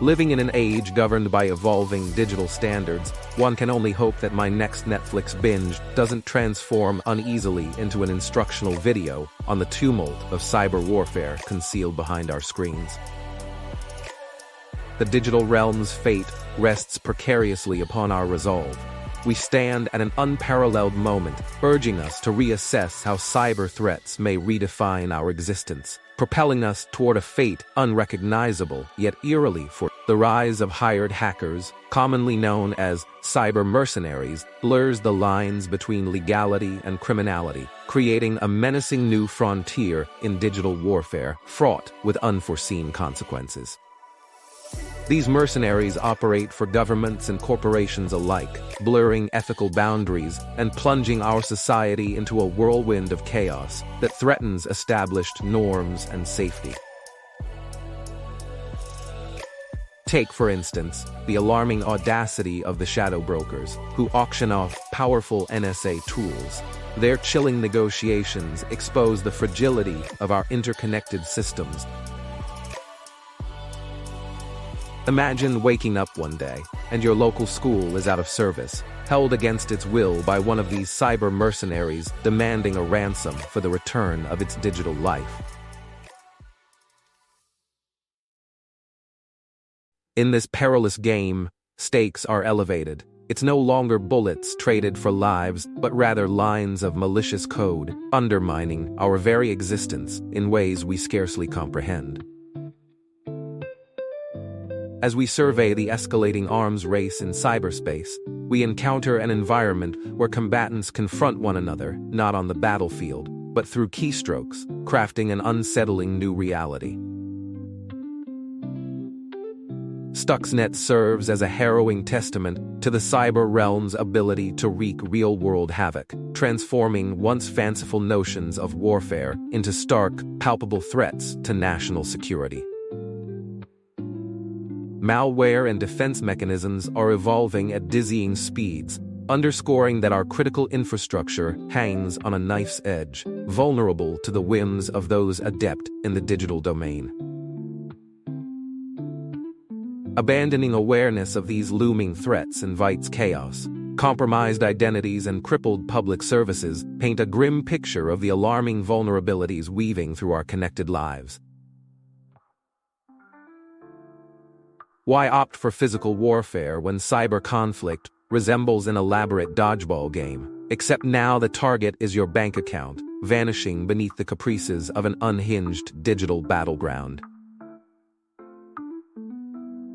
Living in an age governed by evolving digital standards, one can only hope that my next Netflix binge doesn't transform uneasily into an instructional video on the tumult of cyber warfare concealed behind our screens. The digital realm's fate rests precariously upon our resolve. We stand at an unparalleled moment, urging us to reassess how cyber threats may redefine our existence, propelling us toward a fate unrecognizable yet eerily for. The rise of hired hackers, commonly known as cyber mercenaries, blurs the lines between legality and criminality, creating a menacing new frontier in digital warfare fraught with unforeseen consequences. These mercenaries operate for governments and corporations alike, blurring ethical boundaries and plunging our society into a whirlwind of chaos that threatens established norms and safety. Take, for instance, the alarming audacity of the shadow brokers, who auction off powerful NSA tools. Their chilling negotiations expose the fragility of our interconnected systems. Imagine waking up one day, and your local school is out of service, held against its will by one of these cyber mercenaries demanding a ransom for the return of its digital life. In this perilous game, stakes are elevated. It's no longer bullets traded for lives, but rather lines of malicious code, undermining our very existence in ways we scarcely comprehend. As we survey the escalating arms race in cyberspace, we encounter an environment where combatants confront one another, not on the battlefield, but through keystrokes, crafting an unsettling new reality. Stuxnet serves as a harrowing testament to the cyber realm's ability to wreak real-world havoc, transforming once fanciful notions of warfare into stark, palpable threats to national security. Malware and defense mechanisms are evolving at dizzying speeds, underscoring that our critical infrastructure hangs on a knife's edge, vulnerable to the whims of those adept in the digital domain. Abandoning awareness of these looming threats invites chaos. Compromised identities and crippled public services paint a grim picture of the alarming vulnerabilities weaving through our connected lives. Why opt for physical warfare when cyber conflict resembles an elaborate dodgeball game, except now the target is your bank account, vanishing beneath the caprices of an unhinged digital battleground?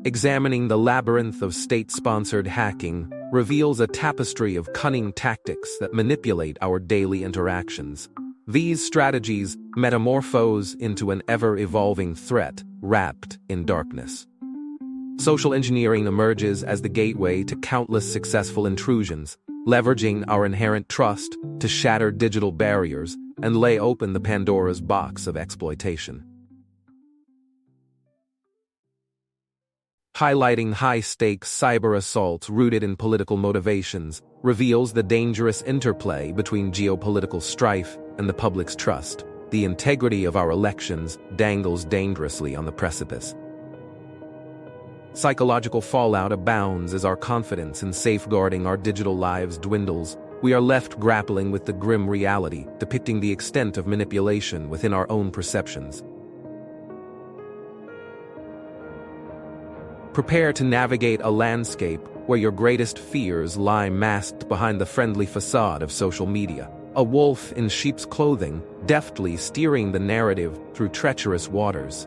Examining the labyrinth of state-sponsored hacking reveals a tapestry of cunning tactics that manipulate our daily interactions. These strategies metamorphose into an ever-evolving threat wrapped in darkness. Social engineering emerges as the gateway to countless successful intrusions, leveraging our inherent trust to shatter digital barriers and lay open the Pandora's box of exploitation. Highlighting high-stakes cyber assaults rooted in political motivations reveals the dangerous interplay between geopolitical strife and the public's trust. The integrity of our elections dangles dangerously on the precipice. Psychological fallout abounds as our confidence in safeguarding our digital lives dwindles. We are left grappling with the grim reality, depicting the extent of manipulation within our own perceptions. Prepare to navigate a landscape where your greatest fears lie masked behind the friendly facade of social media. A wolf in sheep's clothing, deftly steering the narrative through treacherous waters.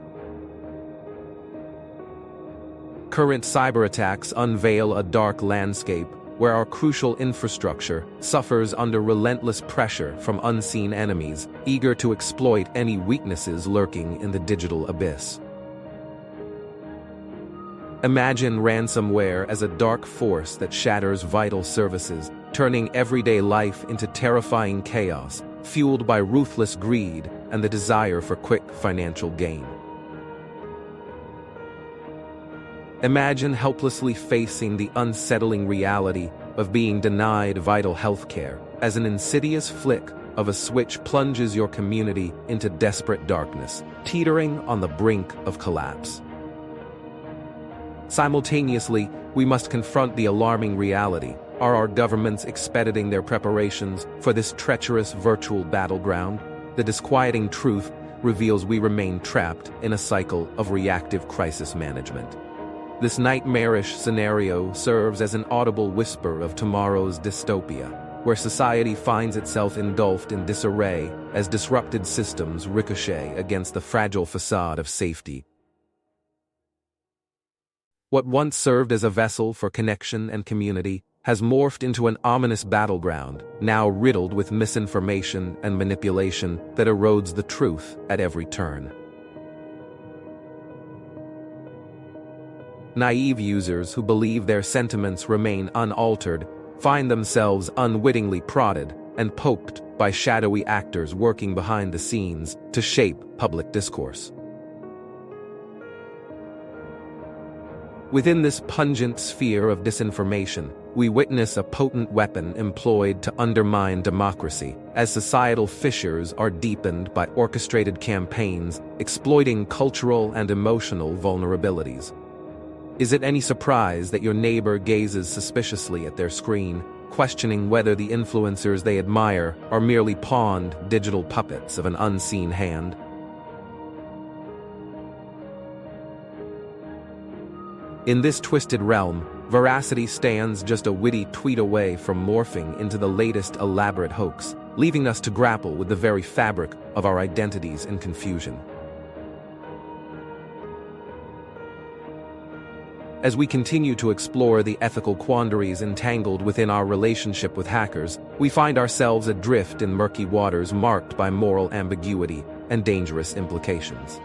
Current cyber attacks unveil a dark landscape where our crucial infrastructure suffers under relentless pressure from unseen enemies, eager to exploit any weaknesses lurking in the digital abyss. Imagine ransomware as a dark force that shatters vital services, turning everyday life into terrifying chaos, fueled by ruthless greed and the desire for quick financial gain. Imagine helplessly facing the unsettling reality of being denied vital health care, as an insidious flick of a switch plunges your community into desperate darkness, teetering on the brink of collapse. Simultaneously, we must confront the alarming reality. Are our governments expediting their preparations for this treacherous virtual battleground? The disquieting truth reveals we remain trapped in a cycle of reactive crisis management. This nightmarish scenario serves as an audible whisper of tomorrow's dystopia, where society finds itself engulfed in disarray as disrupted systems ricochet against the fragile facade of safety. What once served as a vessel for connection and community has morphed into an ominous battleground, now riddled with misinformation and manipulation that erodes the truth at every turn. Naive users who believe their sentiments remain unaltered find themselves unwittingly prodded and poked by shadowy actors working behind the scenes to shape public discourse. Within this pungent sphere of disinformation, we witness a potent weapon employed to undermine democracy, as societal fissures are deepened by orchestrated campaigns exploiting cultural and emotional vulnerabilities. Is it any surprise that your neighbor gazes suspiciously at their screen, questioning whether the influencers they admire are merely pawned digital puppets of an unseen hand? In this twisted realm, veracity stands just a witty tweet away from morphing into the latest elaborate hoax, leaving us to grapple with the very fabric of our identities in confusion. As we continue to explore the ethical quandaries entangled within our relationship with hackers, we find ourselves adrift in murky waters marked by moral ambiguity and dangerous implications.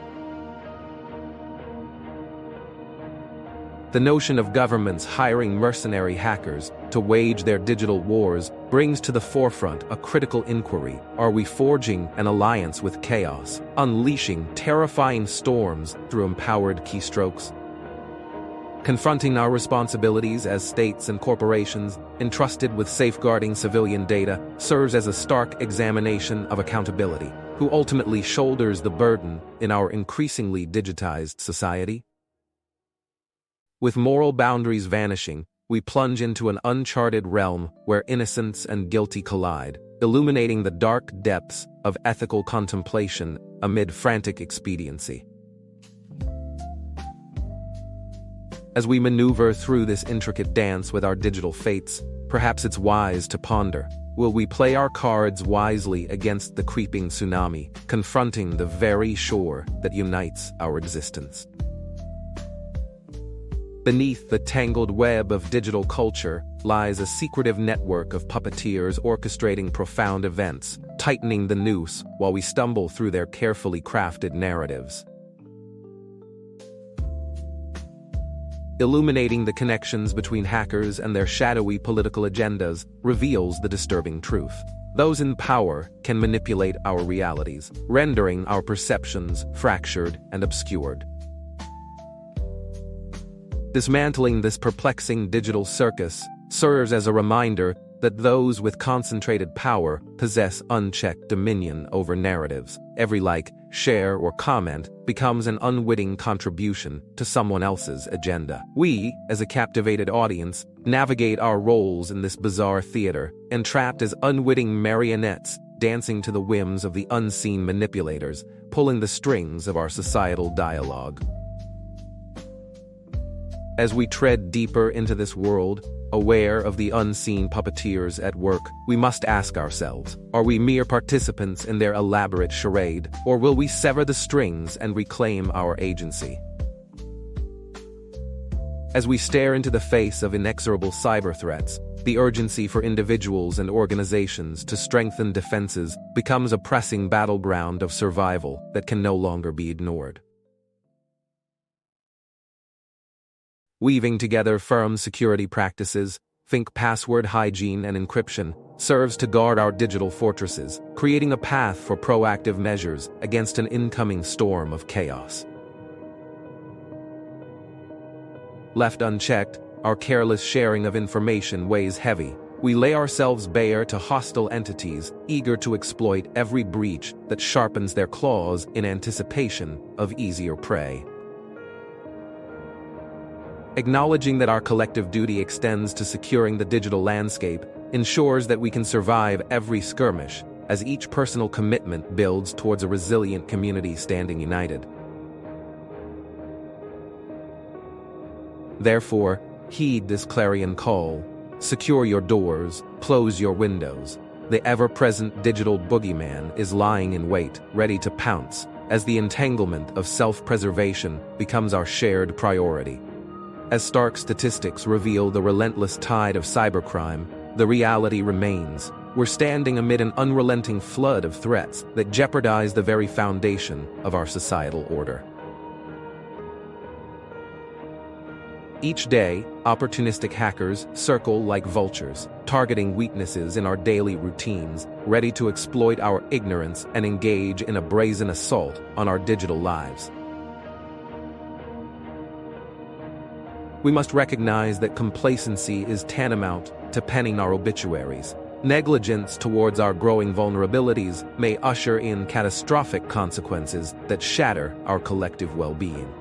The notion of governments hiring mercenary hackers to wage their digital wars brings to the forefront a critical inquiry. Are we forging an alliance with chaos, unleashing terrifying storms through empowered keystrokes? Confronting our responsibilities as states and corporations entrusted with safeguarding civilian data serves as a stark examination of accountability. Who ultimately shoulders the burden in our increasingly digitized society? With moral boundaries vanishing, we plunge into an uncharted realm where innocence and guilty collide, illuminating the dark depths of ethical contemplation amid frantic expediency. As we maneuver through this intricate dance with our digital fates, perhaps it's wise to ponder: will we play our cards wisely against the creeping tsunami, confronting the very shore that unites our existence? Beneath the tangled web of digital culture lies a secretive network of puppeteers orchestrating profound events, tightening the noose while we stumble through their carefully crafted narratives. Illuminating the connections between hackers and their shadowy political agendas reveals the disturbing truth. Those in power can manipulate our realities, rendering our perceptions fractured and obscured. Dismantling this perplexing digital circus serves as a reminder that those with concentrated power possess unchecked dominion over narratives. Every like, share, or comment becomes an unwitting contribution to someone else's agenda. We, as a captivated audience, navigate our roles in this bizarre theater, entrapped as unwitting marionettes dancing to the whims of the unseen manipulators, pulling the strings of our societal dialogue. As we tread deeper into this world, aware of the unseen puppeteers at work, we must ask ourselves, are we mere participants in their elaborate charade, or will we sever the strings and reclaim our agency? As we stare into the face of inexorable cyber threats, the urgency for individuals and organizations to strengthen defenses becomes a pressing battleground of survival that can no longer be ignored. Weaving together firm security practices, think password hygiene and encryption, serves to guard our digital fortresses, creating a path for proactive measures against an incoming storm of chaos. Left unchecked, our careless sharing of information weighs heavy. We lay ourselves bare to hostile entities, eager to exploit every breach that sharpens their claws in anticipation of easier prey. Acknowledging that our collective duty extends to securing the digital landscape ensures that we can survive every skirmish, as each personal commitment builds towards a resilient community standing united. Therefore, heed this clarion call. Secure your doors, close your windows. The ever-present digital boogeyman is lying in wait, ready to pounce, as the entanglement of self-preservation becomes our shared priority. As stark statistics reveal the relentless tide of cybercrime, the reality remains. We're standing amid an unrelenting flood of threats that jeopardize the very foundation of our societal order. Each day, opportunistic hackers circle like vultures, targeting weaknesses in our daily routines, ready to exploit our ignorance and engage in a brazen assault on our digital lives. We must recognize that complacency is tantamount to penning our obituaries. Negligence towards our growing vulnerabilities may usher in catastrophic consequences that shatter our collective well-being.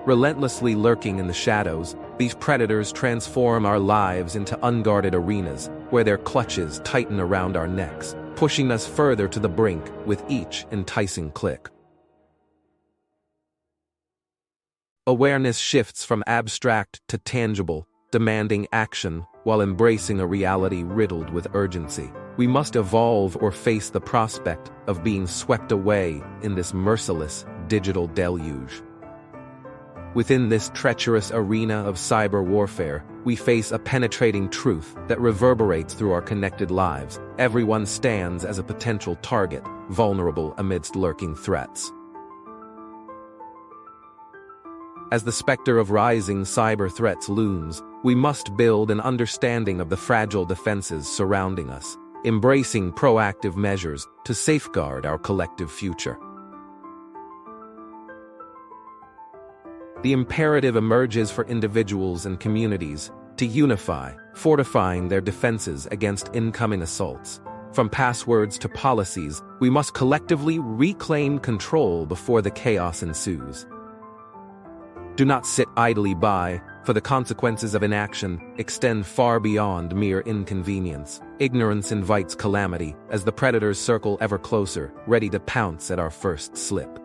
Relentlessly lurking in the shadows, these predators transform our lives into unguarded arenas where their clutches tighten around our necks, pushing us further to the brink with each enticing click. Awareness shifts from abstract to tangible, demanding action while embracing a reality riddled with urgency. We must evolve or face the prospect of being swept away in this merciless digital deluge. Within this treacherous arena of cyber warfare, we face a penetrating truth that reverberates through our connected lives. Everyone stands as a potential target, vulnerable amidst lurking threats. As the specter of rising cyber threats looms, we must build an understanding of the fragile defenses surrounding us, embracing proactive measures to safeguard our collective future. The imperative emerges for individuals and communities to unify, fortifying their defenses against incoming assaults. From passwords to policies, we must collectively reclaim control before the chaos ensues. Do not sit idly by, for the consequences of inaction extend far beyond mere inconvenience. Ignorance invites calamity as the predators circle ever closer, ready to pounce at our first slip.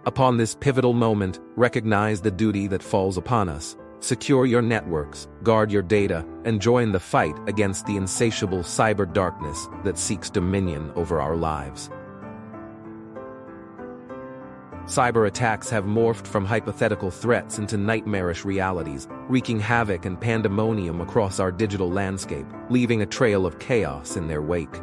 Upon this pivotal moment, recognize the duty that falls upon us. Secure your networks, guard your data, and join the fight against the insatiable cyber darkness that seeks dominion over our lives. Cyber attacks have morphed from hypothetical threats into nightmarish realities, wreaking havoc and pandemonium across our digital landscape, leaving a trail of chaos in their wake.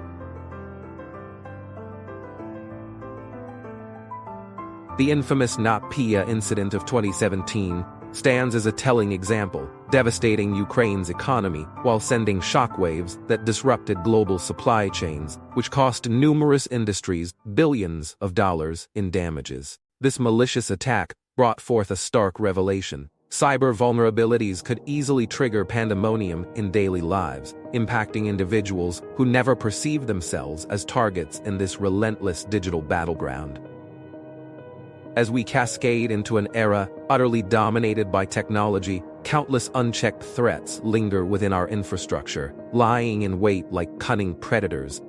The infamous NotPetya incident of 2017 stands as a telling example, devastating Ukraine's economy while sending shockwaves that disrupted global supply chains, which cost numerous industries billions of dollars in damages. This malicious attack brought forth a stark revelation. Cyber vulnerabilities could easily trigger pandemonium in daily lives, impacting individuals who never perceived themselves as targets in this relentless digital battleground. As we cascade into an era utterly dominated by technology, countless unchecked threats linger within our infrastructure, lying in wait like cunning predators.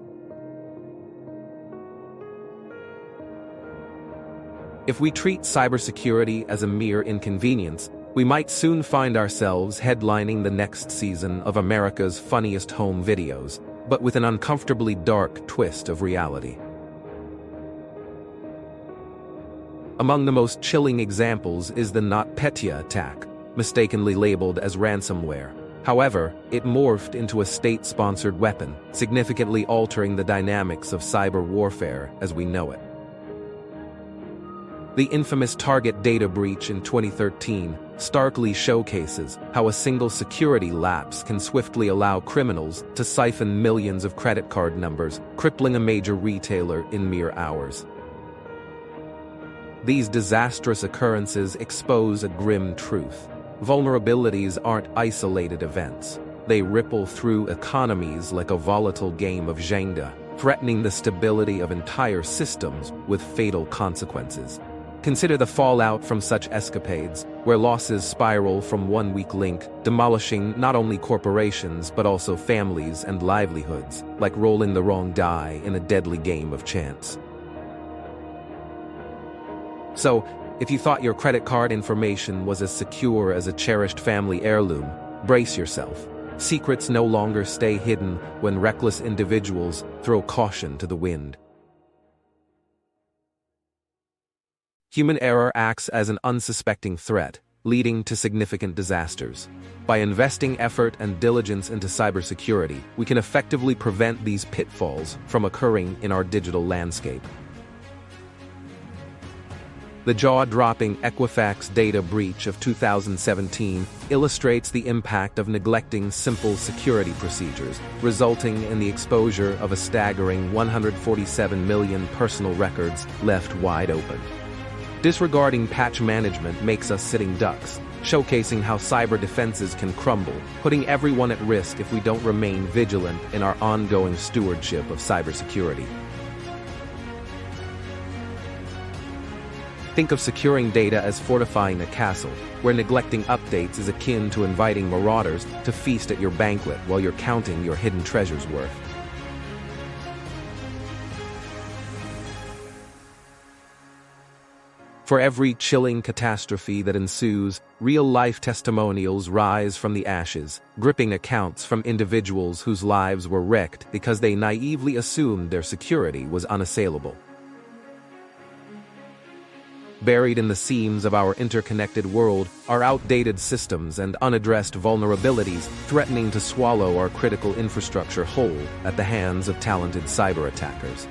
If we treat cybersecurity as a mere inconvenience, we might soon find ourselves headlining the next season of America's Funniest Home Videos, but with an uncomfortably dark twist of reality. Among the most chilling examples is the NotPetya attack, mistakenly labeled as ransomware. However, it morphed into a state-sponsored weapon, significantly altering the dynamics of cyber warfare as we know it. The infamous Target data breach in 2013 starkly showcases how a single security lapse can swiftly allow criminals to siphon millions of credit card numbers, crippling a major retailer in mere hours. These disastrous occurrences expose a grim truth. Vulnerabilities aren't isolated events. They ripple through economies like a volatile game of Jenga, threatening the stability of entire systems with fatal consequences. Consider the fallout from such escapades, where losses spiral from one weak link, demolishing not only corporations but also families and livelihoods, like rolling the wrong die in a deadly game of chance. So, if you thought your credit card information was as secure as a cherished family heirloom, brace yourself. Secrets no longer stay hidden when reckless individuals throw caution to the wind. Human error acts as an unsuspecting threat, leading to significant disasters. By investing effort and diligence into cybersecurity, we can effectively prevent these pitfalls from occurring in our digital landscape. The jaw-dropping Equifax data breach of 2017 illustrates the impact of neglecting simple security procedures, resulting in the exposure of a staggering 147 million personal records left wide open. Disregarding patch management makes us sitting ducks, showcasing how cyber defenses can crumble, putting everyone at risk if we don't remain vigilant in our ongoing stewardship of cybersecurity. Think of securing data as fortifying a castle, where neglecting updates is akin to inviting marauders to feast at your banquet while you're counting your hidden treasure's worth. For every chilling catastrophe that ensues, real-life testimonials rise from the ashes, gripping accounts from individuals whose lives were wrecked because they naively assumed their security was unassailable. Buried in the seams of our interconnected world are outdated systems and unaddressed vulnerabilities threatening to swallow our critical infrastructure whole at the hands of talented cyber attackers.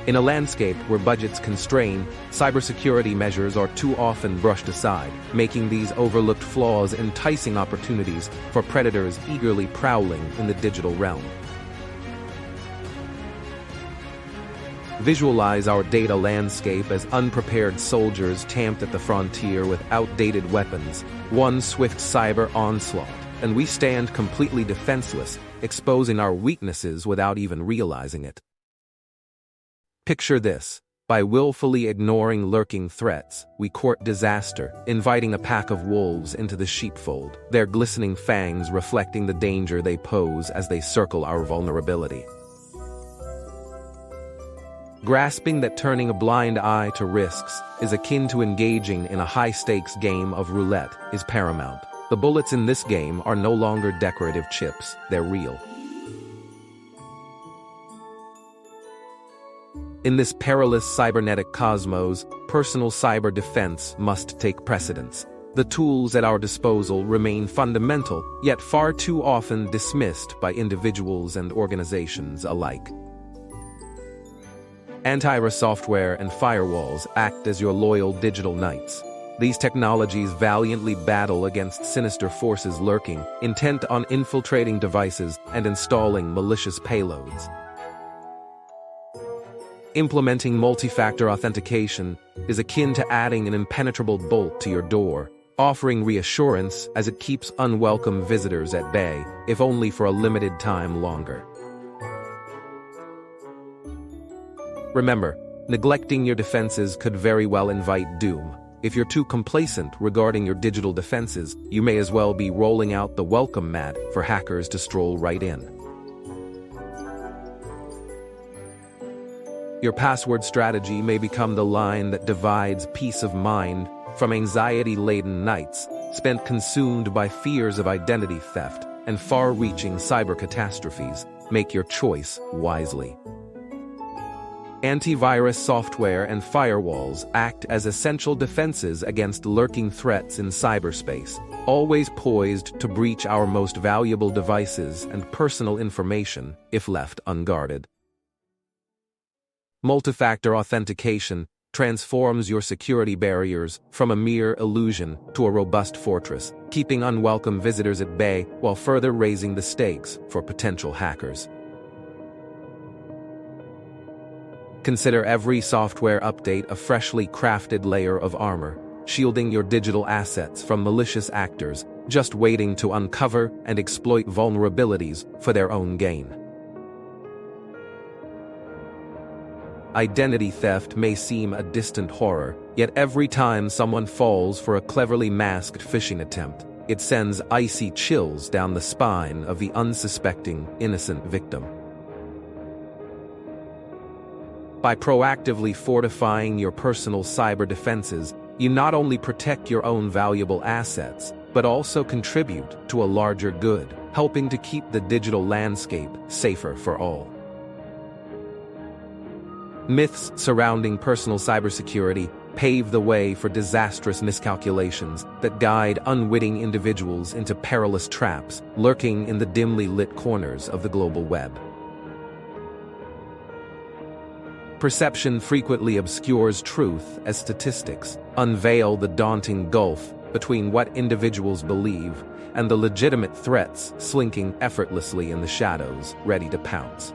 In a landscape where budgets constrain, cybersecurity measures are too often brushed aside, making these overlooked flaws enticing opportunities for predators eagerly prowling in the digital realm. Visualize our data landscape as unprepared soldiers camped at the frontier with outdated weapons, one swift cyber onslaught, and we stand completely defenseless, exposing our weaknesses without even realizing it. Picture this. By willfully ignoring lurking threats, we court disaster, inviting a pack of wolves into the sheepfold, their glistening fangs reflecting the danger they pose as they circle our vulnerability. Grasping that turning a blind eye to risks is akin to engaging in a high-stakes game of roulette is paramount. The bullets in this game are no longer decorative chips, they're real. In this perilous cybernetic cosmos, personal cyber defense must take precedence. The tools at our disposal remain fundamental, yet far too often dismissed by individuals and organizations alike. Antivirus software and firewalls act as your loyal digital knights. These technologies valiantly battle against sinister forces lurking, intent on infiltrating devices and installing malicious payloads. Implementing multi-factor authentication is akin to adding an impenetrable bolt to your door, offering reassurance as it keeps unwelcome visitors at bay, if only for a limited time longer. Remember, neglecting your defenses could very well invite doom. If you're too complacent regarding your digital defenses, you may as well be rolling out the welcome mat for hackers to stroll right in. Your password strategy may become the line that divides peace of mind from anxiety-laden nights spent consumed by fears of identity theft and far-reaching cyber catastrophes. Make your choice wisely. Antivirus software and firewalls act as essential defenses against lurking threats in cyberspace, always poised to breach our most valuable devices and personal information if left unguarded. Multi-factor authentication transforms your security barriers from a mere illusion to a robust fortress, keeping unwelcome visitors at bay while further raising the stakes for potential hackers. Consider every software update a freshly crafted layer of armor, shielding your digital assets from malicious actors just waiting to uncover and exploit vulnerabilities for their own gain. Identity theft may seem a distant horror, yet every time someone falls for a cleverly masked phishing attempt, it sends icy chills down the spine of the unsuspecting, innocent victim. By proactively fortifying your personal cyber defenses, you not only protect your own valuable assets, but also contribute to a larger good, helping to keep the digital landscape safer for all. Myths surrounding personal cybersecurity pave the way for disastrous miscalculations that guide unwitting individuals into perilous traps lurking in the dimly lit corners of the global web. Perception frequently obscures truth as statistics unveil the daunting gulf between what individuals believe and the legitimate threats slinking effortlessly in the shadows, ready to pounce.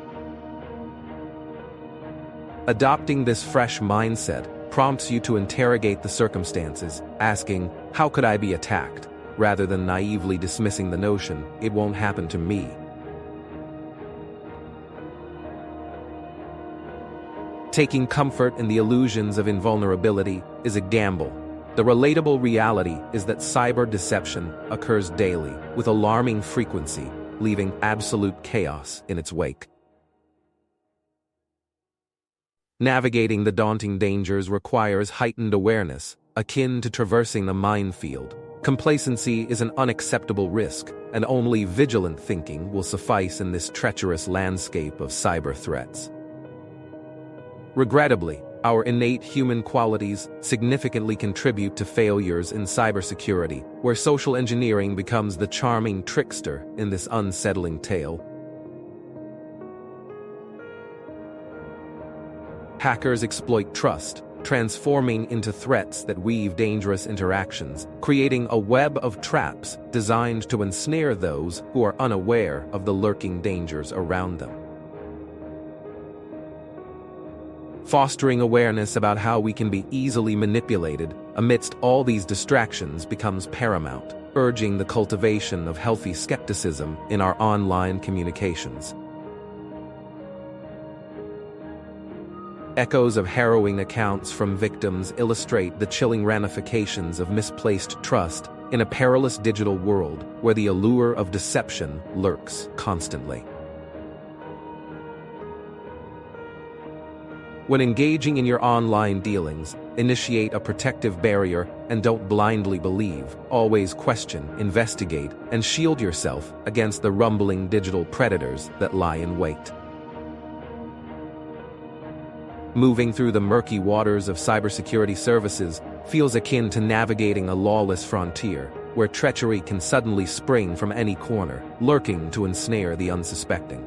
Adopting this fresh mindset prompts you to interrogate the circumstances, asking, "How could I be attacked?" rather than naively dismissing the notion, "It won't happen to me." Taking comfort in the illusions of invulnerability is a gamble. The relatable reality is that cyber deception occurs daily with alarming frequency, leaving absolute chaos in its wake. Navigating the daunting dangers requires heightened awareness, akin to traversing the minefield. Complacency is an unacceptable risk, and only vigilant thinking will suffice in this treacherous landscape of cyber threats. Regrettably, our innate human qualities significantly contribute to failures in cybersecurity, where social engineering becomes the charming trickster in this unsettling tale. Hackers exploit trust, transforming into threats that weave dangerous interactions, creating a web of traps designed to ensnare those who are unaware of the lurking dangers around them. Fostering awareness about how we can be easily manipulated amidst all these distractions becomes paramount, urging the cultivation of healthy skepticism in our online communications. Echoes of harrowing accounts from victims illustrate the chilling ramifications of misplaced trust in a perilous digital world where the allure of deception lurks constantly. When engaging in your online dealings, initiate a protective barrier and don't blindly believe. Always question, investigate, and shield yourself against the rumbling digital predators that lie in wait. Moving through the murky waters of cybersecurity services feels akin to navigating a lawless frontier, where treachery can suddenly spring from any corner, lurking to ensnare the unsuspecting.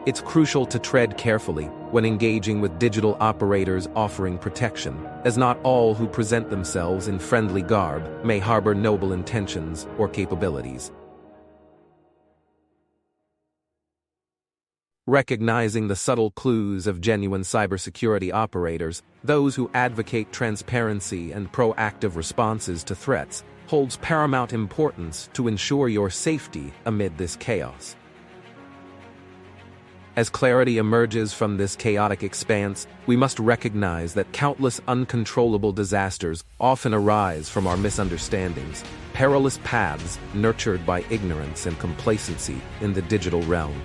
It's crucial to tread carefully when engaging with digital operators offering protection, as not all who present themselves in friendly garb may harbor noble intentions or capabilities. Recognizing the subtle clues of genuine cybersecurity operators, those who advocate transparency and proactive responses to threats, holds paramount importance to ensure your safety amid this chaos. As clarity emerges from this chaotic expanse, we must recognize that countless uncontrollable disasters often arise from our misunderstandings, perilous paths nurtured by ignorance and complacency in the digital realm.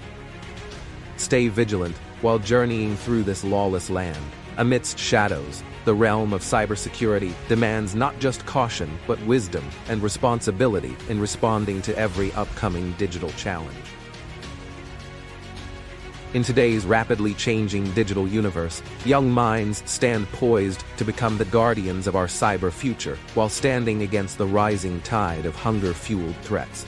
Stay vigilant while journeying through this lawless land. Amidst shadows, the realm of cybersecurity demands not just caution but wisdom and responsibility in responding to every upcoming digital challenge. In today's rapidly changing digital universe, young minds stand poised to become the guardians of our cyber future while standing against the rising tide of hunger-fueled threats.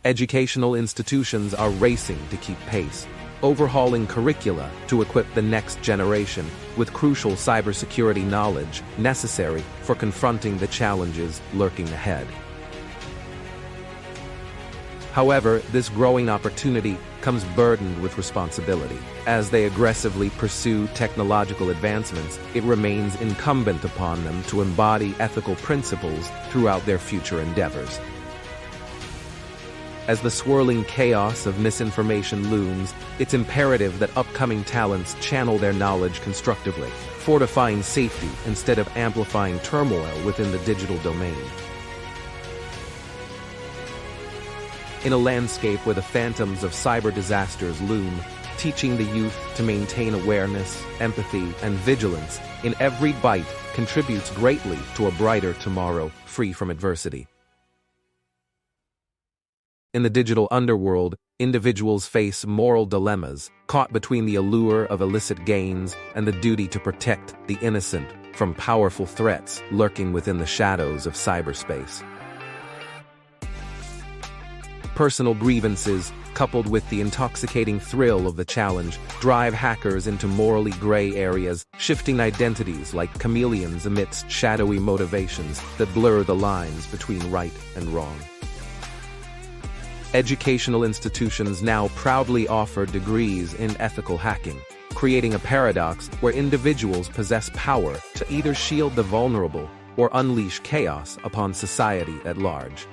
Educational institutions are racing to keep pace, overhauling curricula to equip the next generation with crucial cybersecurity knowledge necessary for confronting the challenges lurking ahead. However, this growing opportunity comes burdened with responsibility. As they aggressively pursue technological advancements, it remains incumbent upon them to embody ethical principles throughout their future endeavors. As the swirling chaos of misinformation looms, it's imperative that upcoming talents channel their knowledge constructively, fortifying safety instead of amplifying turmoil within the digital domain. In a landscape where the phantoms of cyber disasters loom, teaching the youth to maintain awareness, empathy, and vigilance in every bite contributes greatly to a brighter tomorrow free from adversity. In the digital underworld, individuals face moral dilemmas, caught between the allure of illicit gains and the duty to protect the innocent from powerful threats lurking within the shadows of cyberspace. Personal grievances, coupled with the intoxicating thrill of the challenge, drive hackers into morally gray areas, shifting identities like chameleons amidst shadowy motivations that blur the lines between right and wrong. Educational institutions now proudly offer degrees in ethical hacking, creating a paradox where individuals possess power to either shield the vulnerable or unleash chaos upon society at large.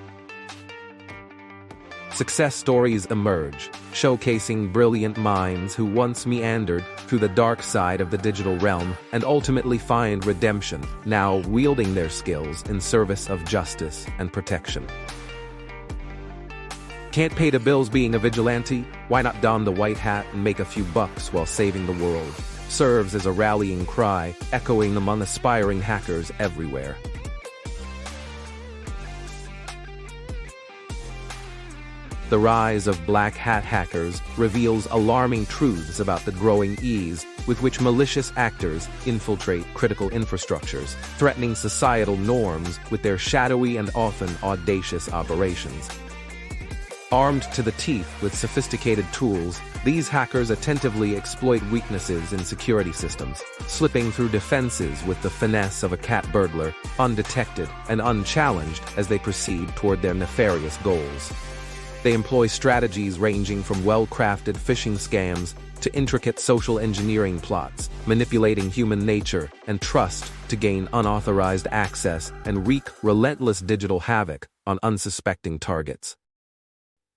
Success stories emerge, showcasing brilliant minds who once meandered through the dark side of the digital realm and ultimately find redemption, now wielding their skills in service of justice and protection. Can't pay the bills being a vigilante? Why not don the white hat and make a few bucks while saving the world? Serves as a rallying cry, echoing among aspiring hackers everywhere. The rise of black hat hackers reveals alarming truths about the growing ease with which malicious actors infiltrate critical infrastructures, threatening societal norms with their shadowy and often audacious operations. Armed to the teeth with sophisticated tools, these hackers attentively exploit weaknesses in security systems, slipping through defenses with the finesse of a cat burglar, undetected and unchallenged as they proceed toward their nefarious goals. They employ strategies ranging from well-crafted phishing scams to intricate social engineering plots, manipulating human nature and trust to gain unauthorized access and wreak relentless digital havoc on unsuspecting targets.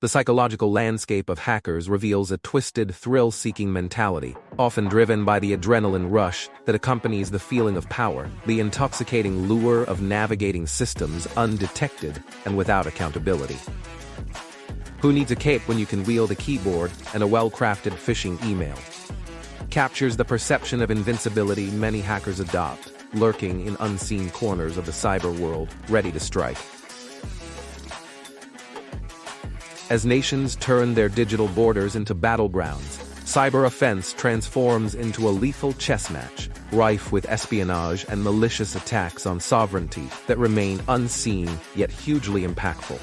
The psychological landscape of hackers reveals a twisted, thrill-seeking mentality, often driven by the adrenaline rush that accompanies the feeling of power, the intoxicating lure of navigating systems undetected and without accountability. Who needs a cape when you can wield a keyboard and a well-crafted phishing email? Captures the perception of invincibility many hackers adopt, lurking in unseen corners of the cyber world, ready to strike. As nations turn their digital borders into battlegrounds, cyber offense transforms into a lethal chess match, rife with espionage and malicious attacks on sovereignty that remain unseen yet hugely impactful.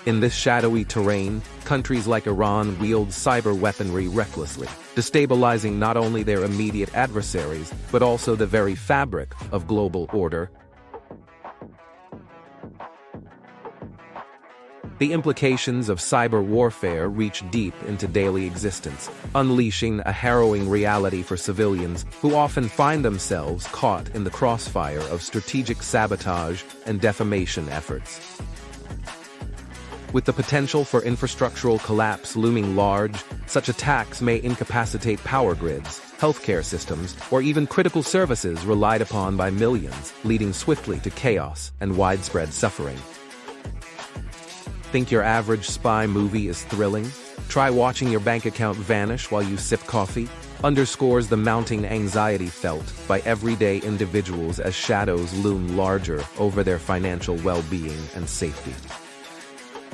In this shadowy terrain, countries like Iran wield cyber weaponry recklessly, destabilizing not only their immediate adversaries, but also the very fabric of global order. The implications of cyber warfare reach deep into daily existence, unleashing a harrowing reality for civilians who often find themselves caught in the crossfire of strategic sabotage and defamation efforts. With the potential for infrastructural collapse looming large, such attacks may incapacitate power grids, healthcare systems, or even critical services relied upon by millions, leading swiftly to chaos and widespread suffering. Think your average spy movie is thrilling? Try watching your bank account vanish while you sip coffee. Underscores the mounting anxiety felt by everyday individuals as shadows loom larger over their financial well-being and safety.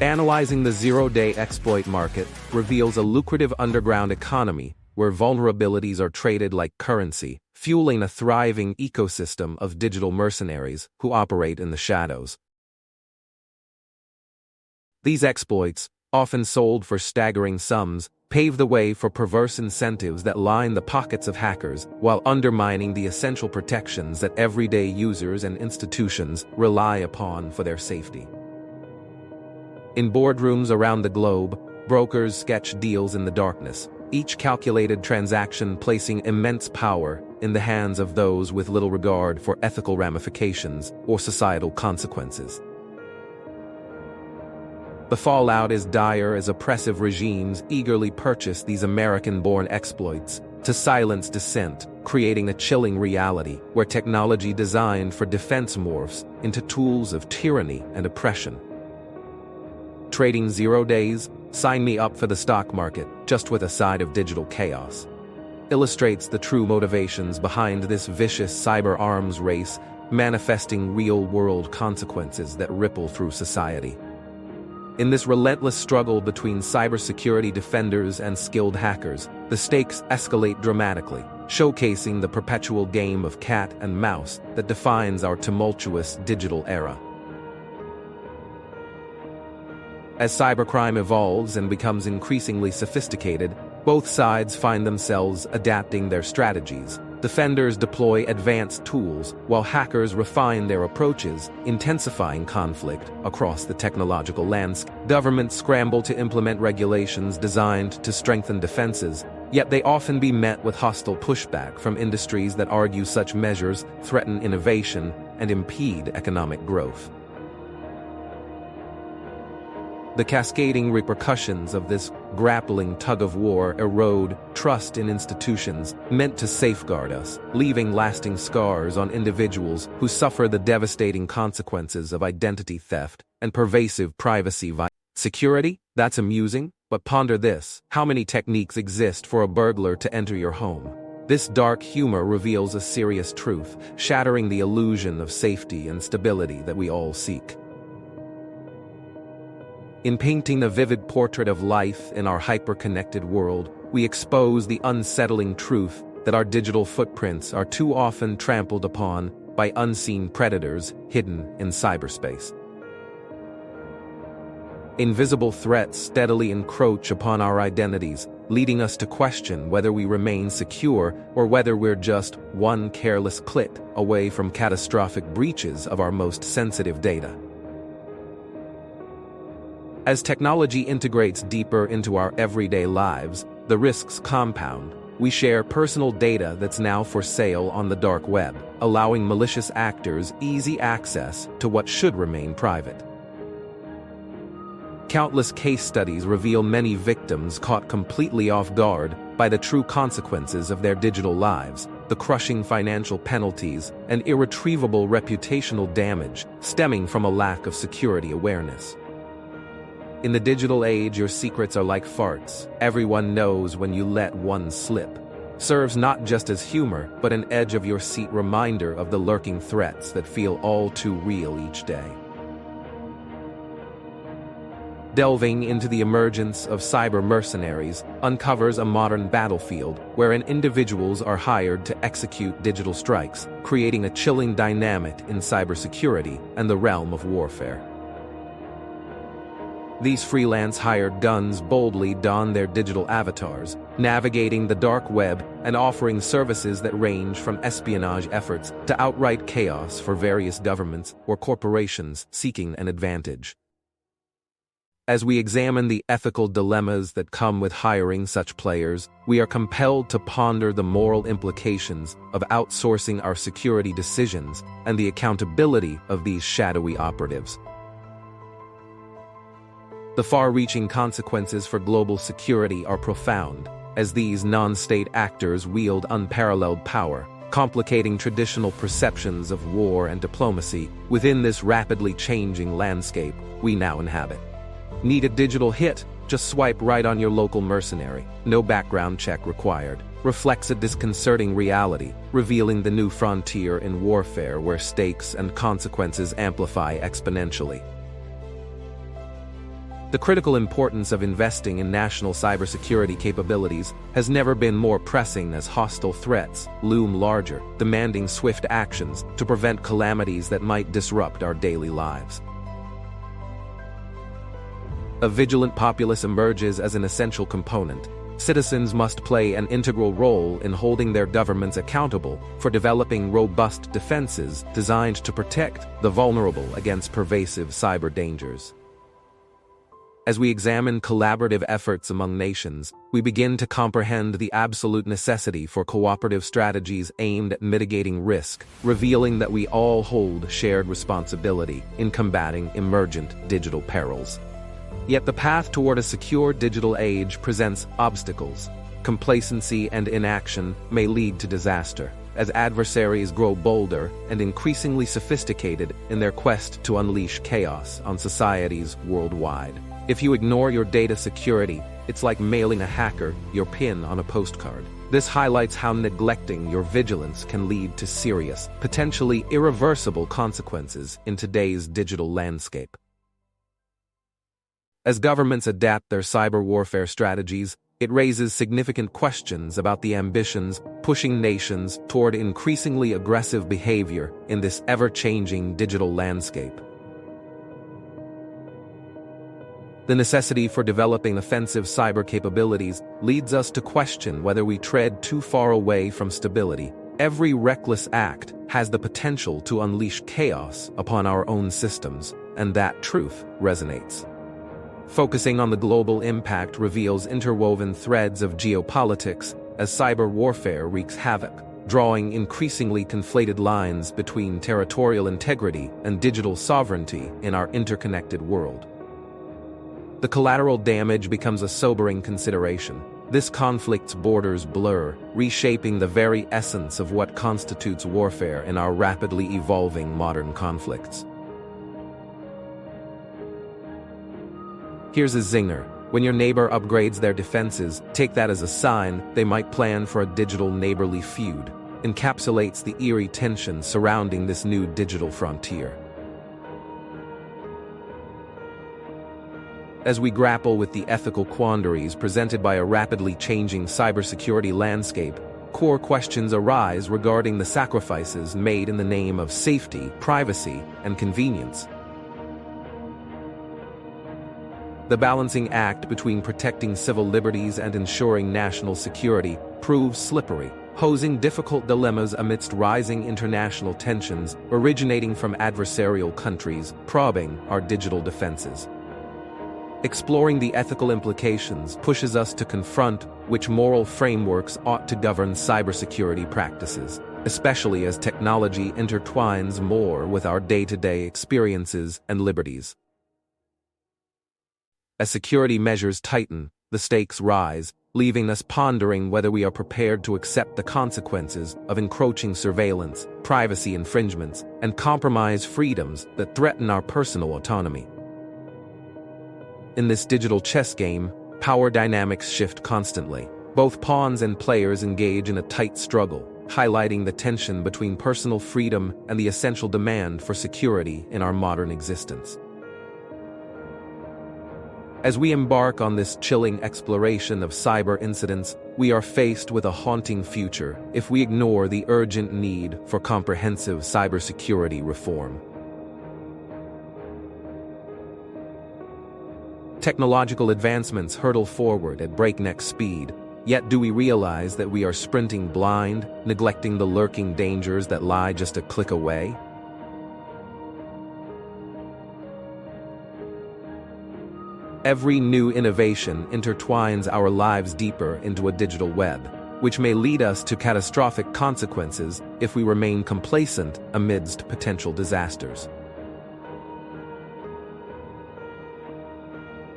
Analyzing the zero-day exploit market reveals a lucrative underground economy where vulnerabilities are traded like currency, fueling a thriving ecosystem of digital mercenaries who operate in the shadows. These exploits, often sold for staggering sums, pave the way for perverse incentives that line the pockets of hackers while undermining the essential protections that everyday users and institutions rely upon for their safety. In boardrooms around the globe, brokers sketch deals in the darkness, each calculated transaction placing immense power in the hands of those with little regard for ethical ramifications or societal consequences. The fallout is dire as oppressive regimes eagerly purchase these American-born exploits to silence dissent, creating a chilling reality where technology designed for defense morphs into tools of tyranny and oppression. Trading 0 days, sign me up for the stock market, just with a side of digital chaos. Illustrates the true motivations behind this vicious cyber arms race, manifesting real-world consequences that ripple through society. In this relentless struggle between cybersecurity defenders and skilled hackers, the stakes escalate dramatically, showcasing the perpetual game of cat and mouse that defines our tumultuous digital era. As cybercrime evolves and becomes increasingly sophisticated, both sides find themselves adapting their strategies. Defenders deploy advanced tools, while hackers refine their approaches, intensifying conflict across the technological landscape. Governments scramble to implement regulations designed to strengthen defenses, yet they often be met with hostile pushback from industries that argue such measures threaten innovation and impede economic growth. The cascading repercussions of this grappling tug-of-war erode trust in institutions meant to safeguard us, leaving lasting scars on individuals who suffer the devastating consequences of identity theft and pervasive privacy violations. Security? That's amusing, but ponder this: how many techniques exist for a burglar to enter your home? This dark humor reveals a serious truth, shattering the illusion of safety and stability that we all seek. In painting a vivid portrait of life in our hyper-connected world, we expose the unsettling truth that our digital footprints are too often trampled upon by unseen predators hidden in cyberspace. Invisible threats steadily encroach upon our identities, leading us to question whether we remain secure or whether we're just one careless click away from catastrophic breaches of our most sensitive data. As technology integrates deeper into our everyday lives, the risks compound. We share personal data that's now for sale on the dark web, allowing malicious actors easy access to what should remain private. Countless case studies reveal many victims caught completely off guard by the true consequences of their digital lives, the crushing financial penalties and irretrievable reputational damage stemming from a lack of security awareness. In the digital age, your secrets are like farts. Everyone knows when you let one slip. Serves not just as humor, but an edge-of-your-seat reminder of the lurking threats that feel all too real each day. Delving into the emergence of cyber mercenaries uncovers a modern battlefield wherein individuals are hired to execute digital strikes, creating a chilling dynamic in cybersecurity and the realm of warfare. These freelance hired guns boldly don their digital avatars, navigating the dark web and offering services that range from espionage efforts to outright chaos for various governments or corporations seeking an advantage. As we examine the ethical dilemmas that come with hiring such players, we are compelled to ponder the moral implications of outsourcing our security decisions and the accountability of these shadowy operatives. The far-reaching consequences for global security are profound, as these non-state actors wield unparalleled power, complicating traditional perceptions of war and diplomacy within this rapidly changing landscape we now inhabit. Need a digital hit? Just swipe right on your local mercenary. No background check required. Reflects a disconcerting reality, revealing the new frontier in warfare where stakes and consequences amplify exponentially. The critical importance of investing in national cybersecurity capabilities has never been more pressing as hostile threats loom larger, demanding swift actions to prevent calamities that might disrupt our daily lives. A vigilant populace emerges as an essential component. Citizens must play an integral role in holding their governments accountable for developing robust defenses designed to protect the vulnerable against pervasive cyber dangers. As we examine collaborative efforts among nations, we begin to comprehend the absolute necessity for cooperative strategies aimed at mitigating risk, revealing that we all hold shared responsibility in combating emergent digital perils. Yet the path toward a secure digital age presents obstacles. Complacency and inaction may lead to disaster, as adversaries grow bolder and increasingly sophisticated in their quest to unleash chaos on societies worldwide. If you ignore your data security, it's like mailing a hacker your PIN on a postcard. This highlights how neglecting your vigilance can lead to serious, potentially irreversible consequences in today's digital landscape. As governments adapt their cyber warfare strategies, it raises significant questions about the ambitions pushing nations toward increasingly aggressive behavior in this ever-changing digital landscape. The necessity for developing offensive cyber capabilities leads us to question whether we tread too far away from stability. Every reckless act has the potential to unleash chaos upon our own systems, and that truth resonates. Focusing on the global impact reveals interwoven threads of geopolitics as cyber warfare wreaks havoc, drawing increasingly conflated lines between territorial integrity and digital sovereignty in our interconnected world. The collateral damage becomes a sobering consideration. This conflict's borders blur, reshaping the very essence of what constitutes warfare in our rapidly evolving modern conflicts. Here's a zinger. When your neighbor upgrades their defenses, take that as a sign they might plan for a digital neighborly feud. Encapsulates the eerie tension surrounding this new digital frontier. As we grapple with the ethical quandaries presented by a rapidly changing cybersecurity landscape, core questions arise regarding the sacrifices made in the name of safety, privacy, and convenience. The balancing act between protecting civil liberties and ensuring national security proves slippery, posing difficult dilemmas amidst rising international tensions originating from adversarial countries probing our digital defenses. Exploring the ethical implications pushes us to confront which moral frameworks ought to govern cybersecurity practices, especially as technology intertwines more with our day-to-day experiences and liberties. As security measures tighten, the stakes rise, leaving us pondering whether we are prepared to accept the consequences of encroaching surveillance, privacy infringements, and compromised freedoms that threaten our personal autonomy. In this digital chess game, power dynamics shift constantly. Both pawns and players engage in a tight struggle, highlighting the tension between personal freedom and the essential demand for security in our modern existence. As we embark on this chilling exploration of cyber incidents, we are faced with a haunting future if we ignore the urgent need for comprehensive cybersecurity reform. Technological advancements hurtle forward at breakneck speed, yet do we realize that we are sprinting blind, neglecting the lurking dangers that lie just a click away? Every new innovation intertwines our lives deeper into a digital web, which may lead us to catastrophic consequences if we remain complacent amidst potential disasters.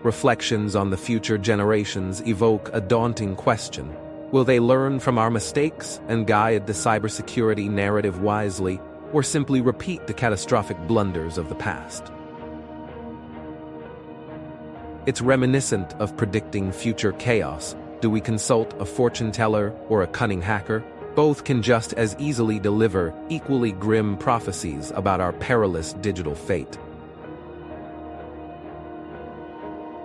Reflections on the future generations evoke a daunting question. Will they learn from our mistakes and guide the cybersecurity narrative wisely, or simply repeat the catastrophic blunders of the past? It's reminiscent of predicting future chaos. Do we consult a fortune teller or a cunning hacker? Both can just as easily deliver equally grim prophecies about our perilous digital fate.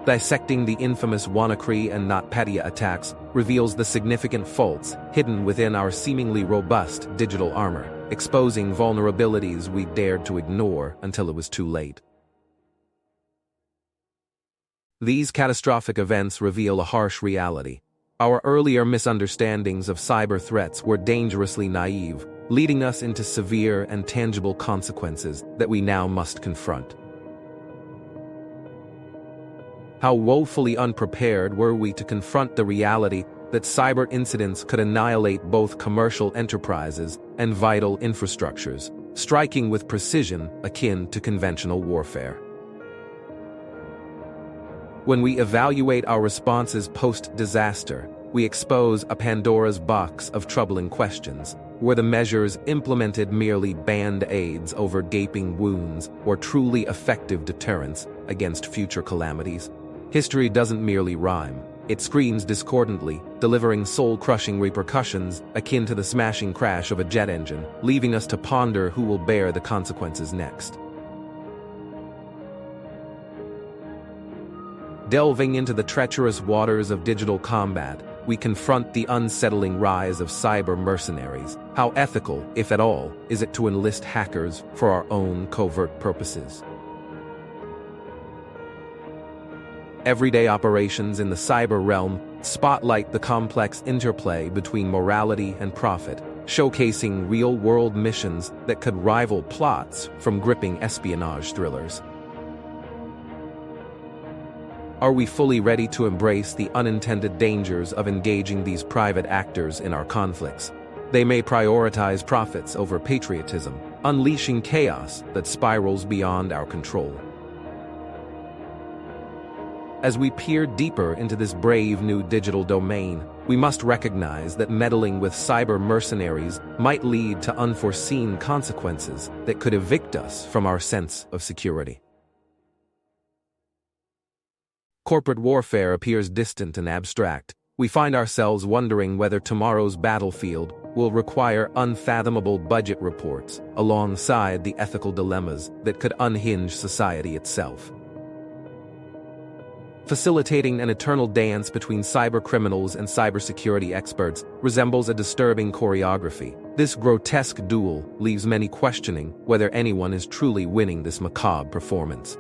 Dissecting the infamous WannaCry and NotPetya attacks reveals the significant faults hidden within our seemingly robust digital armor, exposing vulnerabilities we dared to ignore until it was too late. These catastrophic events reveal a harsh reality. Our earlier misunderstandings of cyber threats were dangerously naive, leading us into severe and tangible consequences that we now must confront. How woefully unprepared were we to confront the reality that cyber incidents could annihilate both commercial enterprises and vital infrastructures, striking with precision akin to conventional warfare. When we evaluate our responses post-disaster, we expose a Pandora's box of troubling questions. Were the measures implemented merely band-aids over gaping wounds or truly effective deterrents against future calamities? History doesn't merely rhyme. It screams discordantly, delivering soul-crushing repercussions akin to the smashing crash of a jet engine, leaving us to ponder who will bear the consequences next. Delving into the treacherous waters of digital combat, we confront the unsettling rise of cyber mercenaries. How ethical, if at all, is it to enlist hackers for our own covert purposes? Everyday operations in the cyber realm spotlight the complex interplay between morality and profit, showcasing real-world missions that could rival plots from gripping espionage thrillers. Are we fully ready to embrace the unintended dangers of engaging these private actors in our conflicts? They may prioritize profits over patriotism, unleashing chaos that spirals beyond our control. As we peer deeper into this brave new digital domain, we must recognize that meddling with cyber mercenaries might lead to unforeseen consequences that could evict us from our sense of security. Corporate warfare appears distant and abstract. We find ourselves wondering whether tomorrow's battlefield will require unfathomable budget reports alongside the ethical dilemmas that could unhinge society itself. Facilitating an eternal dance between cybercriminals and cybersecurity experts resembles a disturbing choreography. This grotesque duel leaves many questioning whether anyone is truly winning this macabre performance.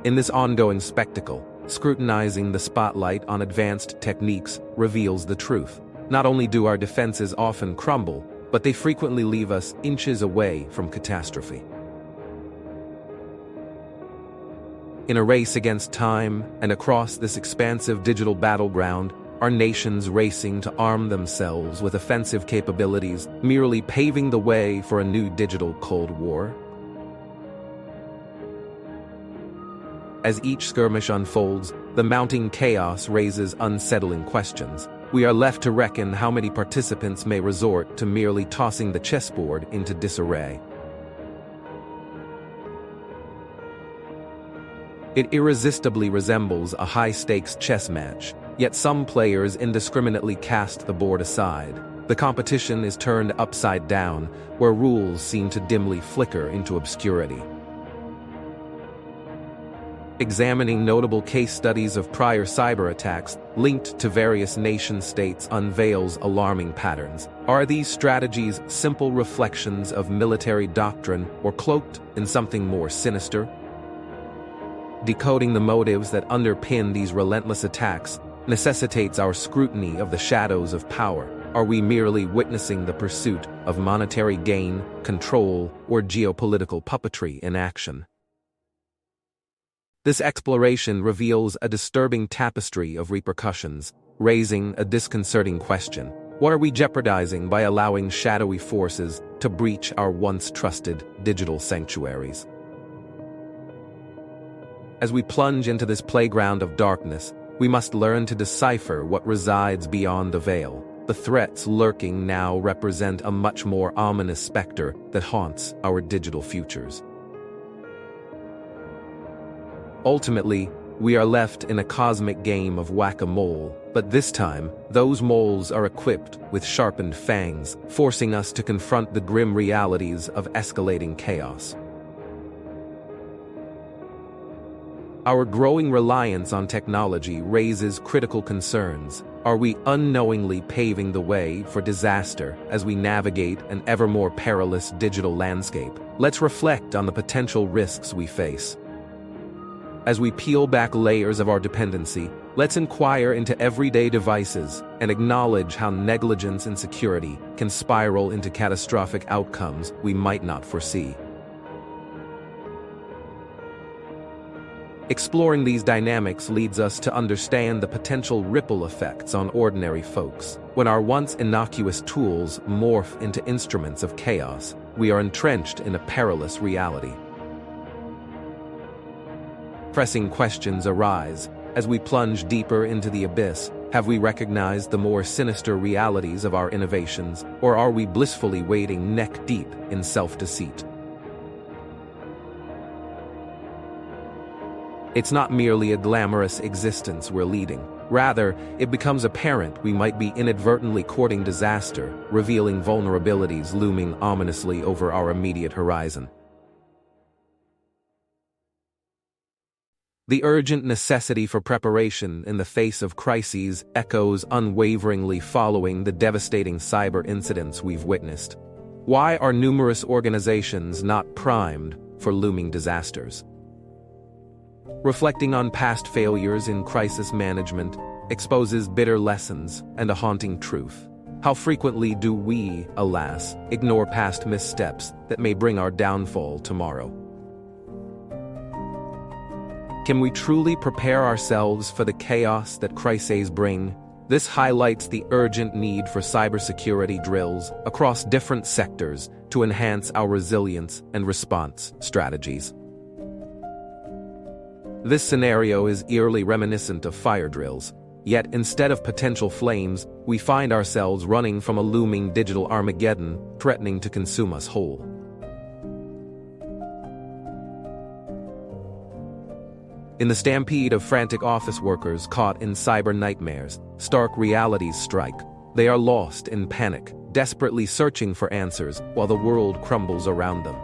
In this ongoing spectacle, scrutinizing the spotlight on advanced techniques reveals the truth. Not only do our defenses often crumble, but they frequently leave us inches away from catastrophe. In a race against time and across this expansive digital battleground, are nations racing to arm themselves with offensive capabilities, merely paving the way for a new digital Cold War? As each skirmish unfolds, the mounting chaos raises unsettling questions. We are left to reckon how many participants may resort to merely tossing the chessboard into disarray. It irresistibly resembles a high-stakes chess match, yet some players indiscriminately cast the board aside. The competition is turned upside down, where rules seem to dimly flicker into obscurity. Examining notable case studies of prior cyber attacks linked to various nation-states unveils alarming patterns. Are these strategies simple reflections of military doctrine or cloaked in something more sinister? Decoding the motives that underpin these relentless attacks necessitates our scrutiny of the shadows of power. Are we merely witnessing the pursuit of monetary gain, control, or geopolitical puppetry in action? This exploration reveals a disturbing tapestry of repercussions, raising a disconcerting question. What are we jeopardizing by allowing shadowy forces to breach our once trusted digital sanctuaries? As we plunge into this playground of darkness, we must learn to decipher what resides beyond the veil. The threats lurking now represent a much more ominous specter that haunts our digital futures. Ultimately, we are left in a cosmic game of whack-a-mole, but this time, those moles are equipped with sharpened fangs, forcing us to confront the grim realities of escalating chaos. Our growing reliance on technology raises critical concerns. Are we unknowingly paving the way for disaster as we navigate an ever more perilous digital landscape? Let's reflect on the potential risks we face. As we peel back layers of our dependency, let's inquire into everyday devices and acknowledge how negligence and security can spiral into catastrophic outcomes we might not foresee. Exploring these dynamics leads us to understand the potential ripple effects on ordinary folks. When our once innocuous tools morph into instruments of chaos, we are entrenched in a perilous reality. Pressing questions arise. As we plunge deeper into the abyss, have we recognized the more sinister realities of our innovations, or are we blissfully wading neck-deep in self-deceit? It's not merely a glamorous existence we're leading. Rather, it becomes apparent we might be inadvertently courting disaster, revealing vulnerabilities looming ominously over our immediate horizon. The urgent necessity for preparation in the face of crises echoes unwaveringly following the devastating cyber incidents we've witnessed. Why are numerous organizations not primed for looming disasters? Reflecting on past failures in crisis management exposes bitter lessons and a haunting truth. How frequently do we, alas, ignore past missteps that may bring our downfall tomorrow? Can we truly prepare ourselves for the chaos that crises bring? This highlights the urgent need for cybersecurity drills across different sectors to enhance our resilience and response strategies. This scenario is eerily reminiscent of fire drills, yet instead of potential flames, we find ourselves running from a looming digital Armageddon threatening to consume us whole. In the stampede of frantic office workers caught in cyber nightmares, stark realities strike. They are lost in panic, desperately searching for answers while the world crumbles around them.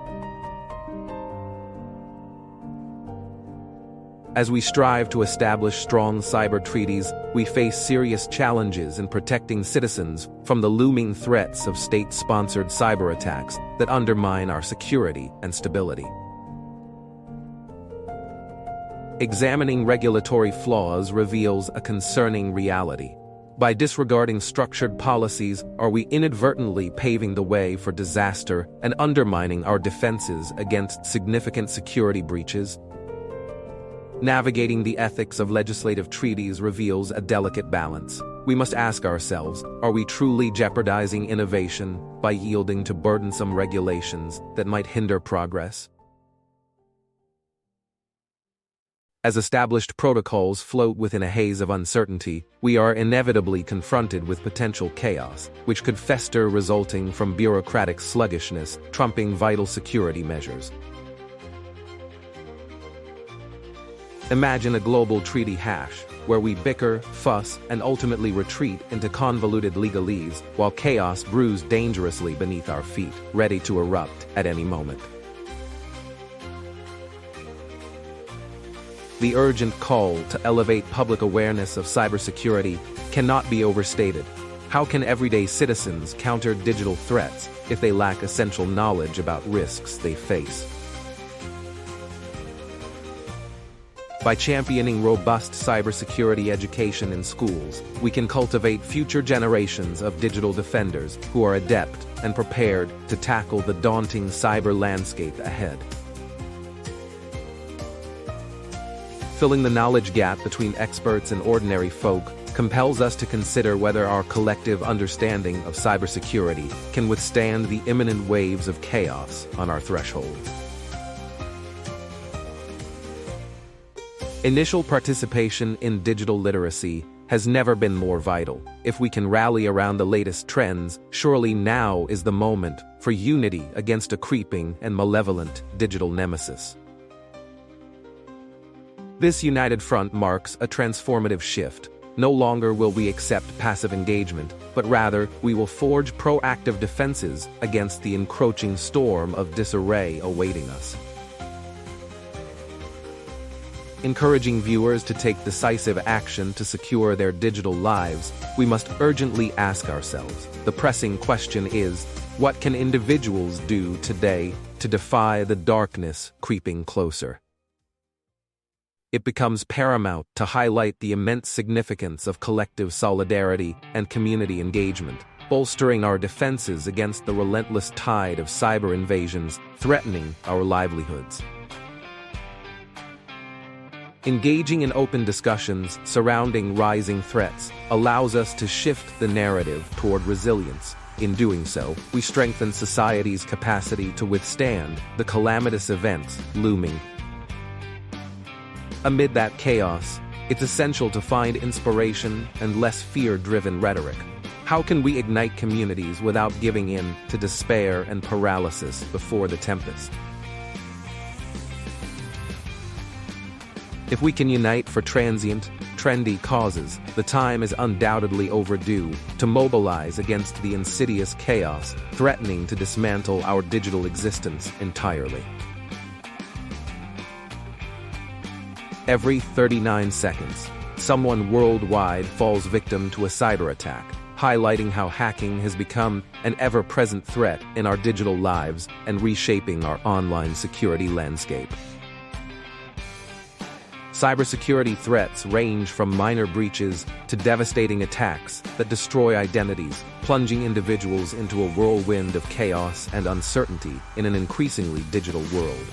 As we strive to establish strong cyber treaties, we face serious challenges in protecting citizens from the looming threats of state-sponsored cyber attacks that undermine our security and stability. Examining regulatory flaws reveals a concerning reality. By disregarding structured policies, are we inadvertently paving the way for disaster and undermining our defenses against significant security breaches? Navigating the ethics of legislative treaties reveals a delicate balance. We must ask ourselves, are we truly jeopardizing innovation by yielding to burdensome regulations that might hinder progress? As established protocols float within a haze of uncertainty, we are inevitably confronted with potential chaos, which could fester resulting from bureaucratic sluggishness trumping vital security measures. Imagine a global treaty hash, where we bicker, fuss, and ultimately retreat into convoluted legalese while chaos brews dangerously beneath our feet, ready to erupt at any moment. The urgent call to elevate public awareness of cybersecurity cannot be overstated. How can everyday citizens counter digital threats if they lack essential knowledge about risks they face? By championing robust cybersecurity education in schools, we can cultivate future generations of digital defenders who are adept and prepared to tackle the daunting cyber landscape ahead. Filling the knowledge gap between experts and ordinary folk compels us to consider whether our collective understanding of cybersecurity can withstand the imminent waves of chaos on our threshold. Initial participation in digital literacy has never been more vital. If we can rally around the latest trends, surely now is the moment for unity against a creeping and malevolent digital nemesis. This united front marks a transformative shift. No longer will we accept passive engagement, but rather we will forge proactive defenses against the encroaching storm of disarray awaiting us. Encouraging viewers to take decisive action to secure their digital lives, we must urgently ask ourselves, the pressing question is, what can individuals do today to defy the darkness creeping closer? It becomes paramount to highlight the immense significance of collective solidarity and community engagement, bolstering our defenses against the relentless tide of cyber invasions threatening our livelihoods. Engaging in open discussions surrounding rising threats allows us to shift the narrative toward resilience. In doing so, we strengthen society's capacity to withstand the calamitous events looming. Amid that chaos, it's essential to find inspiration and less fear-driven rhetoric. How can we ignite communities without giving in to despair and paralysis before the tempest? If we can unite for transient, trendy causes, the time is undoubtedly overdue to mobilize against the insidious chaos threatening to dismantle our digital existence entirely. Every 39 seconds, someone worldwide falls victim to a cyber attack, highlighting how hacking has become an ever-present threat in our digital lives and reshaping our online security landscape. Cybersecurity threats range from minor breaches to devastating attacks that destroy identities, plunging individuals into a whirlwind of chaos and uncertainty in an increasingly digital world.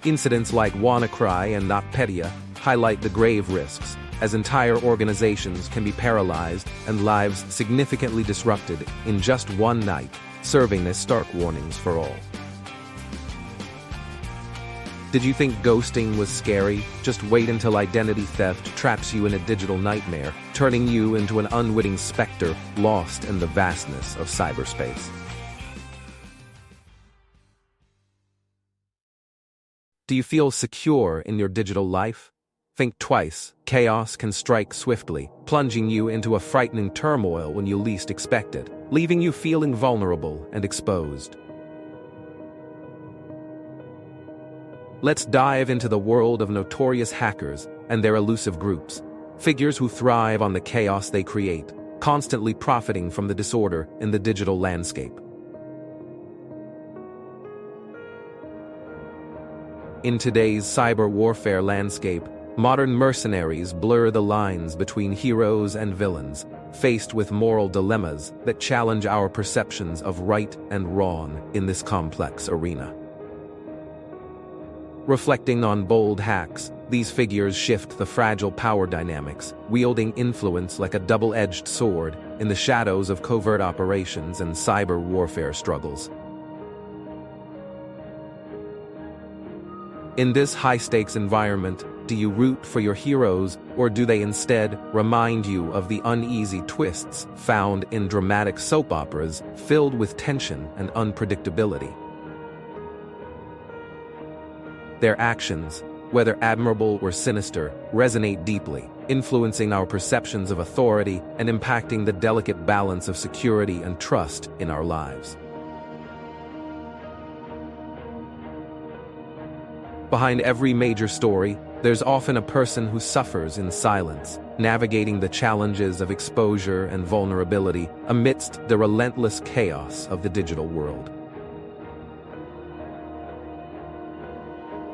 Incidents like WannaCry and NotPetya highlight the grave risks, as entire organizations can be paralyzed and lives significantly disrupted in just one night, serving as stark warnings for all. Did you think ghosting was scary? Just wait until identity theft traps you in a digital nightmare, turning you into an unwitting specter lost in the vastness of cyberspace. Do you feel secure in your digital life? Think twice. Chaos can strike swiftly, plunging you into a frightening turmoil when you least expect it, leaving you feeling vulnerable and exposed. Let's dive into the world of notorious hackers and their elusive groups, figures who thrive on the chaos they create, constantly profiting from the disorder in the digital landscape. In today's cyber warfare landscape, modern mercenaries blur the lines between heroes and villains, faced with moral dilemmas that challenge our perceptions of right and wrong in this complex arena. Reflecting on bold hacks, these figures shift the fragile power dynamics, wielding influence like a double-edged sword in the shadows of covert operations and cyber warfare struggles. In this high-stakes environment, do you root for your heroes, or do they instead remind you of the uneasy twists found in dramatic soap operas filled with tension and unpredictability? Their actions, whether admirable or sinister, resonate deeply, influencing our perceptions of authority and impacting the delicate balance of security and trust in our lives. Behind every major story, there's often a person who suffers in silence, navigating the challenges of exposure and vulnerability amidst the relentless chaos of the digital world.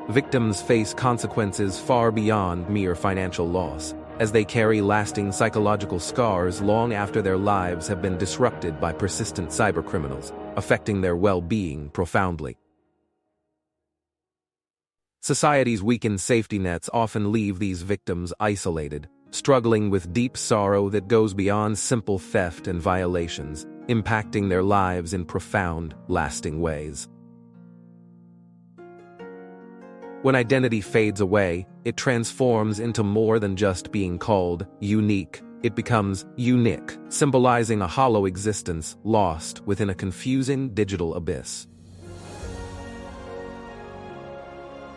Victims face consequences far beyond mere financial loss, as they carry lasting psychological scars long after their lives have been disrupted by persistent cybercriminals, affecting their well-being profoundly. Society's weakened safety nets often leave these victims isolated, struggling with deep sorrow that goes beyond simple theft and violations, impacting their lives in profound, lasting ways. When identity fades away, it transforms into more than just being called unique. It becomes unique, symbolizing a hollow existence lost within a confusing digital abyss.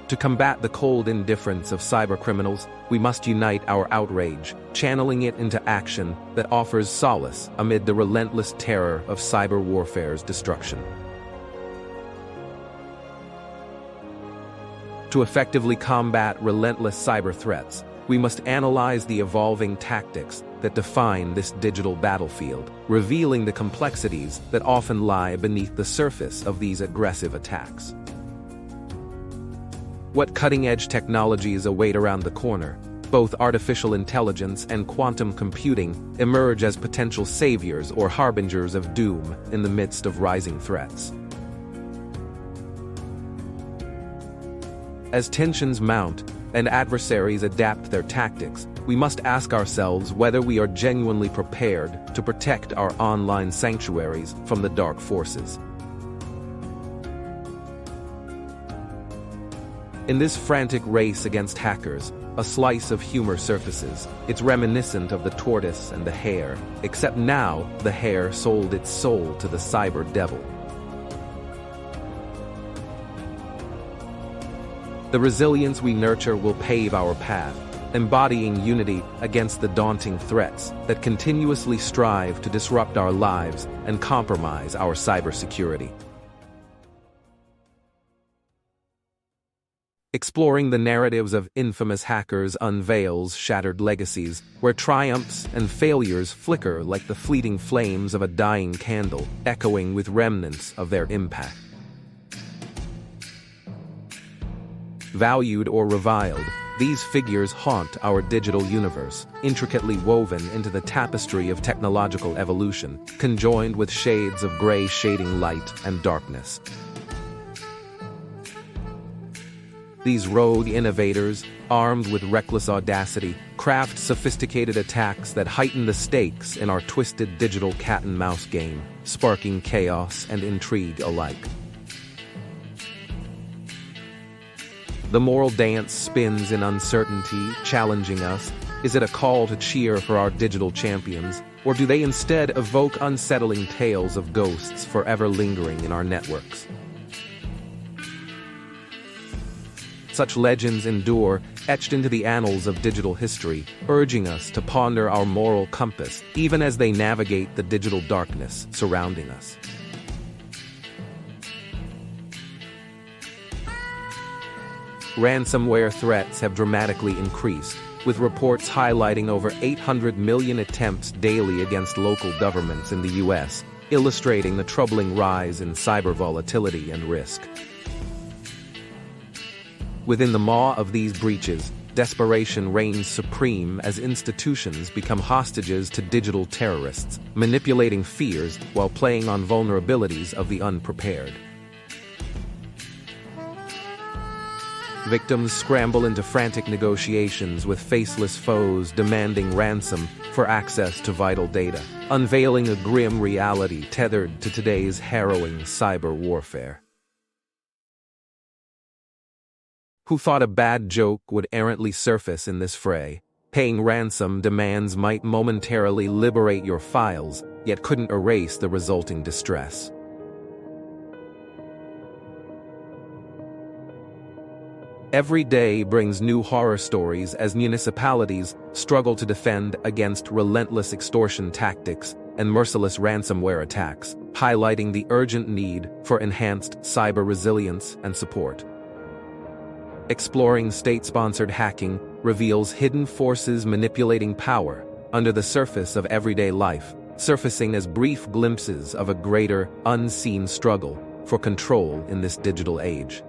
To combat the cold indifference of cybercriminals, we must unite our outrage, channeling it into action that offers solace amid the relentless terror of cyber warfare's destruction. To effectively combat relentless cyber threats, we must analyze the evolving tactics that define this digital battlefield, revealing the complexities that often lie beneath the surface of these aggressive attacks. What cutting-edge technologies await around the corner? Both artificial intelligence and quantum computing emerge as potential saviors or harbingers of doom in the midst of rising threats. As tensions mount and adversaries adapt their tactics, we must ask ourselves whether we are genuinely prepared to protect our online sanctuaries from the dark forces. In this frantic race against hackers, a slice of humor surfaces. It's reminiscent of the tortoise and the hare, except now the hare sold its soul to the cyber devil. The resilience we nurture will pave our path, embodying unity against the daunting threats that continuously strive to disrupt our lives and compromise our cybersecurity. Exploring the narratives of infamous hackers unveils shattered legacies, where triumphs and failures flicker like the fleeting flames of a dying candle, echoing with remnants of their impact. Valued or reviled, these figures haunt our digital universe, intricately woven into the tapestry of technological evolution, conjoined with shades of gray shading light and darkness. These rogue innovators, armed with reckless audacity, craft sophisticated attacks that heighten the stakes in our twisted digital cat-and-mouse game, sparking chaos and intrigue alike. The moral dance spins in uncertainty, challenging us. Is it a call to cheer for our digital champions, or do they instead evoke unsettling tales of ghosts forever lingering in our networks? Such legends endure, etched into the annals of digital history, urging us to ponder our moral compass, even as they navigate the digital darkness surrounding us. Ransomware threats have dramatically increased, with reports highlighting over 800 million attempts daily against local governments in the U.S., illustrating the troubling rise in cyber volatility and risk. Within the maw of these breaches, desperation reigns supreme as institutions become hostages to digital terrorists, manipulating fears while playing on vulnerabilities of the unprepared. Victims scramble into frantic negotiations with faceless foes demanding ransom for access to vital data, unveiling a grim reality tethered to today's harrowing cyber warfare. Who thought a bad joke would errantly surface in this fray? Paying ransom demands might momentarily liberate your files, yet couldn't erase the resulting distress. Every day brings new horror stories as municipalities struggle to defend against relentless extortion tactics and merciless ransomware attacks, highlighting the urgent need for enhanced cyber resilience and support. Exploring state-sponsored hacking reveals hidden forces manipulating power under the surface of everyday life, surfacing as brief glimpses of a greater, unseen struggle for control in this digital age.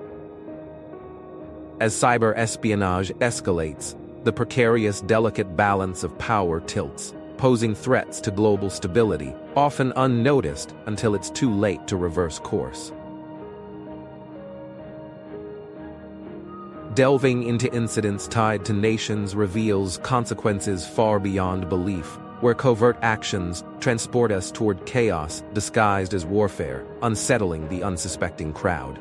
As cyber espionage escalates, the precarious, delicate balance of power tilts, posing threats to global stability, often unnoticed until it's too late to reverse course. Delving into incidents tied to nations reveals consequences far beyond belief, where covert actions transport us toward chaos disguised as warfare, unsettling the unsuspecting crowd.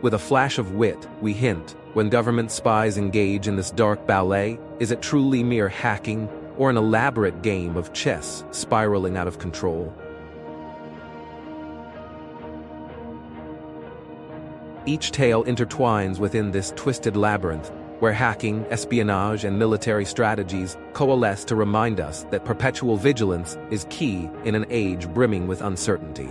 With a flash of wit, we hint, when government spies engage in this dark ballet, is it truly mere hacking or an elaborate game of chess spiraling out of control? Each tale intertwines within this twisted labyrinth, where hacking, espionage, and military strategies coalesce to remind us that perpetual vigilance is key in an age brimming with uncertainty.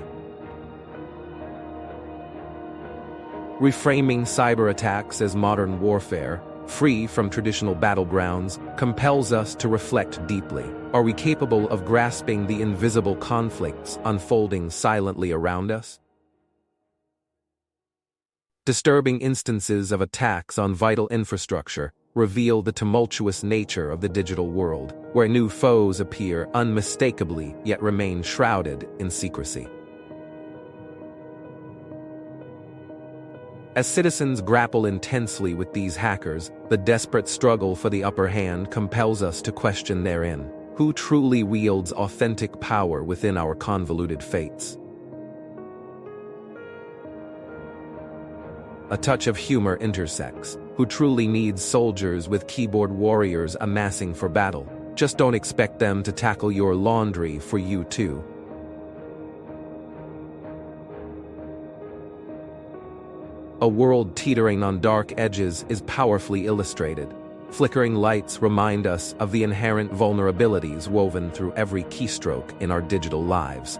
Reframing cyber attacks as modern warfare, free from traditional battlegrounds, compels us to reflect deeply. Are we capable of grasping the invisible conflicts unfolding silently around us? Disturbing instances of attacks on vital infrastructure reveal the tumultuous nature of the digital world, where new foes appear unmistakably yet remain shrouded in secrecy. As citizens grapple intensely with these hackers, the desperate struggle for the upper hand compels us to question therein. Who truly wields authentic power within our convoluted fates? A touch of humor intersects. Who truly needs soldiers with keyboard warriors amassing for battle? Just don't expect them to tackle your laundry for you too. A world teetering on dark edges is powerfully illustrated. Flickering lights remind us of the inherent vulnerabilities woven through every keystroke in our digital lives.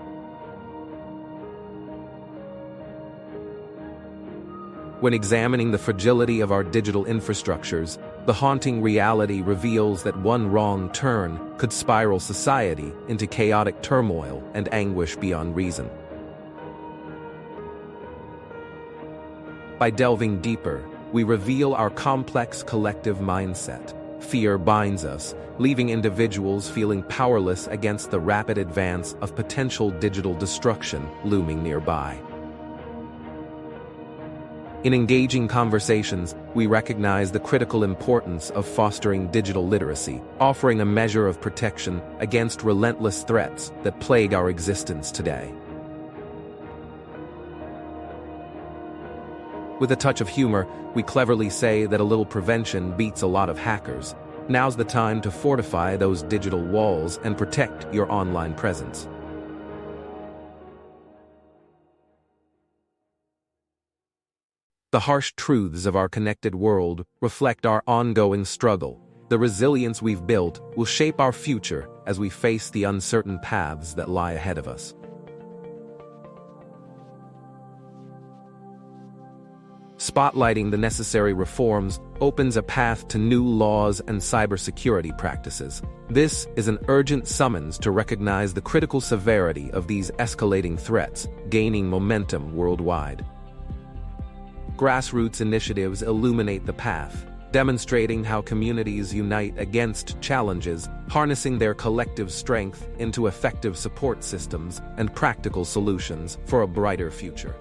When examining the fragility of our digital infrastructures, the haunting reality reveals that one wrong turn could spiral society into chaotic turmoil and anguish beyond reason. By delving deeper, we reveal our complex collective mindset. Fear binds us, leaving individuals feeling powerless against the rapid advance of potential digital destruction looming nearby. In engaging conversations, we recognize the critical importance of fostering digital literacy, offering a measure of protection against relentless threats that plague our existence today. With a touch of humor, we cleverly say that a little prevention beats a lot of hackers. Now's the time to fortify those digital walls and protect your online presence. The harsh truths of our connected world reflect our ongoing struggle. The resilience we've built will shape our future as we face the uncertain paths that lie ahead of us. Spotlighting the necessary reforms opens a path to new laws and cybersecurity practices. This is an urgent summons to recognize the critical severity of these escalating threats, gaining momentum worldwide. Grassroots initiatives illuminate the path, demonstrating how communities unite against challenges, harnessing their collective strength into effective support systems and practical solutions for a brighter future.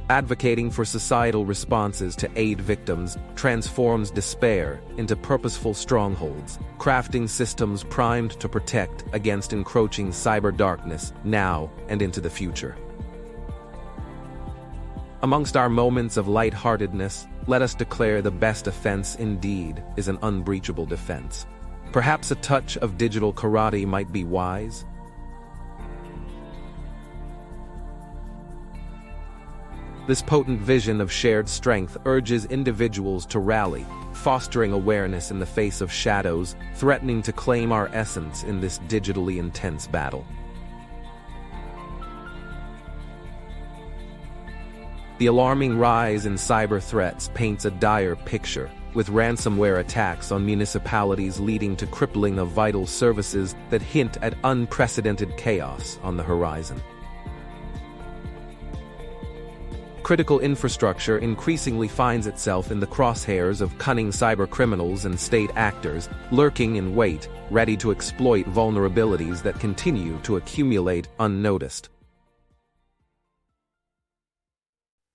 Advocating for societal responses to aid victims transforms despair into purposeful strongholds, crafting systems primed to protect against encroaching cyber darkness now and into the future. Amongst our moments of lightheartedness, let us declare the best offense indeed is an unbreachable defense. Perhaps a touch of digital karate might be wise. This potent vision of shared strength urges individuals to rally, fostering awareness in the face of shadows, threatening to claim our essence in this digitally intense battle. The alarming rise in cyber threats paints a dire picture, with ransomware attacks on municipalities leading to crippling of vital services that hint at unprecedented chaos on the horizon. Critical infrastructure increasingly finds itself in the crosshairs of cunning cybercriminals and state actors, lurking in wait, ready to exploit vulnerabilities that continue to accumulate unnoticed.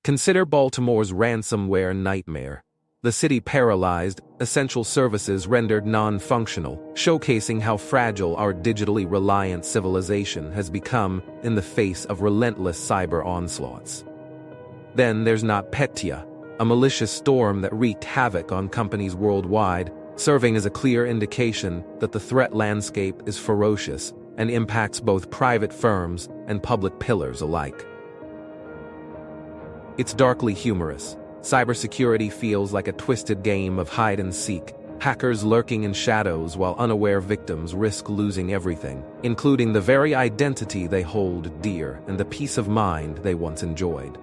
Consider Baltimore's ransomware nightmare. The city paralyzed, essential services rendered non-functional, showcasing how fragile our digitally reliant civilization has become in the face of relentless cyber onslaughts. Then there's NotPetya, a malicious storm that wreaked havoc on companies worldwide, serving as a clear indication that the threat landscape is ferocious and impacts both private firms and public pillars alike. It's darkly humorous. Cybersecurity feels like a twisted game of hide and seek, hackers lurking in shadows while unaware victims risk losing everything, including the very identity they hold dear and the peace of mind they once enjoyed.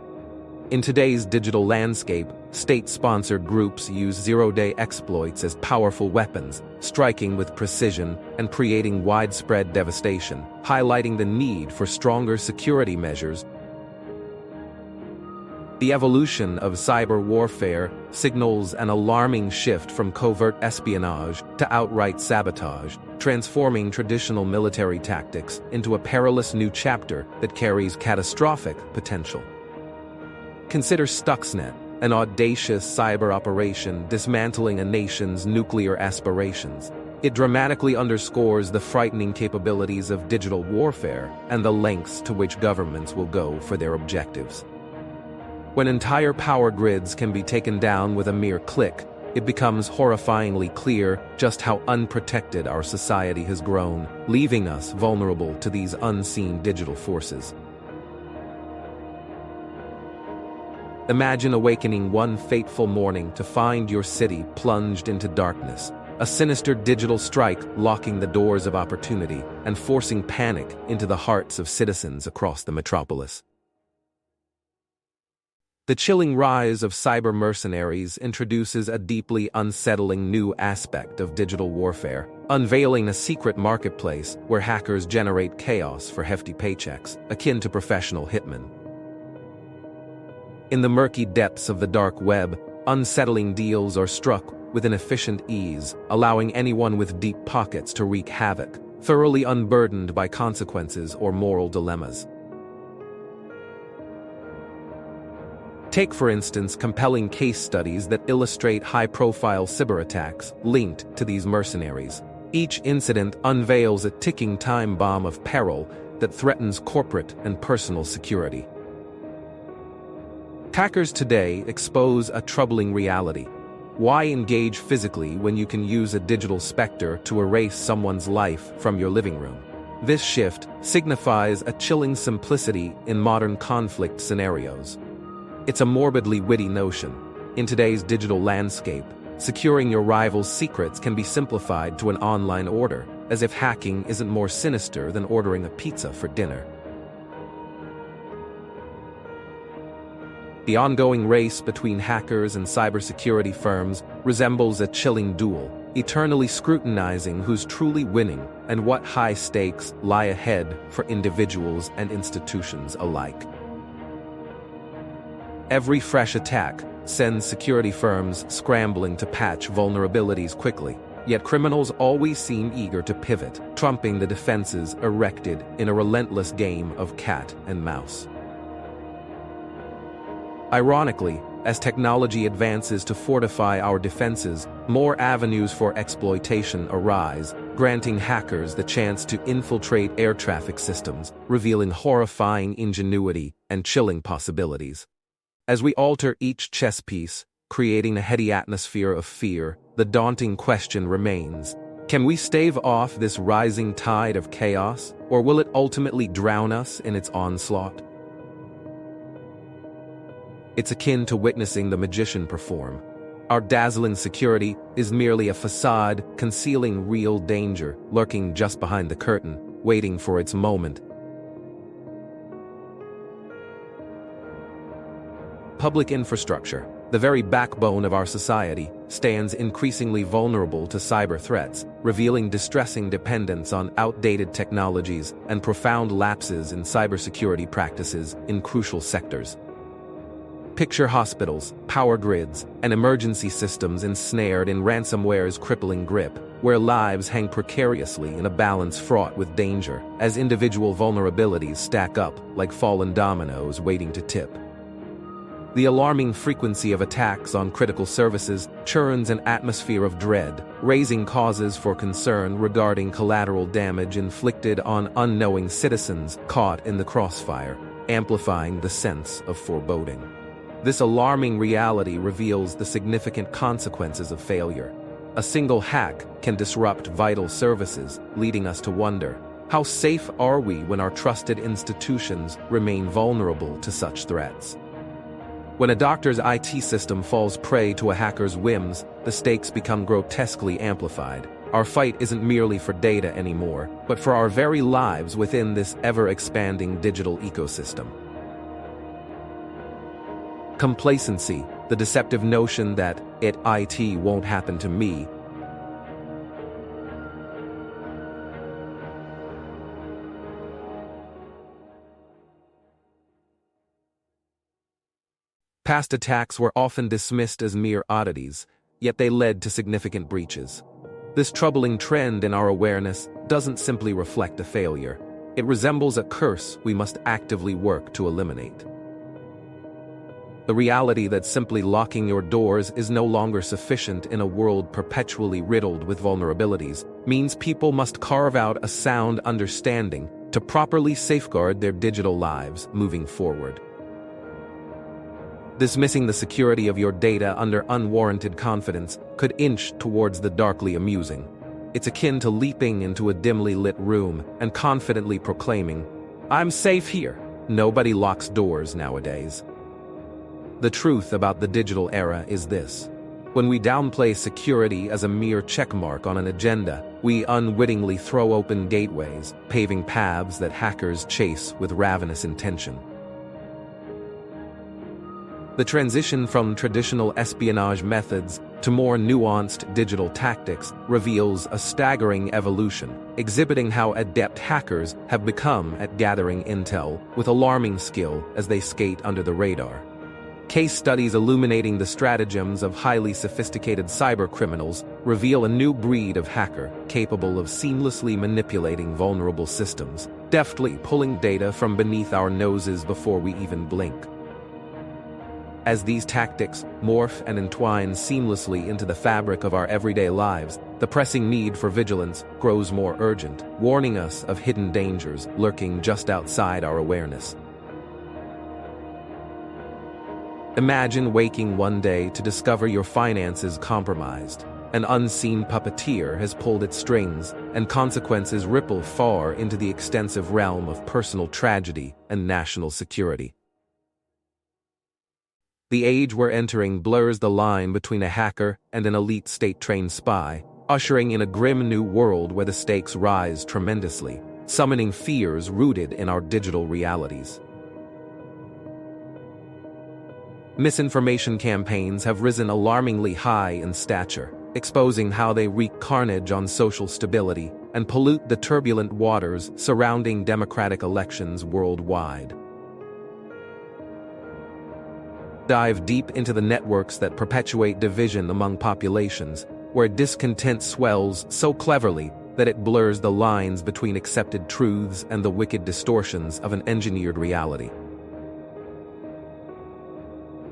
In today's digital landscape, state-sponsored groups use zero-day exploits as powerful weapons, striking with precision and creating widespread devastation, highlighting the need for stronger security measures. The evolution of cyber warfare signals an alarming shift from covert espionage to outright sabotage, transforming traditional military tactics into a perilous new chapter that carries catastrophic potential. Consider Stuxnet, an audacious cyber operation dismantling a nation's nuclear aspirations. It dramatically underscores the frightening capabilities of digital warfare and the lengths to which governments will go for their objectives. When entire power grids can be taken down with a mere click, it becomes horrifyingly clear just how unprotected our society has grown, leaving us vulnerable to these unseen digital forces. Imagine awakening one fateful morning to find your city plunged into darkness, a sinister digital strike locking the doors of opportunity and forcing panic into the hearts of citizens across the metropolis. The chilling rise of cyber mercenaries introduces a deeply unsettling new aspect of digital warfare, unveiling a secret marketplace where hackers generate chaos for hefty paychecks, akin to professional hitmen. In the murky depths of the dark web, unsettling deals are struck with an efficient ease, allowing anyone with deep pockets to wreak havoc, thoroughly unburdened by consequences or moral dilemmas. Take, for instance, compelling case studies that illustrate high-profile cyberattacks linked to these mercenaries. Each incident unveils a ticking time bomb of peril that threatens corporate and personal security. Hackers today expose a troubling reality. Why engage physically when you can use a digital specter to erase someone's life from your living room? This shift signifies a chilling simplicity in modern conflict scenarios. It's a morbidly witty notion. In today's digital landscape, securing your rival's secrets can be simplified to an online order, as if hacking isn't more sinister than ordering a pizza for dinner. The ongoing race between hackers and cybersecurity firms resembles a chilling duel, eternally scrutinizing who's truly winning and what high stakes lie ahead for individuals and institutions alike. Every fresh attack sends security firms scrambling to patch vulnerabilities quickly, yet criminals always seem eager to pivot, trumping the defenses erected in a relentless game of cat and mouse. Ironically, as technology advances to fortify our defenses, more avenues for exploitation arise, granting hackers the chance to infiltrate air traffic systems, revealing horrifying ingenuity and chilling possibilities. As we alter each chess piece, creating a heady atmosphere of fear, the daunting question remains: can we stave off this rising tide of chaos, or will it ultimately drown us in its onslaught? It's akin to witnessing the magician perform. Our dazzling security is merely a facade concealing real danger lurking just behind the curtain, waiting for its moment. Public infrastructure, the very backbone of our society, stands increasingly vulnerable to cyber threats, revealing distressing dependence on outdated technologies and profound lapses in cybersecurity practices in crucial sectors. Picture hospitals, power grids, and emergency systems ensnared in ransomware's crippling grip, where lives hang precariously in a balance fraught with danger, as individual vulnerabilities stack up like fallen dominoes waiting to tip. The alarming frequency of attacks on critical services churns an atmosphere of dread, raising causes for concern regarding collateral damage inflicted on unknowing citizens caught in the crossfire, amplifying the sense of foreboding. This alarming reality reveals the significant consequences of failure. A single hack can disrupt vital services, leading us to wonder, how safe are we when our trusted institutions remain vulnerable to such threats? When a doctor's IT system falls prey to a hacker's whims, the stakes become grotesquely amplified. Our fight isn't merely for data anymore, but for our very lives within this ever-expanding digital ecosystem. Complacency, the deceptive notion that IT won't happen to me. Past attacks were often dismissed as mere oddities, yet they led to significant breaches. This troubling trend in our awareness doesn't simply reflect a failure. It resembles a curse we must actively work to eliminate. The reality that simply locking your doors is no longer sufficient in a world perpetually riddled with vulnerabilities means people must carve out a sound understanding to properly safeguard their digital lives moving forward. Dismissing the security of your data under unwarranted confidence could inch towards the darkly amusing. It's akin to leaping into a dimly lit room and confidently proclaiming, "I'm safe here." Nobody locks doors nowadays. The truth about the digital era is this: when we downplay security as a mere checkmark on an agenda, we unwittingly throw open gateways, paving paths that hackers chase with ravenous intention. The transition from traditional espionage methods to more nuanced digital tactics reveals a staggering evolution, exhibiting how adept hackers have become at gathering intel with alarming skill as they skate under the radar. Case studies illuminating the stratagems of highly sophisticated cybercriminals reveal a new breed of hacker capable of seamlessly manipulating vulnerable systems, deftly pulling data from beneath our noses before we even blink. As these tactics morph and entwine seamlessly into the fabric of our everyday lives, the pressing need for vigilance grows more urgent, warning us of hidden dangers lurking just outside our awareness. Imagine waking one day to discover your finances compromised. An unseen puppeteer has pulled its strings, and consequences ripple far into the extensive realm of personal tragedy and national security. The age we're entering blurs the line between a hacker and an elite state-trained spy, ushering in a grim new world where the stakes rise tremendously, summoning fears rooted in our digital realities. Misinformation campaigns have risen alarmingly high in stature, exposing how they wreak carnage on social stability and pollute the turbulent waters surrounding democratic elections worldwide. Dive deep into the networks that perpetuate division among populations, where discontent swells so cleverly that it blurs the lines between accepted truths and the wicked distortions of an engineered reality.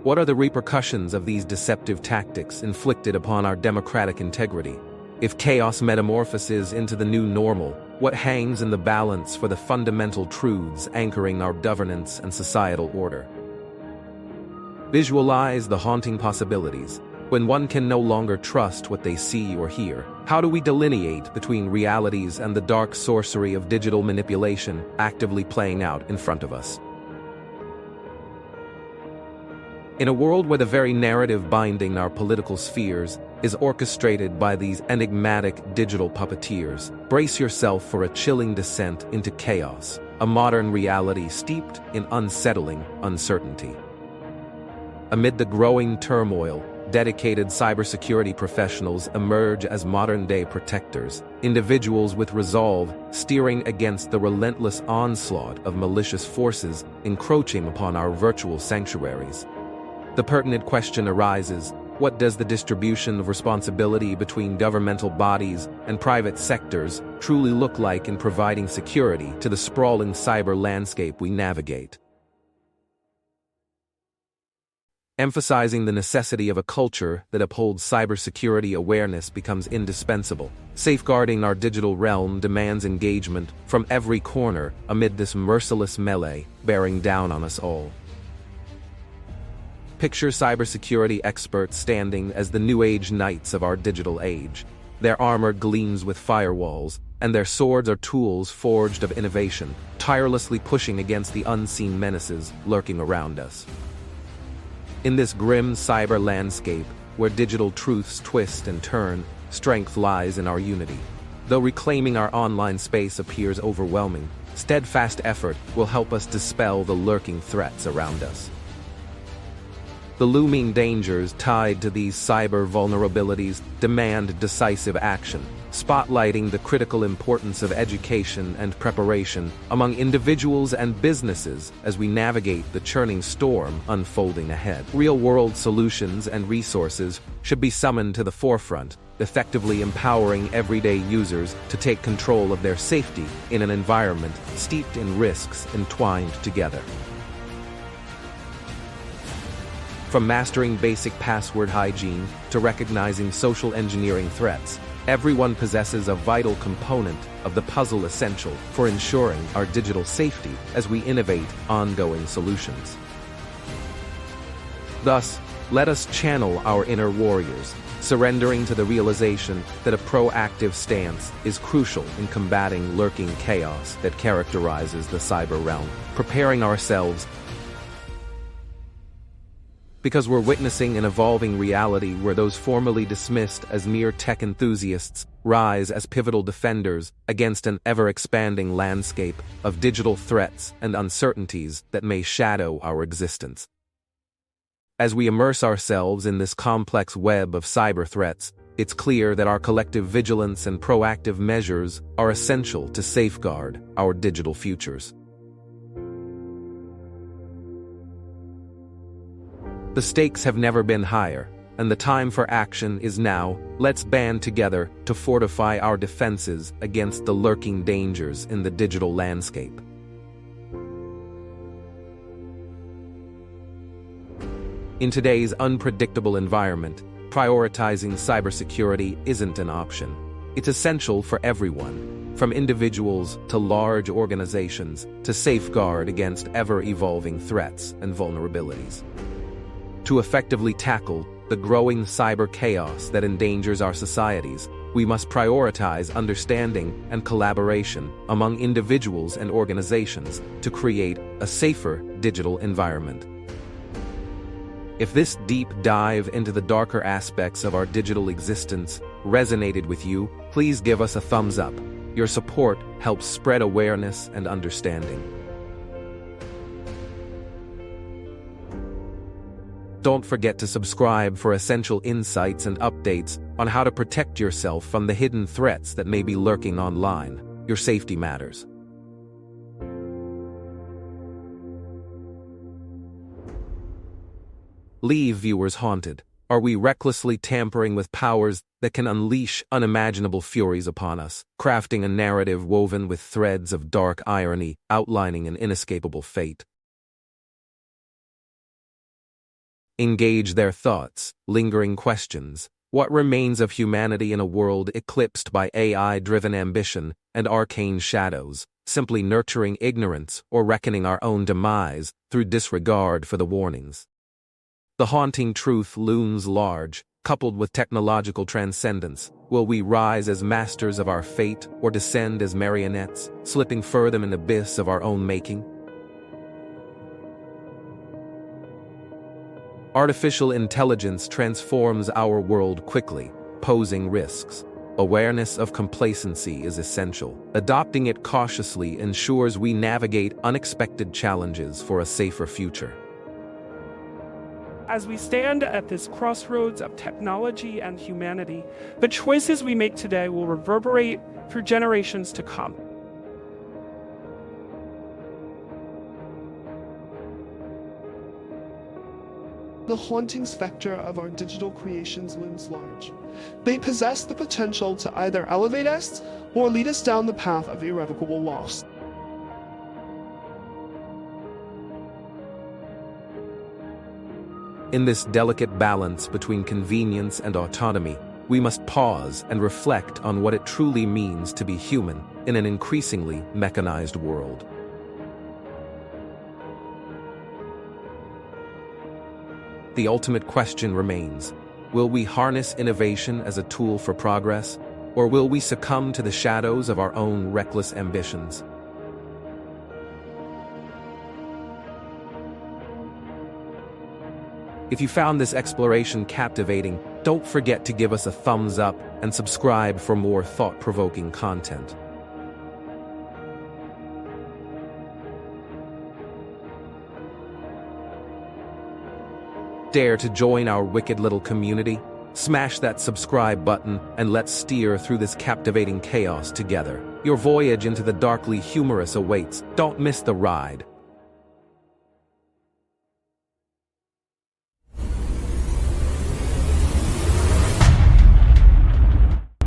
What are the repercussions of these deceptive tactics inflicted upon our democratic integrity? If chaos metamorphoses into the new normal, what hangs in the balance for the fundamental truths anchoring our governance and societal order? Visualize the haunting possibilities. When one can no longer trust what they see or hear, how do we delineate between realities and the dark sorcery of digital manipulation actively playing out in front of us? In a world where the very narrative binding our political spheres is orchestrated by these enigmatic digital puppeteers, brace yourself for a chilling descent into chaos, a modern reality steeped in unsettling uncertainty. Amid the growing turmoil, dedicated cybersecurity professionals emerge as modern-day protectors, individuals with resolve steering against the relentless onslaught of malicious forces encroaching upon our virtual sanctuaries. The pertinent question arises: what does the distribution of responsibility between governmental bodies and private sectors truly look like in providing security to the sprawling cyber landscape we navigate? Emphasizing the necessity of a culture that upholds cybersecurity awareness becomes indispensable. Safeguarding our digital realm demands engagement from every corner amid this merciless melee bearing down on us all. Picture cybersecurity experts standing as the New Age knights of our digital age. Their armor gleams with firewalls, and their swords are tools forged of innovation, tirelessly pushing against the unseen menaces lurking around us. In this grim cyber landscape, where digital truths twist and turn, strength lies in our unity. Though reclaiming our online space appears overwhelming, steadfast effort will help us dispel the lurking threats around us. The looming dangers tied to these cyber vulnerabilities demand decisive action, spotlighting the critical importance of education and preparation among individuals and businesses as we navigate the churning storm unfolding ahead. Real-world solutions and resources should be summoned to the forefront, effectively empowering everyday users to take control of their safety in an environment steeped in risks entwined together. From mastering basic password hygiene to recognizing social engineering threats, everyone possesses a vital component of the puzzle essential for ensuring our digital safety as we innovate ongoing solutions. Thus, let us channel our inner warriors, surrendering to the realization that a proactive stance is crucial in combating lurking chaos that characterizes the cyber realm, preparing ourselves because we're witnessing an evolving reality where those formerly dismissed as mere tech enthusiasts rise as pivotal defenders against an ever-expanding landscape of digital threats and uncertainties that may shadow our existence. As we immerse ourselves in this complex web of cyber threats, it's clear that our collective vigilance and proactive measures are essential to safeguard our digital futures. The stakes have never been higher, and the time for action is now. Let's band together to fortify our defenses against the lurking dangers in the digital landscape. In today's unpredictable environment, prioritizing cybersecurity isn't an option. It's essential for everyone, from individuals to large organizations, to safeguard against ever-evolving threats and vulnerabilities. To effectively tackle the growing cyber chaos that endangers our societies, we must prioritize understanding and collaboration among individuals and organizations to create a safer digital environment. If this deep dive into the darker aspects of our digital existence resonated with you, please give us a thumbs up. Your support helps spread awareness and understanding. Don't forget to subscribe for essential insights and updates on how to protect yourself from the hidden threats that may be lurking online. Your safety matters. Leave viewers haunted. Are we recklessly tampering with powers that can unleash unimaginable furies upon us, crafting a narrative woven with threads of dark irony, outlining an inescapable fate? Engage their thoughts, lingering questions. What remains of humanity in a world eclipsed by AI-driven ambition and arcane shadows, simply nurturing ignorance or reckoning our own demise through disregard for the warnings? The haunting truth looms large, coupled with technological transcendence. Will we rise as masters of our fate or descend as marionettes, slipping further in an abyss of our own making? Artificial intelligence transforms our world quickly, posing risks. Awareness of complacency is essential. Adopting it cautiously ensures we navigate unexpected challenges for a safer future. As we stand at this crossroads of technology and humanity, the choices we make today will reverberate for generations to come. The haunting specter of our digital creations looms large. They possess the potential to either elevate us or lead us down the path of irrevocable loss. In this delicate balance between convenience and autonomy, we must pause and reflect on what it truly means to be human in an increasingly mechanized world. The ultimate question remains: will we harness innovation as a tool for progress, or will we succumb to the shadows of our own reckless ambitions? If you found this exploration captivating, don't forget to give us a thumbs up and subscribe for more thought-provoking content. Dare to join our wicked little community? Smash that subscribe button and let's steer through this captivating chaos together. Your voyage into the darkly humorous awaits. Don't miss the ride.